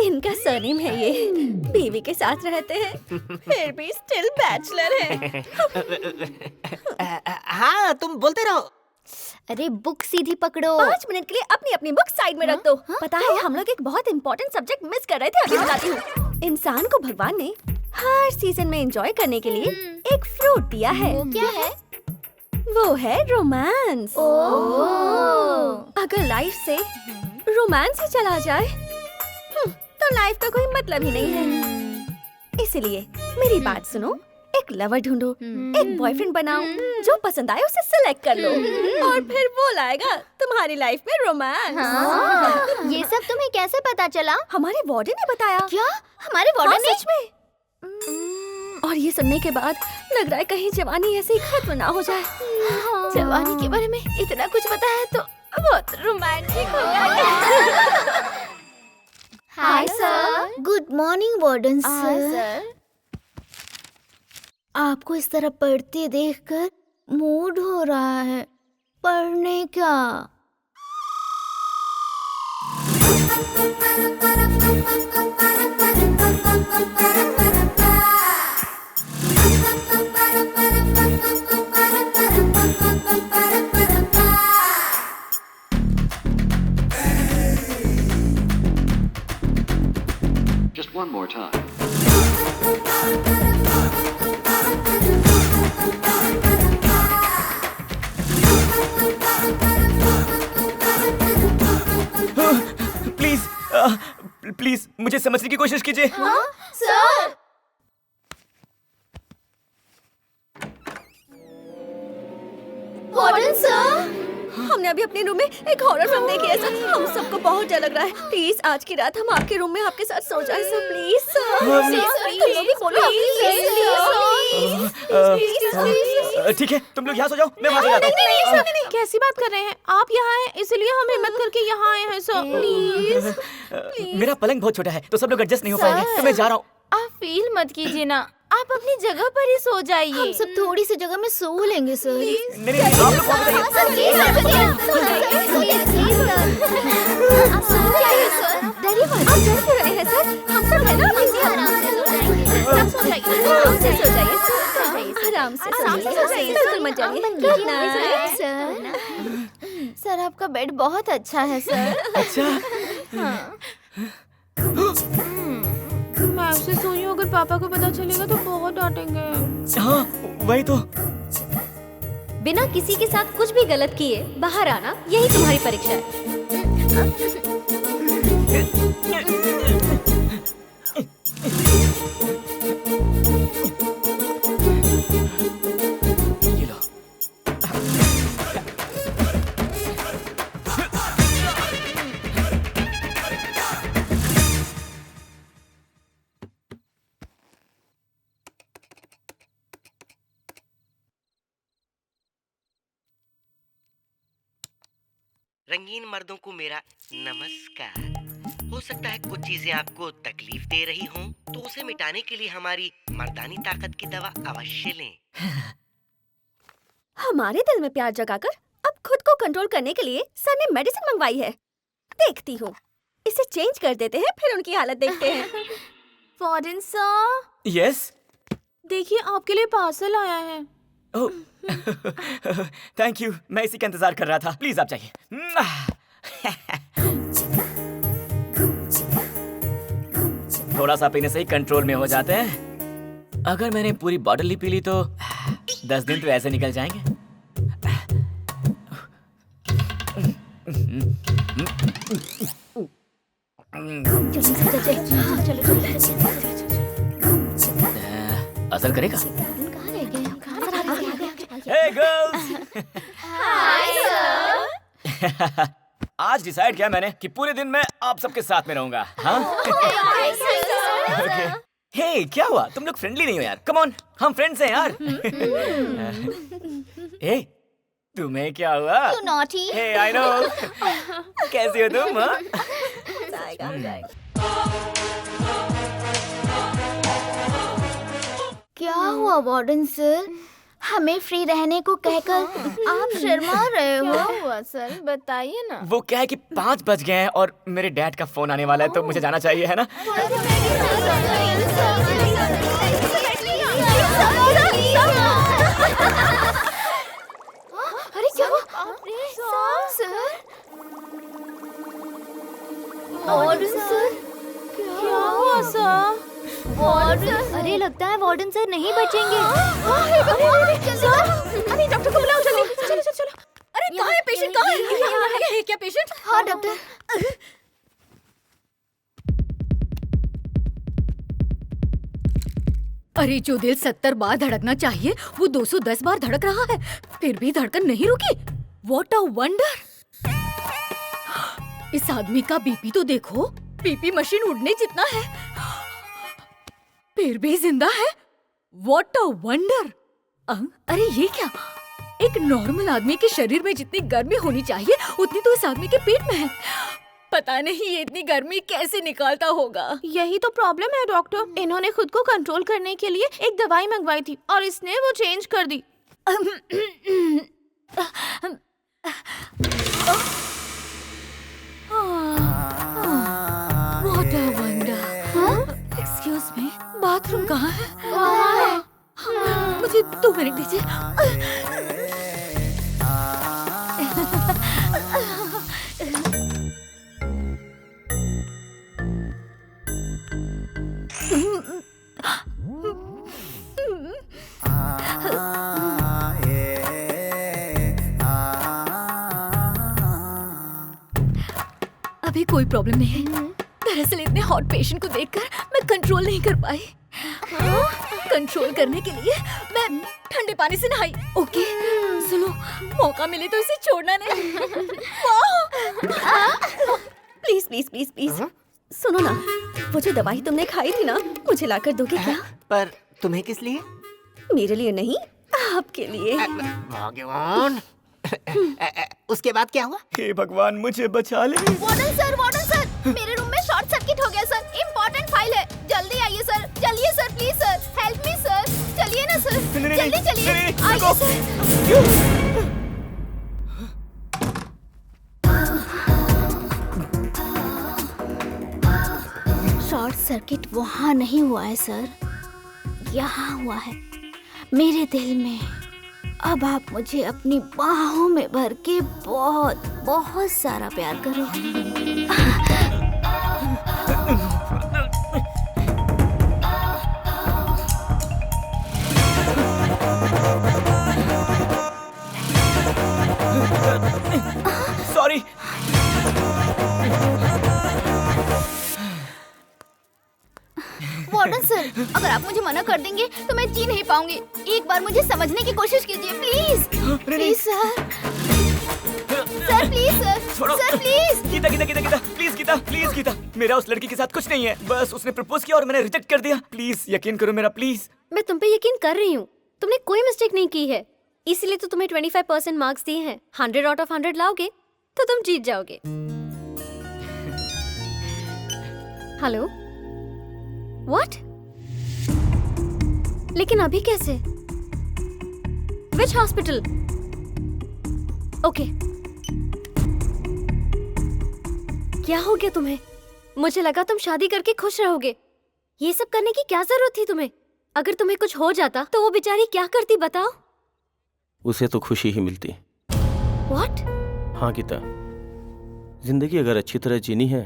इनका सरनेम है ये। बीवी के साथ रहते हैं फिर भी स्टिल बैचलर हैं। हाँ, तुम बोलते रहो। अरे बुक सीधी पकड़ो। 5 मिनट के लिए अपनी अपनी बुक साइड में रख दो। पता है हम लोग एक बहुत इंपॉर्टेंट सब्जेक्ट मिस कर रहे थे, अभी बताती हूँ। इंसान को भगवान ने हर सीजन में एंजॉय करने के लिए एक फ्रूट दिया है। वो क्या है? वो है रोमांस। अगर लाइफ से रोमांस ही चला जाए तो लाइफ का कोई मतलब ही नहीं है। इसलिए मेरी बात सुनो, एक एक लवर ढूंढो, एक बॉयफ्रेंड बनाओ, जो पसंद आए उसे सिलेक्ट कर लो और फिर वो लाएगा तुम्हारी लाइफ में रोमांस। ये सब तुम्हें कैसे पता चला? हमारे वार्डन ने बताया। क्या? हमारे वार्डन ने? सच में। और ये सुनने के बाद लग रहा है कहीं जवानी ऐसे ही खत्म ना हो जाए। जवानी के बारे में इतना कुछ पता है तो बहुत रोमांटिक हो गया। Hi sir. Good morning warden sir. आपको इस तरह पढ़ते देखकर मूड हो रहा है, पढ़ने का। Just one more time. Please please मुझे समझने की कोशिश कीजिए। हाँ? सर। Warden sir. हमने अभी अपने रूम में एक हॉरर फिल्म देखी है सर। हम सबको बहुत डर लग रहा है। प्लीज आज की रात हम आपके रूम में आपके साथ सो जाए सर। Please sir. ठीक है, तुम लोग यहाँ सो जाओ, मैं वहाँ सो जाता हूँ। कैसी बात कर रहे हैं आप? यहाँ हैं इसलिए हम हिम्मत करके यहाँ आए हैं सर। प्लीज। मेरा पलंग बहुत छोटा है तो सब लोग एडजस्ट नहीं हो पाएंगे, तो मैं जा रहा हूँ। आप फील मत कीजिए ना, आप अपनी जगह पर ही सो जाइए। हम सब थोड़ी सी जगह में सो लेंगे सर। नहीं, आप लोग वहाँ पे आप सो जाइए सर। डरिए मत। आप डर क्यों रहे हैं सर? हम सब है ना। आराम से सो जाइए। आराम से सो जाइए सर। आराम से सो जाइए। बिल्कुल मत जाइए। Good night sir. सर आपका बेड बहुत अच्छा है सर। अच्छा। मैं उससे सोई हूँ, अगर पापा को पता चलेगा तो बहुत डांटेंगे। हाँ वही तो। बिना किसी के साथ कुछ भी गलत किए बाहर आना, यही तुम्हारी परीक्षा है। ये लो। रंगीन मर्दों को मेरा नमस्कार। हो सकता है कुछ चीजें आपको तकलीफ दे रही हों, तो उसे मिटाने के लिए हमारी मर्दानी ताकत की दवा अवश्य लें। हमारे दिल में प्यार जगाकर अब खुद को कंट्रोल करने के लिए सर ने मेडिसिन मंगवाई है। देखती हूँ, इसे चेंज कर देते हैं, फिर उनकी हालत देखते हैं। Warden sir. यस। देखिए आपके लिए पार्सल आया है। थैंक यू, मैं इसी का इंतजार कर रहा था। प्लीज आप जाइए। थोड़ा सा पीने से ही कंट्रोल में हो जाते हैं। अगर मैंने पूरी बॉटल ही पी ली तो 10 दिन तो ऐसे निकल जाएंगे। असर करेगा? Hey girls! Hi sir. आज डिसाइड किया मैंने कि पूरे दिन मैं आप सबके साथ में रहूंगा। हाँ? Okay. Hey, क्या हुआ? तुम लोग फ्रेंडली नहीं हो यार? Come on, हम फ्रेंड्स हैं यार। Hey, तुम्हें क्या हुआ? You naughty. Hey, I know. कैसी हो तुम? हाँ? क्या हुआ वार्डन सर? हमें फ्री रहने को कहकर आप शर्मा रहे हो। क्या हुआ सर, बताइए ना। वो क्या है कि 5 बज गए हैं और मेरे डैड का फोन आने वाला है, तो मुझे जाना चाहिए, है ना? अरे क्या हुआ? सर। Warden sir. क्या हुआ सर? वार्डन। अरे लगता है वार्डन सर नहीं बचेंगे। अरे डॉक्टर को बुलाओ जल्दी। चलो चलो चलो। अरे कहाँ है पेशेंट? कहाँ है? यहाँ है क्या पेशेंट? हाँ डॉक्टर। अरे जो दिल 70 बार धड़कना चाहिए वो 210 बार धड़क रहा है, फिर भी धड़कन नहीं रुकी। What a wonder! इस आदमी का बीपी तो देखो, बीपी मशीन उड़ने जितना है, फिर भी जिंदा है। What a wonder! अरे ये क्या? एक नॉर्मल आदमी के शरीर में जितनी गर्मी होनी चाहिए उतनी तो इस आदमी के पेट में है। पता नहीं ये इतनी गर्मी कैसे निकालता होगा। यही तो प्रॉब्लम है डॉक्टर। इन्होंने खुद को कंट्रोल करने के लिए एक दवाई मंगवाई थी और इसने वो चेंज कर दी। What a wonder! Excuse me, bathroom कहाँ है? मुझे 2 मिनट दीजिए। अभी कोई प्रॉब्लम नहीं है। दरअसल इतने हॉट पेशेंट को देखकर मैं कंट्रोल नहीं कर पाई। कंट्रोल करने के लिए मैं ठंडे पानी से नहाई। ओके सुनो, मौका मिले तो इसे छोड़ना नहीं। प्लीज प्लीज प्लीज प्लीज सुनो ना, वो जो दवाई तुमने खाई थी ना, मुझे लाकर दोगे क्या? पर तुम्हें किस लिए? मेरे लिए नहीं, आपके लिए। भगवान। उसके बाद क्या हुआ? हे भगवान मुझे बचा ले। वार्डन सर, मेरे रूम में शॉर्ट सर्किट हो गया सर। इम्पोर्टेंट फाइल है, जल्दी आइए सर, चलिए sir, please sir, help me sir, चलिए ना सर, जल्दी चलिए, आइए सर। शॉर्ट सर्किट वहाँ नहीं हुआ है सर, यहाँ हुआ है, मेरे दिल में। अब आप मुझे अपनी बाहों में भर के बहुत बहुत सारा प्यार करो। सॉरी। वार्डन सर, अगर आप मुझे मना कर देंगे तो मैं जी नहीं पाऊंगी। एक बार मुझे समझने की कोशिश कीजिए please. Please sir, sir please sir, sir please. Please Geeta, मेरा उस लड़की के साथ कुछ नहीं है। बस उसने प्रपोज किया और मैंने रिजेक्ट कर दिया। प्लीज यकीन करो मेरा, प्लीज। मैं तुम पे यकीन कर रही हूँ, तुमने कोई मिस्टेक नहीं की है, इसीलिए तो तुम्हें 25% मार्क्स दिए हैं। 100 आउट ऑफ 100 लाओगे तो तुम जीत जाओगे। Hello, what? लेकिन अभी कैसे? विच हॉस्पिटल? ओके, क्या हो गया तुम्हें? मुझे लगा तुम शादी करके खुश रहोगे। ये सब करने की क्या जरूरत थी तुम्हें? अगर तुम्हें कुछ हो जाता तो वो बेचारी क्या करती बताओ? उसे तो खुशी ही मिलती। व्हाट? हाँ गीता, जिंदगी अगर अच्छी तरह जीनी है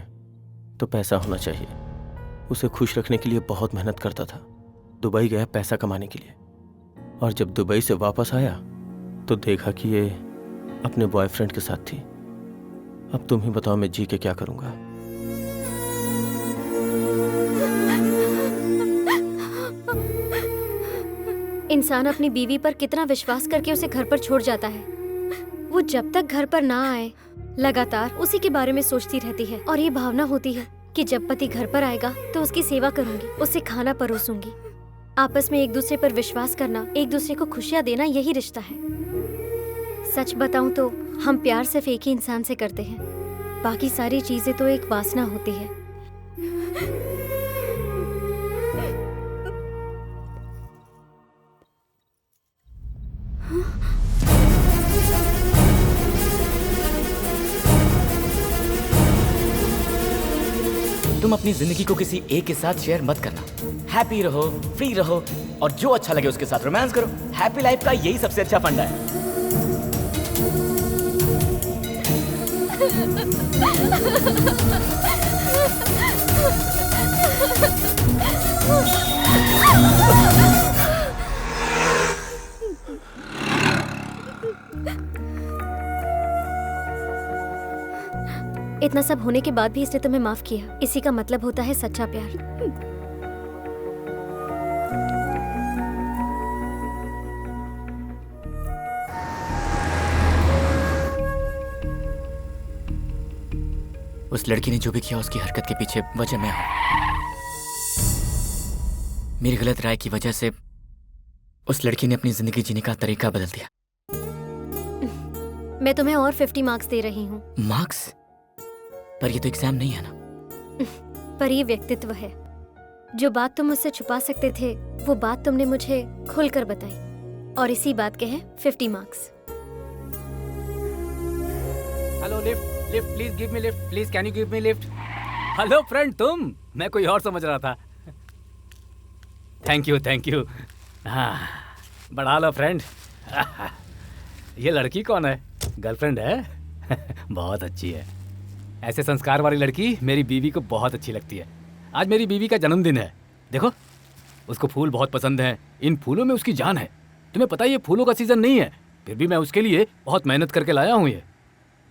तो पैसा होना चाहिए। उसे खुश रखने के लिए बहुत मेहनत करता था। दुबई गया पैसा कमाने के लिए, और जब दुबई से वापस आया तो देखा कि ये अपने बॉयफ्रेंड के साथ थी। अब तुम ही बताओ मैं जी के क्या करूंगा। इंसान अपनी बीवी पर कितना विश्वास करके उसे घर पर छोड़ जाता है। वो जब तक घर पर ना आए लगातार उसी के बारे में सोचती रहती है, और ये भावना होती है कि जब पति घर पर आएगा तो उसकी सेवा करूंगी, उसे खाना परोसूंगी। आपस में एक दूसरे पर विश्वास करना, एक दूसरे को खुशियां देना, यही रिश्ता है। सच बताऊं तो हम प्यार सिर्फ एक ही इंसान से करते हैं, बाकी सारी चीजें तो एक वासना होती है। तुम अपनी जिंदगी को किसी एक के साथ शेयर मत करना। हैप्पी रहो, फ्री रहो, और जो अच्छा लगे उसके साथ रोमांस करो। हैप्पी लाइफ का यही सबसे अच्छा फंडा है। इतना सब होने के बाद भी इसने तुम्हें माफ किया, इसी का मतलब होता है सच्चा प्यार। उस लड़की ने जो भी किया उसकी हरकत के पीछे वजह मैं हूं। मेरी गलत राय की वजह से उस लड़की ने अपनी जिंदगी जीने का तरीका बदल दिया। मैं तुम्हें और 50 मार्क्स दे रही हूँ। मार्क्स? पर ये तो एग्जाम नहीं है ना। पर ये व्यक्तित्व है। जो बात तुम मुझसे छुपा सकते थे वो बात तुमने मुझे खुलकर बताई, और इसी बात के हैं 50 marks. Hello lift, lift please give me lift, please can you give me lift. Hello friend, तुम? मैं कोई और समझ रहा था। Thank you thank you. हाँ बढ़ा लो फ्रेंड। ये लड़की कौन है? गर्लफ्रेंड है? बहुत अच्छी है। ऐसे संस्कार वाली लड़की मेरी बीवी को बहुत अच्छी लगती है। आज मेरी बीवी का जन्मदिन है। देखो उसको फूल बहुत पसंद हैं। इन फूलों में उसकी जान है। तुम्हें पता है ये फूलों का सीजन नहीं है, फिर भी मैं उसके लिए बहुत मेहनत करके लाया हूँ। ये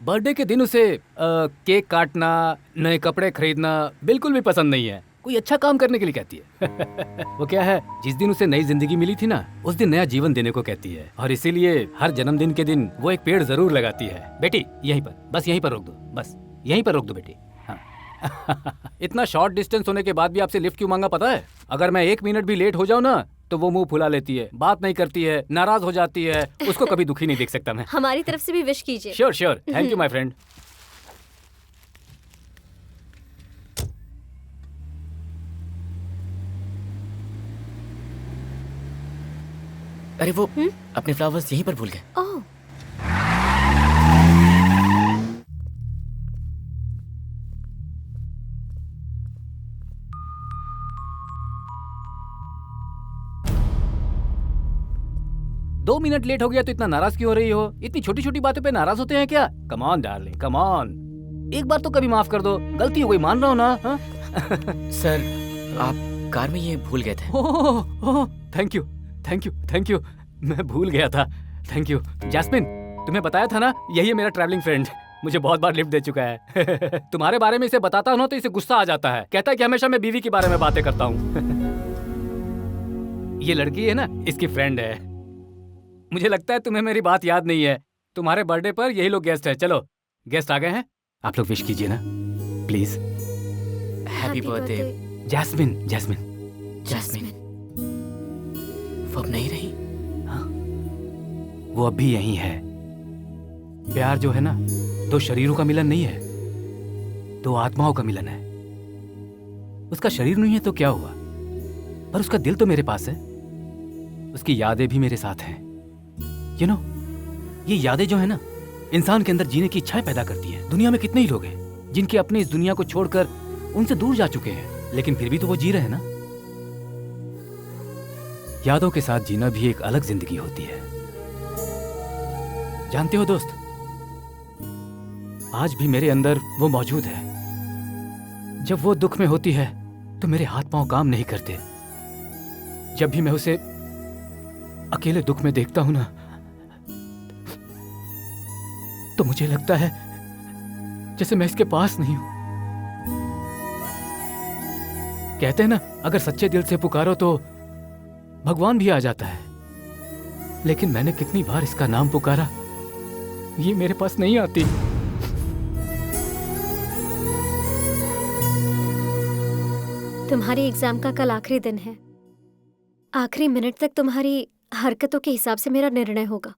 बर्थडे के दिन उसे केक काटना, नए कपड़े खरीदना बिल्कुल भी पसंद नहीं है। कोई अच्छा काम करने के लिए कहती है। वो क्या है, जिस दिन उसे नई जिंदगी मिली थी ना, उस दिन नया जीवन देने को कहती है, और इसीलिए हर जन्मदिन के दिन वो एक पेड़ जरूर लगाती है। बेटी यहीं पर, बस यहीं पर रोक दो, बस यहीं पर रोक दो बेटी। हाँ। इतना शॉर्ट डिस्टेंस होने के बाद भी आपसे लिफ्ट क्यों मांगा पता है? अगर मैं 1 मिनट भी लेट हो जाऊँ ना तो वो मुंह फुला लेती है, बात नहीं करती है, नाराज हो जाती है। उसको कभी दुखी नहीं देख सकता मैं। हमारी तरफ से भी विश कीजिए। Sure sure, thank you my friend. अरे वो अपने फ्लावर्स यहीं पर भूल गए। ओह, 2 मिनट लेट हो गया तो इतना नाराज क्यों हो रही हो? इतनी छोटी छोटी बातों पे नाराज होते हैं क्या? Come on darling, come on. एक बार तो कभी माफ कर दो, गलती हो गई, मान रहा हो ना? हाँ? सर आप कार में ये भूल गए थे। Oh thank you thank you thank you, मैं भूल गया था। Thank you. जैस्मिन, तुम्हें बताया था ना, यही है मेरा ट्रैवलिंग फ्रेंड। मुझे बहुत बार लिफ्ट दे चुका है। तुम्हारे बारे में इसे बताता हूँ ना तो इसे गुस्सा आ जाता है। कहता है कि हमेशा मैं बीवी के बारे में बातें करता हूँ। ये लड़की है ना, इसकी फ्रेंड है। मुझे लगता है तुम्हें मेरी बात याद नहीं है। तुम्हारे बर्थडे पर यही लोग गेस्ट है। चलो गेस्ट आ गए हैं, आप लोग विश कीजिए ना please. Happy birthday Jasmine. Jasmine Jasmine, वो अब नहीं रही। हाँ, वो अब भी यही है। प्यार जो है ना, 2 शरीरों का मिलन नहीं है, 2 आत्माओं का मिलन है। उसका शरीर नहीं है तो क्या हुआ, पर उसका दिल तो मेरे पास है। उसकी यादें भी मेरे साथ हैं। You know, ये यादें जो है ना, इंसान के अंदर जीने की इच्छाएं पैदा करती हैं। दुनिया में कितने ही लोग हैं जिनके अपने इस दुनिया को छोड़कर उनसे दूर जा चुके हैं, लेकिन फिर भी तो वो जी रहे हैं ना। यादों के साथ जीना भी एक अलग जिंदगी होती है। जानते हो दोस्त, आज भी मेरे अंदर वो मौजूद है। जब वो दुख में होती है तो मेरे हाथ पांव काम नहीं करते। जब भी मैं उसे अकेले दुख में देखता हूं ना, तो मुझे लगता है जैसे मैं इसके पास नहीं हूं। कहते हैं ना, अगर सच्चे दिल से पुकारो तो भगवान भी आ जाता है। लेकिन मैंने कितनी बार इसका नाम पुकारा, ये मेरे पास नहीं आती। तुम्हारी एग्जाम का कल आखिरी दिन है। आखिरी मिनट तक तुम्हारी हरकतों के हिसाब से मेरा निर्णय होगा।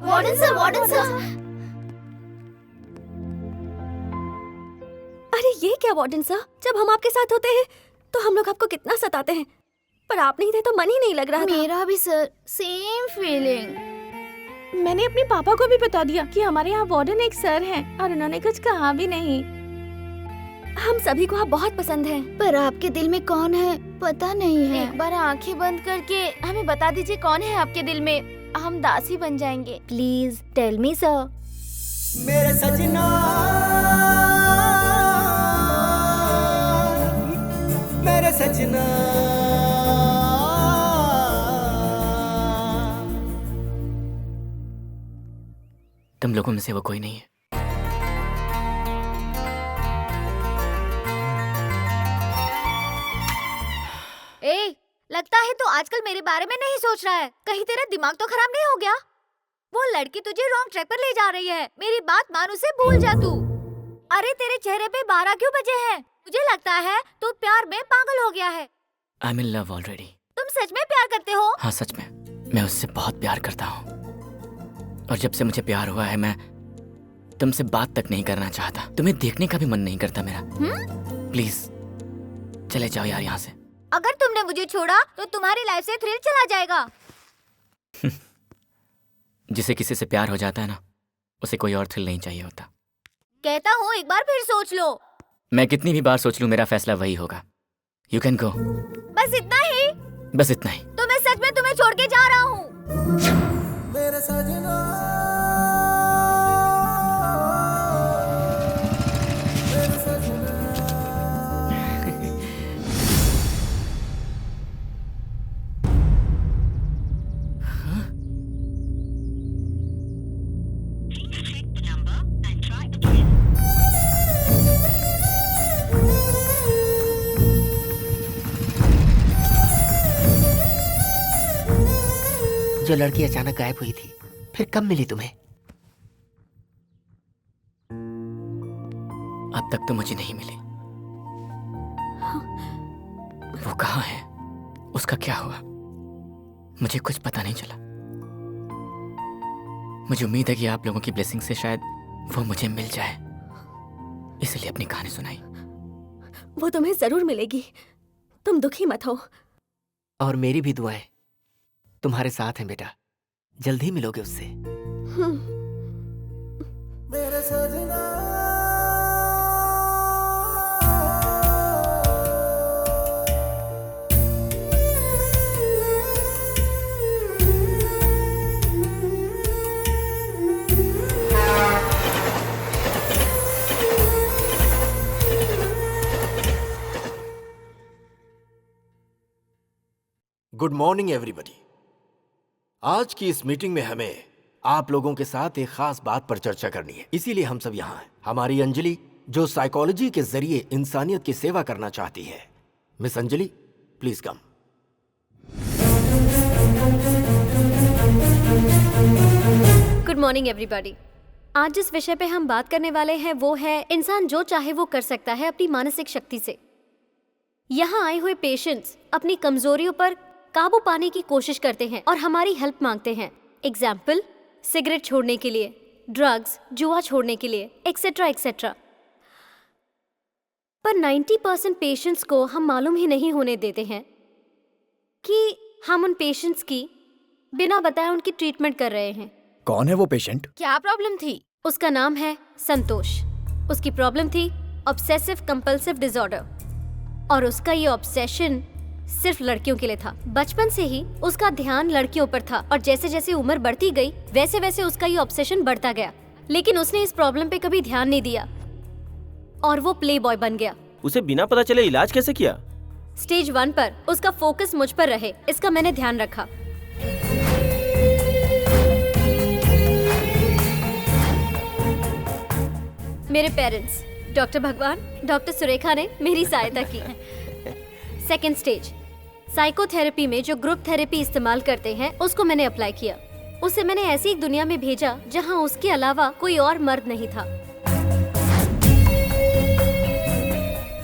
Warden sir, warden sir. अरे ये क्या वार्डन सर, जब हम आपके साथ होते हैं तो हम लोग आपको कितना सताते हैं, पर आप नहीं थे तो मन ही नहीं लग रहा था। मेरा भी सर सेम फीलिंग। मैंने अपने पापा को भी बता दिया कि हमारे यहाँ वार्डन एक सर हैं, और उन्होंने कुछ कहा भी नहीं। हम सभी को आप बहुत पसंद हैं, पर आपके दिल में कौन है पता नहीं है। एक बार आंखें बंद करके हमें बता दीजिए कौन है आपके दिल में, हम दासी बन जाएंगे। Please tell me sir. मेरे सजना, मेरे सजना, तुम लोगों में से वो कोई नहीं है। ए, लगता है तो आजकल मेरे बारे में नहीं सोच रहा है। कहीं तेरा दिमाग तो खराब नहीं हो गया? वो लड़की तुझे रॉन्ग ट्रैक पर ले जा रही है। मेरी बात मान, उसे भूल जा तू। अरे तेरे चेहरे पे 12 क्यों बजे हैं? मुझे लगता है तू प्यार में पागल हो गया है। I M in love already. तुम सच में प्यार करते हो? हाँ सच में, मैं उससे बहुत प्यार करता हूँ। और जब से मुझे प्यार हुआ है मैं तुमसे बात तक नहीं करना चाहता। तुम्हें देखने का भी मन नहीं करता मेरा। प्लीज चले जाओ यार यहाँ से। अगर तुमने मुझे छोड़ा तो तुम्हारी लाइफ से थ्रिल चला जाएगा। जिसे किसी से प्यार हो जाता है ना, उसे कोई और थ्रिल नहीं चाहिए होता। कहता हूँ एक बार फिर सोच लो। मैं कितनी भी बार सोच लूं, मेरा फैसला वही होगा। You can go. बस इतना ही? बस इतना ही। तो मैं सच में तुम्हें छोड़ के जा रहा हूँ। मेरे सजना जो लड़की अचानक गायब हुई थी, फिर कब मिली तुम्हें? अब तक तो मुझे नहीं मिली। वो कहाँ है, उसका क्या हुआ, मुझे कुछ पता नहीं चला। मुझे उम्मीद है कि आप लोगों की ब्लेसिंग से शायद वो मुझे मिल जाए, इसलिए अपनी कहानी सुनाई। वो तुम्हें जरूर मिलेगी, तुम दुखी मत हो। और मेरी भी दुआएं तुम्हारे साथ हैं बेटा। जल्द ही मिलोगे उससे। मेरे सजना गुड मॉर्निंग एवरीबॉडी। आज की इस मीटिंग में हमें आप लोगों के साथ एक खास बात पर चर्चा करनी है, इसीलिए हम सब यहाँ हैं। हमारी अंजलि जो साइकोलॉजी के जरिए इंसानियत की सेवा करना चाहती है। Miss Anjali, please come. Good morning everybody. आज जिस विषय पे हम बात करने वाले हैं वो है इंसान जो चाहे वो कर सकता है अपनी मानसिक शक्ति से। यहाँ आए हुए पेशेंट्स अपनी कमजोरियों पर काबू पाने की कोशिश करते हैं और हमारी हेल्प मांगते हैं। एग्जाम्पल, सिगरेट छोड़ने के लिए, ड्रग्स, जुआ छोड़ने के लिए, एक्सेट्रा एक्सेट्रा। पर 90% पेशेंट्स को हम मालूम ही नहीं होने देते हैं कि हम उन पेशेंट्स की बिना बताए उनकी ट्रीटमेंट कर रहे हैं। कौन है वो पेशेंट? क्या प्रॉब्लम थी? उसका नाम है संतोष। उसकी प्रॉब्लम थी ऑब्सेसिव कंपल्सिव डिसऑर्डर, और उसका ये ऑब्सेशन सिर्फ लड़कियों के लिए था। बचपन से ही उसका ध्यान लड़कियों पर था और जैसे जैसे उम्र बढ़ती गई वैसे वैसे उसका ये ऑब्सेशन बढ़ता गया। लेकिन उसने इस प्रॉब्लम पे कभी ध्यान नहीं दिया और वो प्ले बॉय बन गया। उसे बिना पता चले इलाज कैसे किया? स्टेज 1 पर उसका फोकस मुझ पर रहे, इसका मैंने ध्यान रखा। मेरे पेरेंट्स डॉक्टर भगवान, डॉक्टर सुरेखा ने मेरी सहायता की। सेकेंड स्टेज, साइकोथेरेपी में जो ग्रुप थेरेपी इस्तेमाल करते हैं उसको मैंने अप्लाई किया। उसे मैंने ऐसी एक दुनिया में भेजा जहां उसके अलावा कोई और मर्द नहीं था।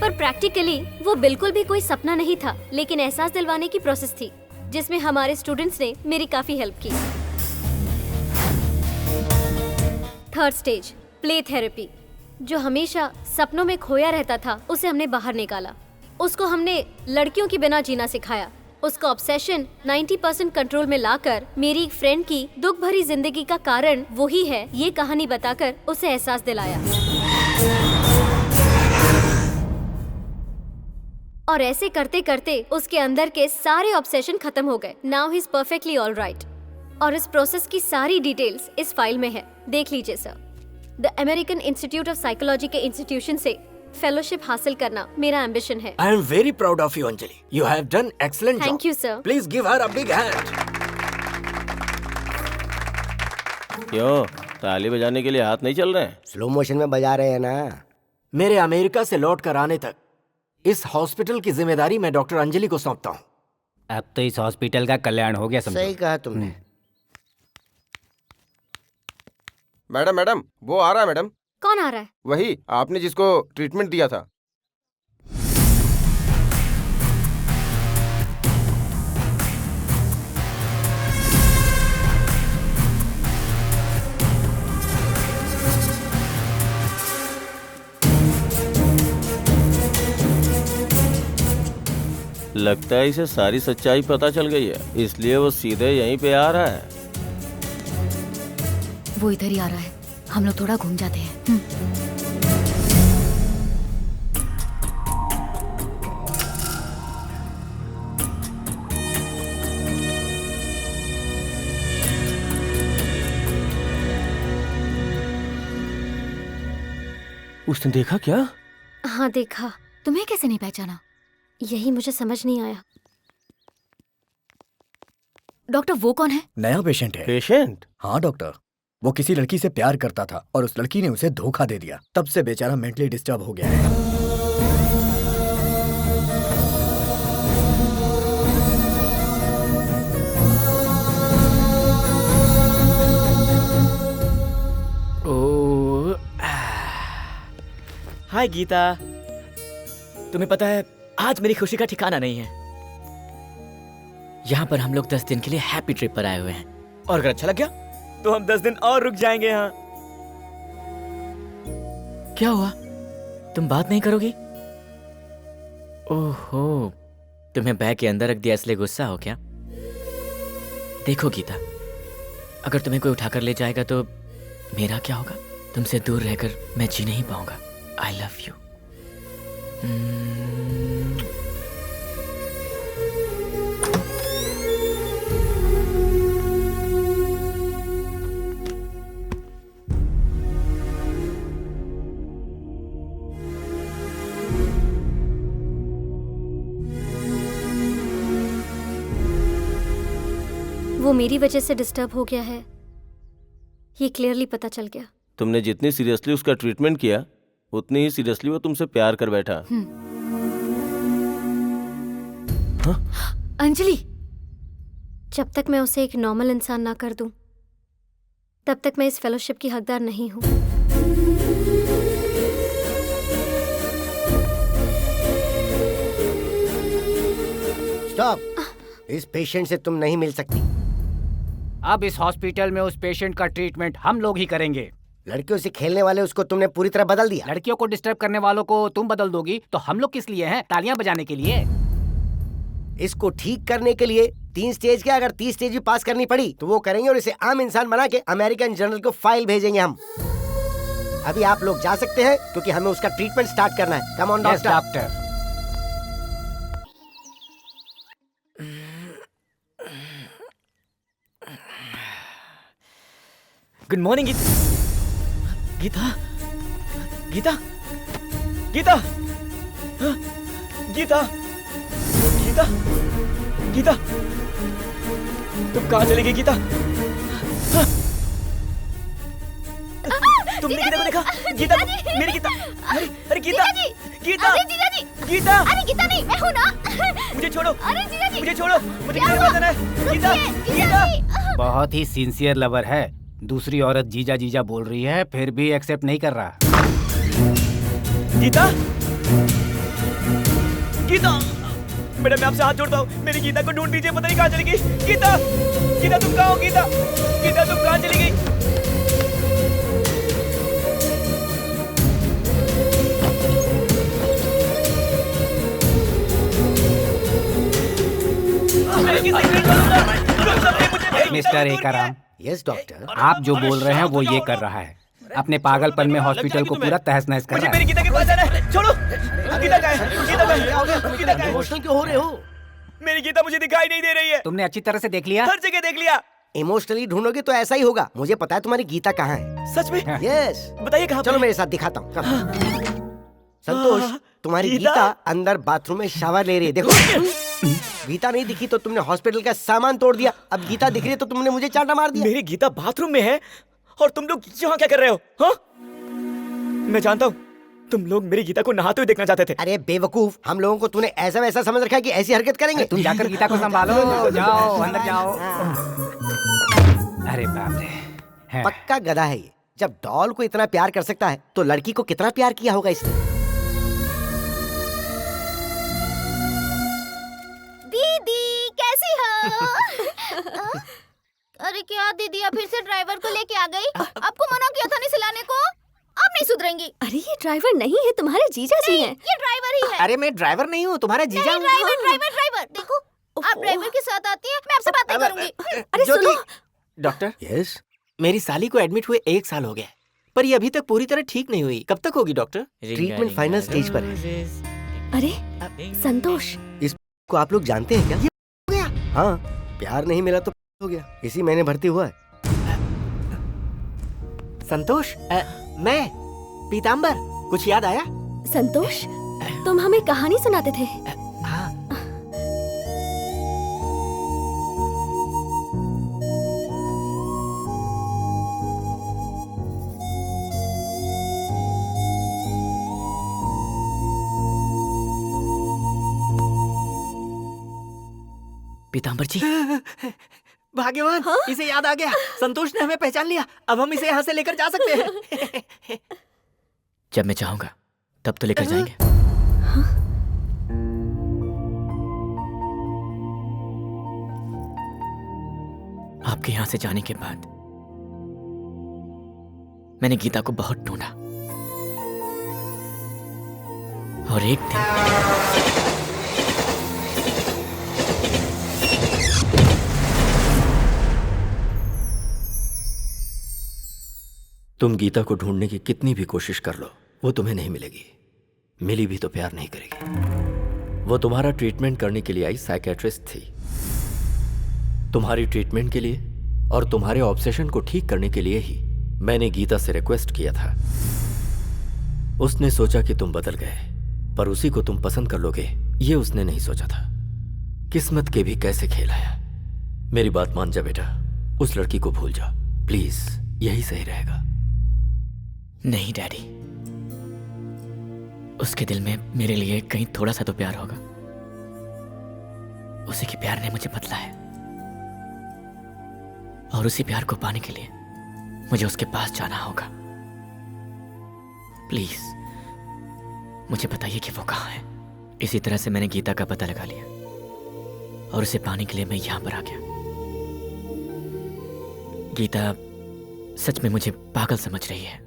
पर प्रैक्टिकली वो बिल्कुल भी कोई सपना नहीं था, लेकिन एहसास दिलवाने की प्रोसेस थी जिसमें हमारे स्टूडेंट्स ने मेरी काफी हेल्प की। थर्ड स्टेज, प्ले थेरेपी, जो हमेशा सपनों में खोया रहता था उसे हमने बाहर निकाला। उसको हमने लड़कियों की बिना जीना सिखाया। उसका ऑब्सेशन 90% कंट्रोल में लाकर मेरी एक फ्रेंड की दुख भरी जिंदगी का कारण वही है, ये कहानी बताकर उसे एहसास दिलाया। और ऐसे करते करते उसके अंदर के सारे ऑब्सेशन खत्म हो गए। Now he is perfectly alright. और इस प्रोसेस की सारी डिटेल्स इस फाइल में है, देख लीजिए sir. The American institute of psychology के इंस्टीट्यूशन से फेलोशिप हासिल करना मेरा एम्बिशन है। I am very proud of you Anjali. You have done excellent job. Thank you sir. Please give her a big hand. क्यों, ताली बजाने के लिए हाथ नहीं चल रहे हैं? स्लो मोशन में बजा रहे हैं ना। मेरे अमेरिका से लौट कर आने तक इस हॉस्पिटल की जिम्मेदारी मैं डॉक्टर अंजलि को सौंपता हूँ। अब तो इस हॉस्पिटल का कल्याण हो गया समझो। सही कहा तुमने। मैडम मैडम वो आ रहा है मैडम। कौन आ रहा है? वही आपने जिसको ट्रीटमेंट दिया था। लगता है इसे सारी सच्चाई पता चल गई है, इसलिए वो सीधे यहीं पे आ रहा है। वो इधर ही आ रहा है, हम लोग थोड़ा घूम जाते हैं। उसने देखा क्या? हाँ देखा। तुम्हें कैसे नहीं पहचाना? यही मुझे समझ नहीं आया। डॉक्टर वो कौन है? नया पेशेंट है। पेशेंट? हाँ डॉक्टर, वो किसी लड़की से प्यार करता था और उस लड़की ने उसे धोखा दे दिया। तब से बेचारा मेंटली डिस्टर्ब हो गया है। हाय गीता, तुम्हें पता है आज मेरी खुशी का ठिकाना नहीं है। यहाँ पर हम लोग 10 दिन के लिए हैप्पी ट्रिप पर आए हुए हैं और अगर अच्छा लग गया तो हम 10 दिन और रुक जाएंगे यहाँ। क्या हुआ, तुम बात नहीं करोगी? ओहो, तुम्हें बैग के अंदर रख दिया इसलिए गुस्सा हो क्या? देखो गीता, अगर तुम्हें कोई उठाकर ले जाएगा तो मेरा क्या होगा? तुमसे दूर रहकर मैं जी नहीं पाऊंगा। I love you. वो मेरी वजह से डिस्टर्ब हो गया है, ये क्लियरली पता चल गया। तुमने जितनी सीरियसली उसका ट्रीटमेंट किया उतनी ही सीरियसली वो तुमसे प्यार कर बैठा। अंजलि, जब तक मैं उसे एक नॉर्मल इंसान ना कर दूं, तब तक मैं इस फेलोशिप की हकदार नहीं हूं। स्टॉप, इस पेशेंट से तुम नहीं मिल सकती। अब इस हॉस्पिटल में उस पेशेंट का ट्रीटमेंट हम लोग ही करेंगे। लड़कियों से खेलने वाले उसको तुमने पूरी तरह बदल दिया। लड़कियों को डिस्टर्ब करने वालों को तुम बदल दोगी तो हम लोग किस लिए हैं? तालियां बजाने के लिए। इसको ठीक करने के लिए 3 स्टेज के अगर 30 स्टेज भी पास करनी पड़ी तो वो करेंगे और इसे आम इंसान बना के अमेरिकन जर्नल को फाइल भेजेंगे हम। अभी आप लोग जा सकते हैं क्योंकि हमें उसका ट्रीटमेंट स्टार्ट करना है। Come on doctor. Good morning Geeta. Geeta, Geeta, Geeta, Geeta, Geeta, तुम कहाँ चली गई गीता? तुमने गीता को देखा? गीता, मेरी गीता, अरे गीता, गीता, गीता, अरे गीता नहीं, मैं हूँ ना। मुझे छोड़ो, अरे जीजा जी, मुझे छोड़ो, मुझे क्या बताना है? गीता, गीता, बहुत ही सिंसियर लवर है। दूसरी औरत जीजा जीजा बोल रही है फिर भी एक्सेप्ट नहीं कर रहा। गीता, गीता, मैडम मैं आपसे हाथ जोड़ता हूँ, मेरी गीता को ढूंढ दीजिए, पता नहीं कहाँ चली गई। गीता, गीता तुम कहाँ हो? गीता, गीता तुम कहाँ चली गई? मिस्टर एकाराम, यस डॉक्टर, आप जो बोल रहे हैं वो ये कर रहा है। अपने पागलपन में हॉस्पिटल को पूरा तहस नहस कर रहा है। मेरी गीता के पास जाना है, छोड़ो। गीता कहाँ है? गीता कहाँ है? गीता कहाँ है? इमोशनल क्यों हो रहे हो? मेरी गीता मुझे दिखाई नहीं दे रही है। तुमने अच्छी तरह से देख लिया? हर जगह देख लिया। इमोशनली ढूंढोगे तो ऐसा ही होगा। मुझे पता है तुम्हारी गीता कहाँ है। सच में? यस। बताइए कहाँ? चलो मेरे साथ दिखाता हूँ। संतोष, तुम्हारी गीता अंदर बाथरूम में शावर ले रही है। देखो, गीता नहीं दिखी तो तुमने हॉस्पिटल का सामान तोड़ दिया। अब गीता दिख रही है तो तुमने मुझे चांटा मार दिया। मेरी गीता बाथरूम में है और तुम लोग यहाँ क्या कर रहे हो? हाँ? मैं जानता हूँ तुम लोग मेरी गीता को नहाते हुए देखना चाहते थे। अरे बेवकूफ, हम लोगों को तूने ऐसा वैसा समझ रखा है कि ऐसी हरकत करेंगे। तुम जाकर गीता को संभालो, जाओ अंदर जाओ। अरे बाप रे, पक्का गधा है ये। जब डॉल को इतना प्यार कर सकता है तो लड़की को कितना प्यार किया होगा इसने। दीदी कैसी हो? अरे क्या दीदी, अब फिर से ड्राइवर को लेके आ गई? आपको मना किया था नहीं सिलाने को, आप नहीं सुधरेंगी। अरे ये ड्राइवर नहीं है, तुम्हारे जीजा जी हैं। ये ड्राइवर ही है। अरे मैं ड्राइवर नहीं हूँ, तुम्हारा जीजा हूँ। ड्राइवर देखो, आप ड्राइवर के साथ आती है, मैं आपसे बात नहीं करूंगी। अरे सुनो डॉक्टर, यस, मेरी साली को एडमिट हुए 1 साल हो गया, पर ये अभी तक पूरी तरह ठीक नहीं हुई। कब तक होगी डॉक्टर? ट्रीटमेंट फाइनल स्टेज पर है। अरे संतोष, इसको आप लोग जानते हैं क्या? ये हो गया। हाँ, प्यार नहीं मिला तो हो गया। इसी महीने भर्ती हुआ है। संतोष, मैं पीताम्बर, कुछ याद आया? संतोष, तुम हमें कहानी सुनाते थे। पीताम्बर जी, भाग्यवान, इसे याद आ गया। संतोष ने हमें पहचान लिया। अब हम इसे यहाँ से लेकर जा सकते हैं। जब मैं चाहूंगा तब तो लेकर जाएंगे। आपके यहां से जाने के बाद मैंने गीता को बहुत ढूंढा और एक दिन तुम गीता को ढूंढने की कितनी भी कोशिश कर लो, वो तुम्हें नहीं मिलेगी। मिली भी तो प्यार नहीं करेगी। वो तुम्हारा ट्रीटमेंट करने के लिए आई साइकियाट्रिस्ट थी। तुम्हारी ट्रीटमेंट के लिए और तुम्हारे ऑब्सेशन को ठीक करने के लिए ही मैंने गीता से रिक्वेस्ट किया था। उसने सोचा कि तुम बदल गए, पर उसी को तुम पसंद कर लोगे ये उसने नहीं सोचा था। किस्मत के भी कैसे खेल आया। मेरी बात मान जा बेटा, उस लड़की को भूल जा प्लीज, यही सही रहेगा। नहीं डैडी, उसके दिल में मेरे लिए कहीं थोड़ा सा तो प्यार होगा। उसी के प्यार ने मुझे बदला है और उसी प्यार को पाने के लिए मुझे उसके पास जाना होगा। प्लीज मुझे बताइए कि वो कहाँ है। इसी तरह से मैंने गीता का पता लगा लिया और उसे पाने के लिए मैं यहां पर आ गया। गीता सच में मुझे पागल समझ रही है,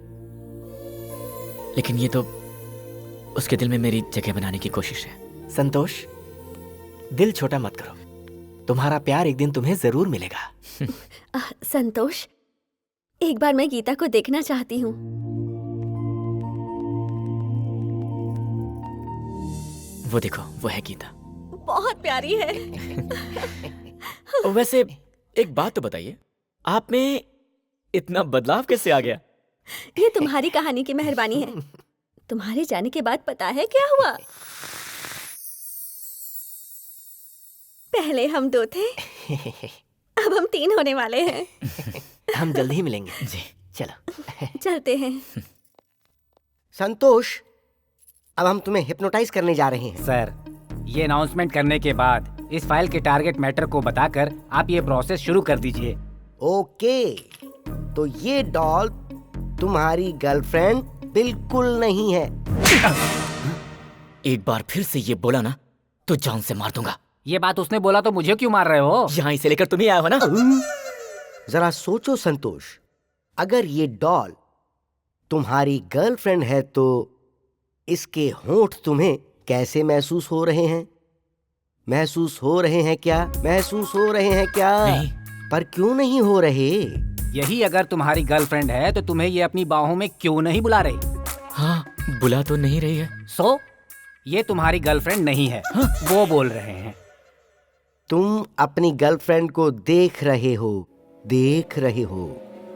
लेकिन ये तो उसके दिल में मेरी जगह बनाने की कोशिश है। संतोष, दिल छोटा मत करो। तुम्हारा प्यार एक दिन तुम्हें जरूर मिलेगा। संतोष, एक बार मैं गीता को देखना चाहती हूँ। वो देखो, वो है गीता। बहुत प्यारी है। वैसे एक बात तो बताइए, आप में इतना बदलाव कैसे आ गया? ये तुम्हारी कहानी की मेहरबानी है। तुम्हारे जाने के बाद पता है क्या हुआ? पहले हम 2 थे, अब हम 3 होने वाले हैं। हम जल्दी ही मिलेंगे। जी चलो चलते हैं। संतोष, अब हम तुम्हें हिप्नोटाइज करने जा रहे हैं। सर, ये अनाउंसमेंट करने के बाद इस फाइल के टारगेट मैटर को बताकर आप ये प्रोसेस शुरू कर दीजिए। ओके, तो ये डॉल तुम्हारी गर्लफ्रेंड बिल्कुल नहीं है। एक बार फिर से ये बोला ना तो जान से मार दूंगा। ये बात उसने बोला तो मुझे क्यों मार रहे हो? यहाँ इसे लेकर तुम ही आए हो ना। जरा सोचो संतोष, अगर ये डॉल तुम्हारी गर्लफ्रेंड है तो इसके होंठ तुम्हें कैसे महसूस हो रहे हैं? महसूस हो रहे हैं क्या? महसूस हो रहे हैं क्या? नहीं। पर क्यों नहीं हो रहे? यही अगर तुम्हारी गर्लफ्रेंड है तो तुम्हें ये अपनी बाहों में क्यों नहीं बुला रही? हाँ, बुला तो नहीं रही है। सो ये तुम्हारी गर्लफ्रेंड नहीं है। हाँ? वो बोल रहे हैं। तुम अपनी गर्लफ्रेंड को देख रहे हो, देख रहे हो,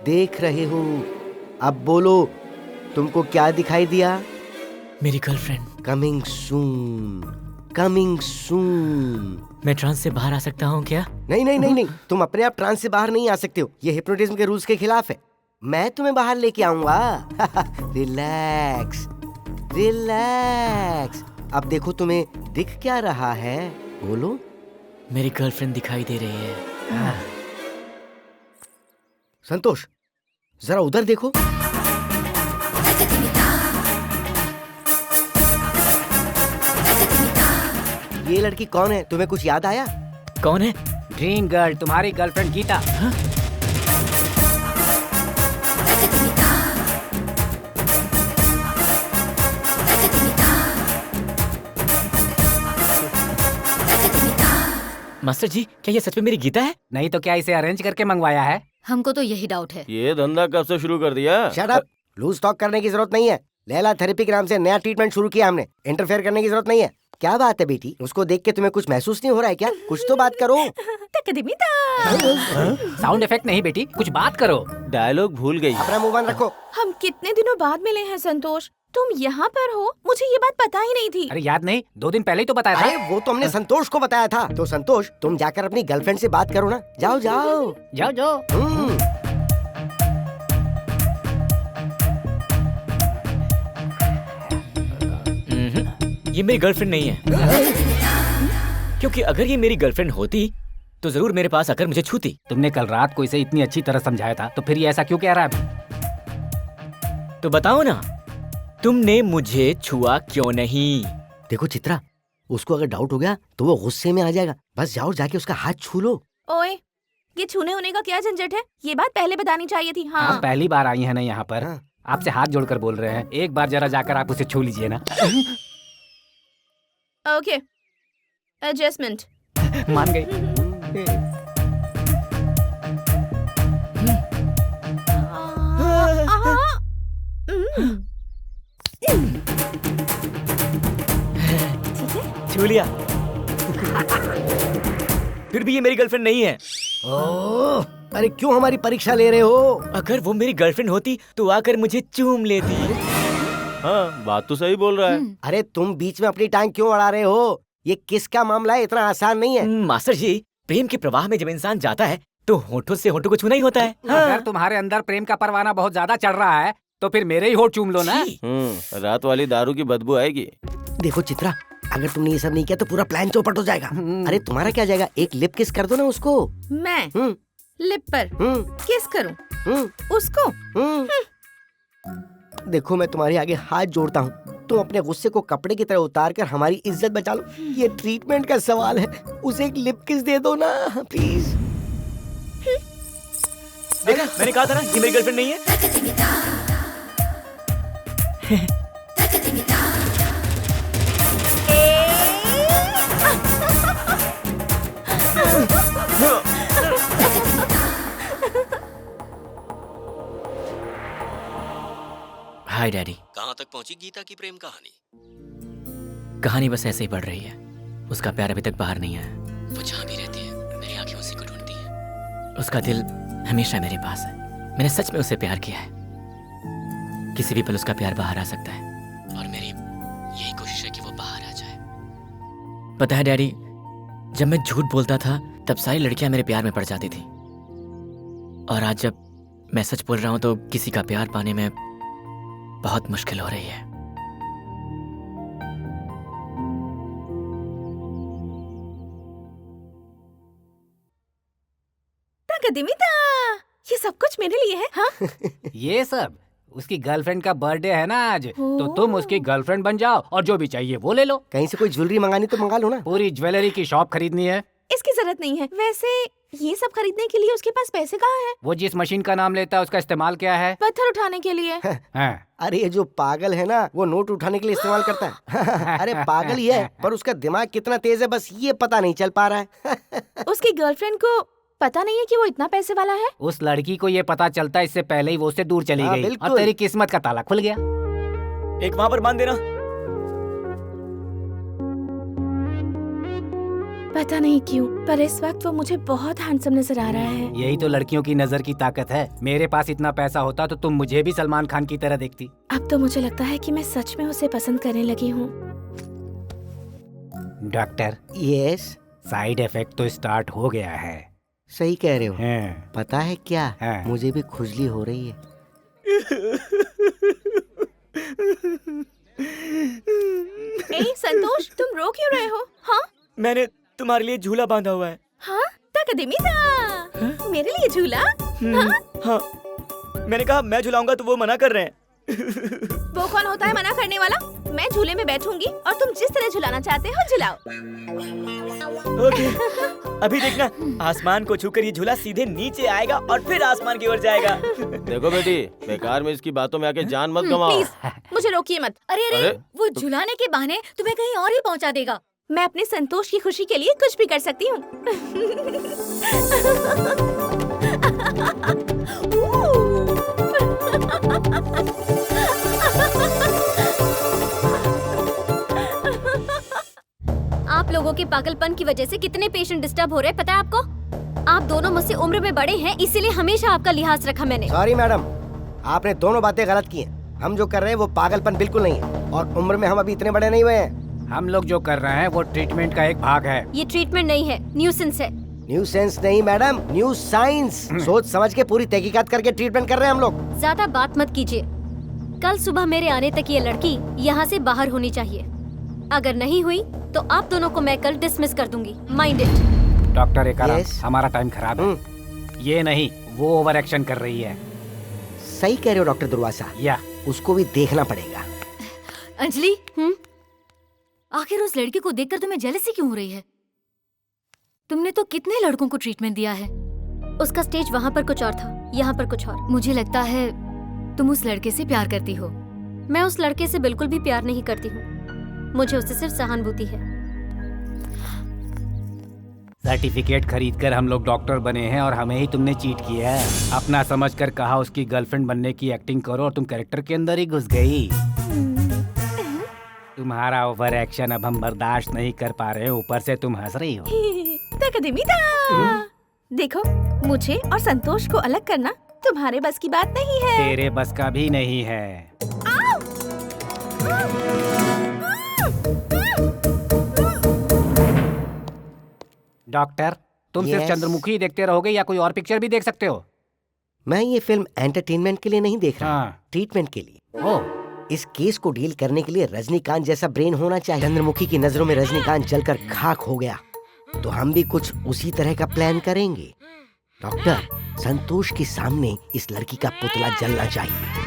देख रहे हो। अब बोलो, तुमको क्या दिखाई दिया? मेरी girlfriend. Coming soon, coming soon. मैं ट्रांस से बाहर आ सकता हूँ क्या? नहीं नहीं नहीं नहीं, तुम अपने आप ट्रांस से बाहर नहीं आ सकते हो। ये हिप्नोटिज्म के रूल्स के खिलाफ है। मैं तुम्हें बाहर लेके आऊंगा। Relax, relax. अब देखो तुम्हें दिख क्या रहा है, बोलो। मेरी गर्लफ्रेंड दिखाई दे रही है। संतोष, जरा उधर देखो। ये लड़की कौन है, तुम्हें कुछ याद आया? कौन है? ड्रीम गर्ल, तुम्हारी गर्लफ्रेंड गीता। मास्टर जी, क्या ये सच में मेरी गीता है? नहीं तो क्या इसे अरेंज करके मंगवाया है? हमको तो यही डाउट है। ये धंधा कब से शुरू कर दिया? शट अप, लूज टॉक करने की जरूरत नहीं है। लैला थेरेपी के नाम से नया ट्रीटमेंट शुरू किया हमने, इंटरफेयर करने की जरूरत नहीं है। क्या बात है बेटी, उसको देख के तुम्हें कुछ महसूस नहीं हो रहा है क्या? कुछ तो बात करो। साउंड इफेक्ट नहीं बेटी, कुछ बात करो। डायलॉग भूल गई। अपना मुंह बंद रखो। हम कितने दिनों बाद मिले हैं संतोष, तुम यहाँ पर हो, मुझे ये बात पता ही नहीं थी। अरे याद नहीं, 2 दिन पहले ही तो बताया था। अरे वो तो हमने संतोष को बताया था। तो संतोष, तुम जाकर अपनी गर्लफ्रेंड से बात करो ना। जाओ जाओ जाओ जाओ। ये मेरी गर्लफ्रेंड नहीं है। क्योंकि अगर ये मेरी गर्लफ्रेंड होती तो जरूर मेरे पास आकर मुझे छूती। तुमने कल रात को इसे इतनी अच्छी तरह समझाया था, तो फिर ये ऐसा क्यों कह रहा है अभी? तो बताओ ना, तुमने मुझे छुआ क्यों नहीं? देखो चित्रा, उसको अगर डाउट हो गया तो वो गुस्से में आ जाएगा। बस जाओ, जाके उसका हाथ छू लो। ओए, ये छूने होने का क्या झंझट है? ये बात पहले बतानी चाहिए थी। हाँ, आप पहली बार आई हैं ना यहाँ पर। आपसे हाथ जोड़कर बोल रहे हैं, एक बार जरा जाकर आप उसे छू लीजिए ना। Okay, adjustment. मान गई। छू लिया। फिर भी ये मेरी गर्लफ्रेंड नहीं है। ओह, अरे क्यों हमारी परीक्षा ले रहे हो? अगर वो मेरी गर्लफ्रेंड होती तो आकर मुझे चूम लेती। हाँ, बात तो सही बोल रहा है। अरे तुम बीच में अपनी टांग क्यों अड़ा रहे हो? ये किसका मामला है? इतना आसान नहीं है। मास्टर जी, प्रेम के प्रवाह में जब इंसान जाता है तो होठों से होठों को छूना ही होता है। अगर तुम्हारे अंदर प्रेम का परवाना बहुत ज्यादा चढ़ रहा है तो फिर मेरे ही होठ चूम लो ना। रात वाली दारू की बदबू आएगी। देखो चित्रा, अगर तुमने ये सब नहीं किया तो पूरा प्लान चौपट हो जाएगा। अरे तुम्हारा क्या जाएगा, एक लिप किस कर दो ना उसको। मैं लिप पर किस करूं उसको? देखो, मैं तुम्हारे आगे हाथ जोड़ता हूँ, तुम अपने गुस्से को कपड़े की तरह उतार कर हमारी इज्जत बचा लो। ये ट्रीटमेंट का सवाल है, उसे एक लिप किस दे दो ना प्लीज। देखा, मैंने कहा था ना ये मेरी गर्लफ्रेंड नहीं है। हाय डैडी। कहाँ तक पहुंची गीता की प्रेम कहानी? कहानी बस ऐसे ही बढ़ रही है। उसका प्यार अभी तक बाहर नहीं आया। वो जहाँ भी रहती है मेरी आंखें उसी को ढूंढती हैं। उसका दिल हमेशा मेरे पास है। मैंने सच में उसे प्यार किया है। किसी भी पल उसका प्यार बाहर आ सकता है। और मेरी यही कोशिश है कि वो बाहर आ जाए। पता है डैडी, जब मैं झूठ बोलता था तब सारी लड़कियां मेरे प्यार में पड़ जाती थी। और आज जब मैं सच बोल रहा हूं तो किसी का प्यार पाने में बहुत मुश्किल हो रही है। ये सब कुछ मेरे लिए है? हाँ? ये सब उसकी गर्लफ्रेंड का बर्थडे है ना आज, तो तुम उसकी गर्लफ्रेंड बन जाओ और जो भी चाहिए वो ले लो। कहीं से कोई ज्वेलरी मंगानी तो मंगा लो ना। पूरी ज्वेलरी की शॉप खरीदनी है। इसकी जरूरत नहीं है। वैसे ये सब खरीदने के लिए उसके पास पैसे कहाँ हैं? वो जिस मशीन का नाम लेता है उसका इस्तेमाल क्या है? पत्थर उठाने के लिए। अरे ये जो पागल है ना, वो नोट उठाने के लिए इस्तेमाल करता है। अरे पागल ही है, पर उसका दिमाग कितना तेज है बस ये पता नहीं चल पा रहा है। उसकी गर्लफ्रेंड को पता नहीं है कि वो इतना पैसे वाला है। उस लड़की को ये पता चलता इससे पहले ही वो उससे दूर चली गई और तेरी किस्मत का ताला खुल गया। एक वहां पर बांध देना। पता नहीं क्यों, पर इस वक्त वो मुझे बहुत हैंडसम नजर आ रहा है। यही तो लड़कियों की नजर की ताकत है। मेरे पास इतना पैसा होता तो तुम मुझे भी सलमान खान की तरह देखती। अब तो मुझे लगता है कि मैं सच में उसे पसंद करने लगी हूँ। डॉक्टर। यस। साइड इफेक्ट तो स्टार्ट हो गया है। सही कह रहे हो। पता है क्या, मुझे भी खुजली हो रही है। ए संतोष, तुम रो क्यों रहे हो? हाँ मैंने तुम्हारे लिए झूला बांधा हुआ है। हाँ तकदीमीता, मेरे लिए झूला? हाँ मैंने कहा मैं झुलाऊंगा तो वो मना कर रहे हैं। वो कौन होता है मना करने वाला? मैं झूले में बैठूंगी और तुम जिस तरह झुलाना चाहते हो झुलाओ। ओके अभी देखना, आसमान को छूकर ये झूला सीधे नीचे आएगा और फिर आसमान की ओर जाएगा। देखो बेटी, बेकार में इसकी बातों में आके जान मत गवाओ। प्लीज मुझे रोकिए मत। अरे अरे वो झुलाने के बहाने तुम्हें कहीं और ही पहुंचा देगा। मैं अपने संतोष की खुशी के लिए कुछ भी कर सकती हूँ। आप लोगों के पागलपन की वजह से कितने पेशेंट डिस्टर्ब हो रहे हैं पता है आपको? आप दोनों मुझसे उम्र में बड़े हैं, इसीलिए हमेशा आपका लिहाज रखा मैंने। सॉरी मैडम, आपने दोनों बातें गलत की हैं। हम जो कर रहे हैं वो पागलपन बिल्कुल नहीं है, और उम्र में हम अभी इतने बड़े नहीं हुए हैं। हम लोग जो कर रहे हैं वो ट्रीटमेंट का एक भाग है। ये ट्रीटमेंट नहीं है, न्यूसेंस है। न्यूसेंस नहीं मैडम, न्यू साइंस। सोच समझ के पूरी तहकीकात करके ट्रीटमेंट कर रहे हैं हम लोग। ज्यादा बात मत कीजिए। कल सुबह मेरे आने तक ये लड़की यहाँ से बाहर होनी चाहिए। अगर नहीं हुई तो आप दोनों को मैं कल डिसमिस कर दूंगी। Mind it. डॉक्टर एकारा, हमारा टाइम खराब है। ये नहीं, वो ओवर एक्शन कर रही है। सही कह रहे हो डॉक्टर दुर्वासा। या उसको भी देखना पड़ेगा। अंजलि, आखिर उस लड़की को देखकर तुम्हें जेलसी क्यों हो रही है? तुमने तो कितने लड़कों को ट्रीटमेंट दिया है। उसका स्टेज वहाँ पर कुछ और था, यहाँ पर कुछ और। मुझे लगता है तुम उस लड़के से प्यार करती हो। मैं उस लड़के से बिल्कुल भी प्यार नहीं करती हूँ, मुझे उससे सिर्फ सहानुभूति है। सर्टिफिकेट खरीदकर हम लोग डॉक्टर बने हैं और हमें ही तुमने चीट किया है। अपना समझकर कहा उसकी गर्लफ्रेंड बनने की एक्टिंग करो और तुम कैरेक्टर के अंदर ही घुस गई। तुम्हारा ओवर एक्शन अब हम बर्दाश्त नहीं कर पा रहे, ऊपर से तुम हंस रही हो। देखो, मुझे और संतोष को अलग करना तुम्हारे बस की बात नहीं है। तेरे बस का भी नहीं है। डॉक्टर, तुम सिर्फ चंद्रमुखी ही देखते रहोगे या कोई और पिक्चर भी देख सकते हो? मैं ये फिल्म एंटरटेनमेंट के लिए नहीं देख रहा, ट्रीटमेंट के लिए। ओह, इस केस को डील करने के लिए रजनीकांत जैसा ब्रेन होना चाहिए। चंद्रमुखी की नजरों में रजनीकांत जलकर खाक हो गया, तो हम भी कुछ उसी तरह का प्लान करेंगे। डॉक्टर, संतोष के सामने इस लड़की का पुतला जलना चाहिए,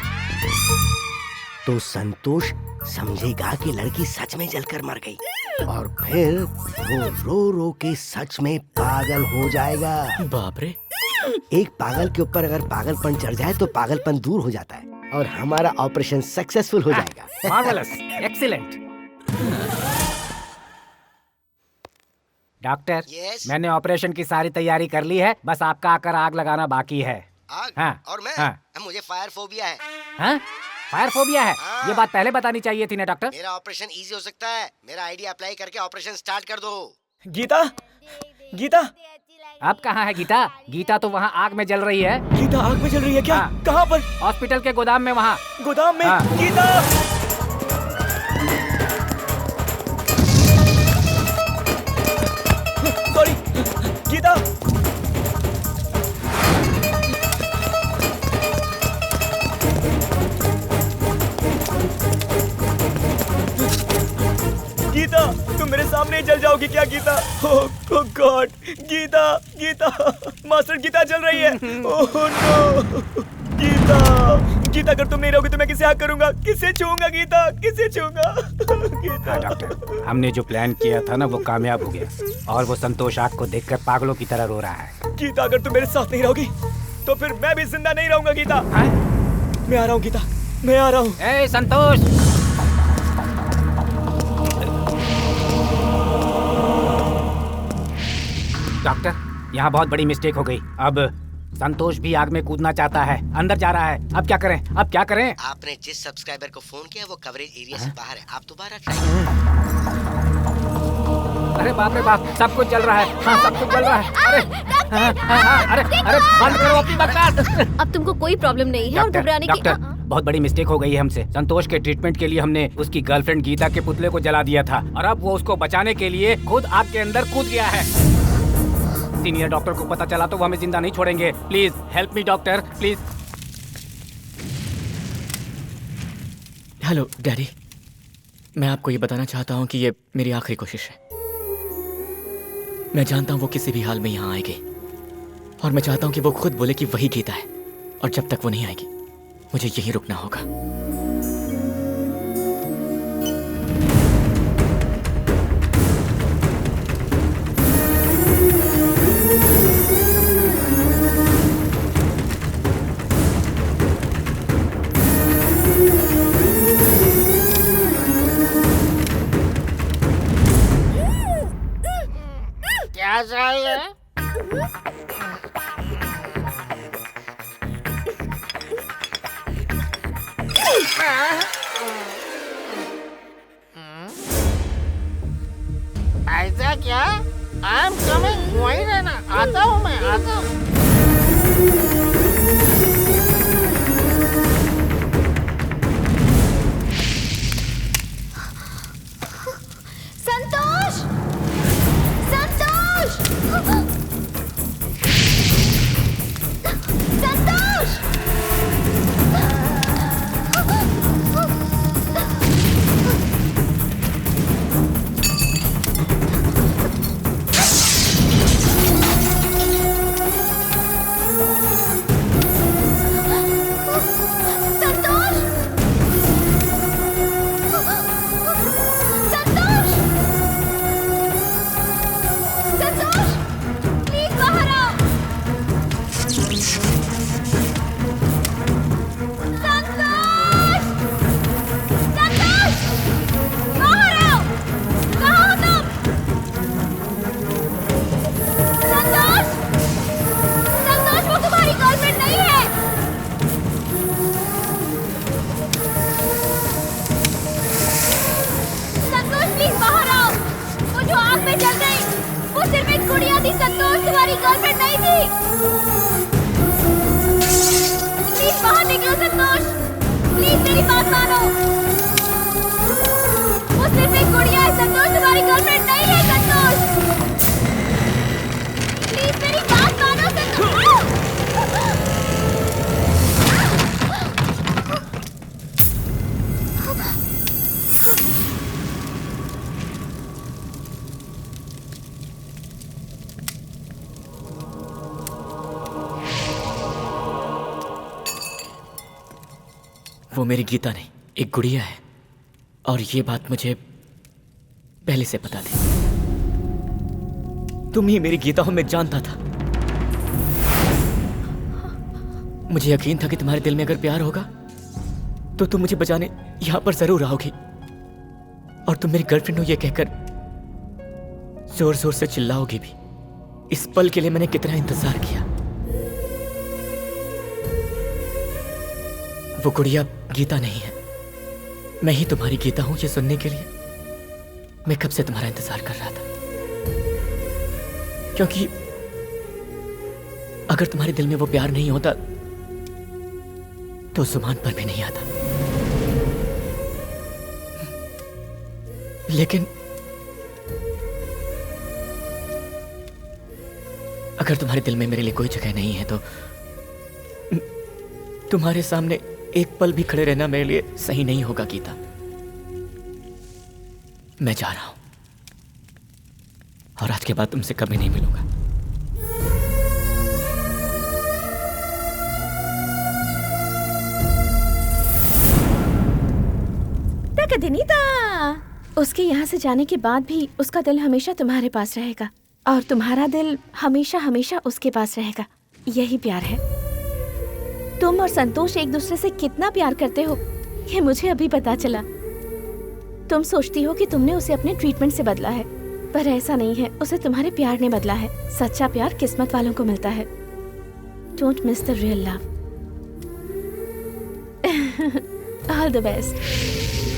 तो संतोष समझेगा कि लड़की सच में जलकर मर गई, और फिर वो रो रो के सच में पागल हो जाएगा। बाप रे! एक पागल के ऊपर अगर पागलपन चढ़ जाए तो पागलपन दूर हो जाता है और हमारा ऑपरेशन सक्सेसफुल हो जाएगा। Marvellous, excellent. डॉक्टर, मैंने ऑपरेशन की सारी तैयारी कर ली है, बस आपका आकर आग लगाना बाकी है। आग? हाँ, और मैं? हाँ। मुझे फायर फोबिया है। हाँ? फायर फोबिया है? ये बात पहले बतानी चाहिए थी ना डॉक्टर। मेरा ऑपरेशन इजी हो सकता है, मेरा आइडिया अप्लाई करके ऑपरेशन स्टार्ट कर दो। गीता, गीता, अब कहाँ है गीता? गीता तो वहाँ आग में जल रही है। गीता आग में जल रही है क्या? कहाँ पर? हॉस्पिटल के गोदाम में। वहाँ गोदाम में? हाँ। गीता! सॉरी, गीता! गीता, तुम मेरे सामने ही जल जाओगी क्या गीता? ओह गॉड, गीता, गीता, मास्टर गीता जल रही है। ओह नो, गीता, गीता अगर तुम नहीं रहोगी तो मैं किसे हक करूंगा, किसे छूऊंगा गीता, किसे छूऊंगा? गीता। हाँ डॉक्टर, हमने जो प्लान किया था ना वो कामयाब हो गया, और वो संतोष आग को देखकर पागलों की तरह रो रहा है। गीता अगर तुम मेरे साथ नहीं रहोगी तो फिर मैं भी जिंदा नहीं रहूंगा गीता। मैं आ रहा हूँ गीता, मैं आ रहा हूँ। ए संतोष! डॉक्टर, यहाँ बहुत बड़ी मिस्टेक हो गई। अब संतोष भी आग में कूदना चाहता है, अंदर जा रहा है। अब क्या करें? अब क्या करें? आपने जिस सब्सक्राइबर को फोन किया वो कवरेज एरिया से बाहर है, आप दोबारा ट्राई करें। अरे बाप रे बाप, सब कुछ जल रहा है। हाँ, सब कुछ जल रहा है। अरे अरे अरे बंद करो अपनी बकवास। अब तुमको कोई प्रॉब्लम नहीं है और घबराने की। डॉक्टर, बहुत बड़ी मिस्टेक हो गई है हमसे। संतोष के ट्रीटमेंट के लिए हमने उसकी गर्लफ्रेंड गीता के पुतले को जला दिया था, और अब वो उसको बचाने के लिए खुद आग के अंदर कूद गया है। सीनियर डॉक्टर को पता चला तो वो हमें जिंदा नहीं छोड़ेंगे। Please help me doctor, please. Hello daddy, मैं आपको ये बताना चाहता हूँ कि ये मेरी आखिरी कोशिश है। मैं जानता हूँ वो किसी भी हाल में यहाँ आएगी और मैं चाहता हूँ कि वो खुद बोले कि वही गीता है, और जब तक वो नहीं आएगी मुझे यहीं रुकना होगा। क्या चाहिए? ऐसा क्या? आई एम कमिंग, वहीं रहना, आता हूँ मैं, आता हूँ। संतोष! संतोष! संतोष! वो मेरी गीता नहीं, एक गुड़िया है, और ये बात मुझे पहले से पता थी। तुम ही मेरी गीता हो, मैं जानता था। मुझे यकीन था कि तुम्हारे दिल में अगर प्यार होगा तो तुम मुझे बचाने यहां पर जरूर आओगी, और तुम मेरी गर्लफ्रेंड हो ये कहकर जोर जोर से चिल्लाओगी भी। इस पल के लिए मैंने कितना इंतजार किया। वो गुड़िया गीता नहीं है, मैं ही तुम्हारी गीता हूं, ये सुनने के लिए मैं कब से तुम्हारा इंतजार कर रहा था। क्योंकि अगर तुम्हारे दिल में वो प्यार नहीं होता तो जुबान पर भी नहीं आता। लेकिन अगर तुम्हारे दिल में मेरे लिए कोई जगह नहीं है तो तुम्हारे सामने एक पल भी खड़े रहना मेरे लिए सही नहीं होगा गीता। मैं जा रहा हूं और आज के बाद तुमसे कभी नहीं मिलूंगा। दिनीता, उसके यहाँ से जाने के बाद भी उसका दिल हमेशा तुम्हारे पास रहेगा और तुम्हारा दिल हमेशा हमेशा उसके पास रहेगा। यही प्यार है। तुम और संतोष एक दूसरे से कितना प्यार करते हो ये मुझे अभी पता चला। तुम सोचती हो कि तुमने उसे अपने ट्रीटमेंट से बदला है, पर ऐसा नहीं है। उसे तुम्हारे प्यार ने बदला है। सच्चा प्यार किस्मत वालों को मिलता है। Don't miss the real love. All the best.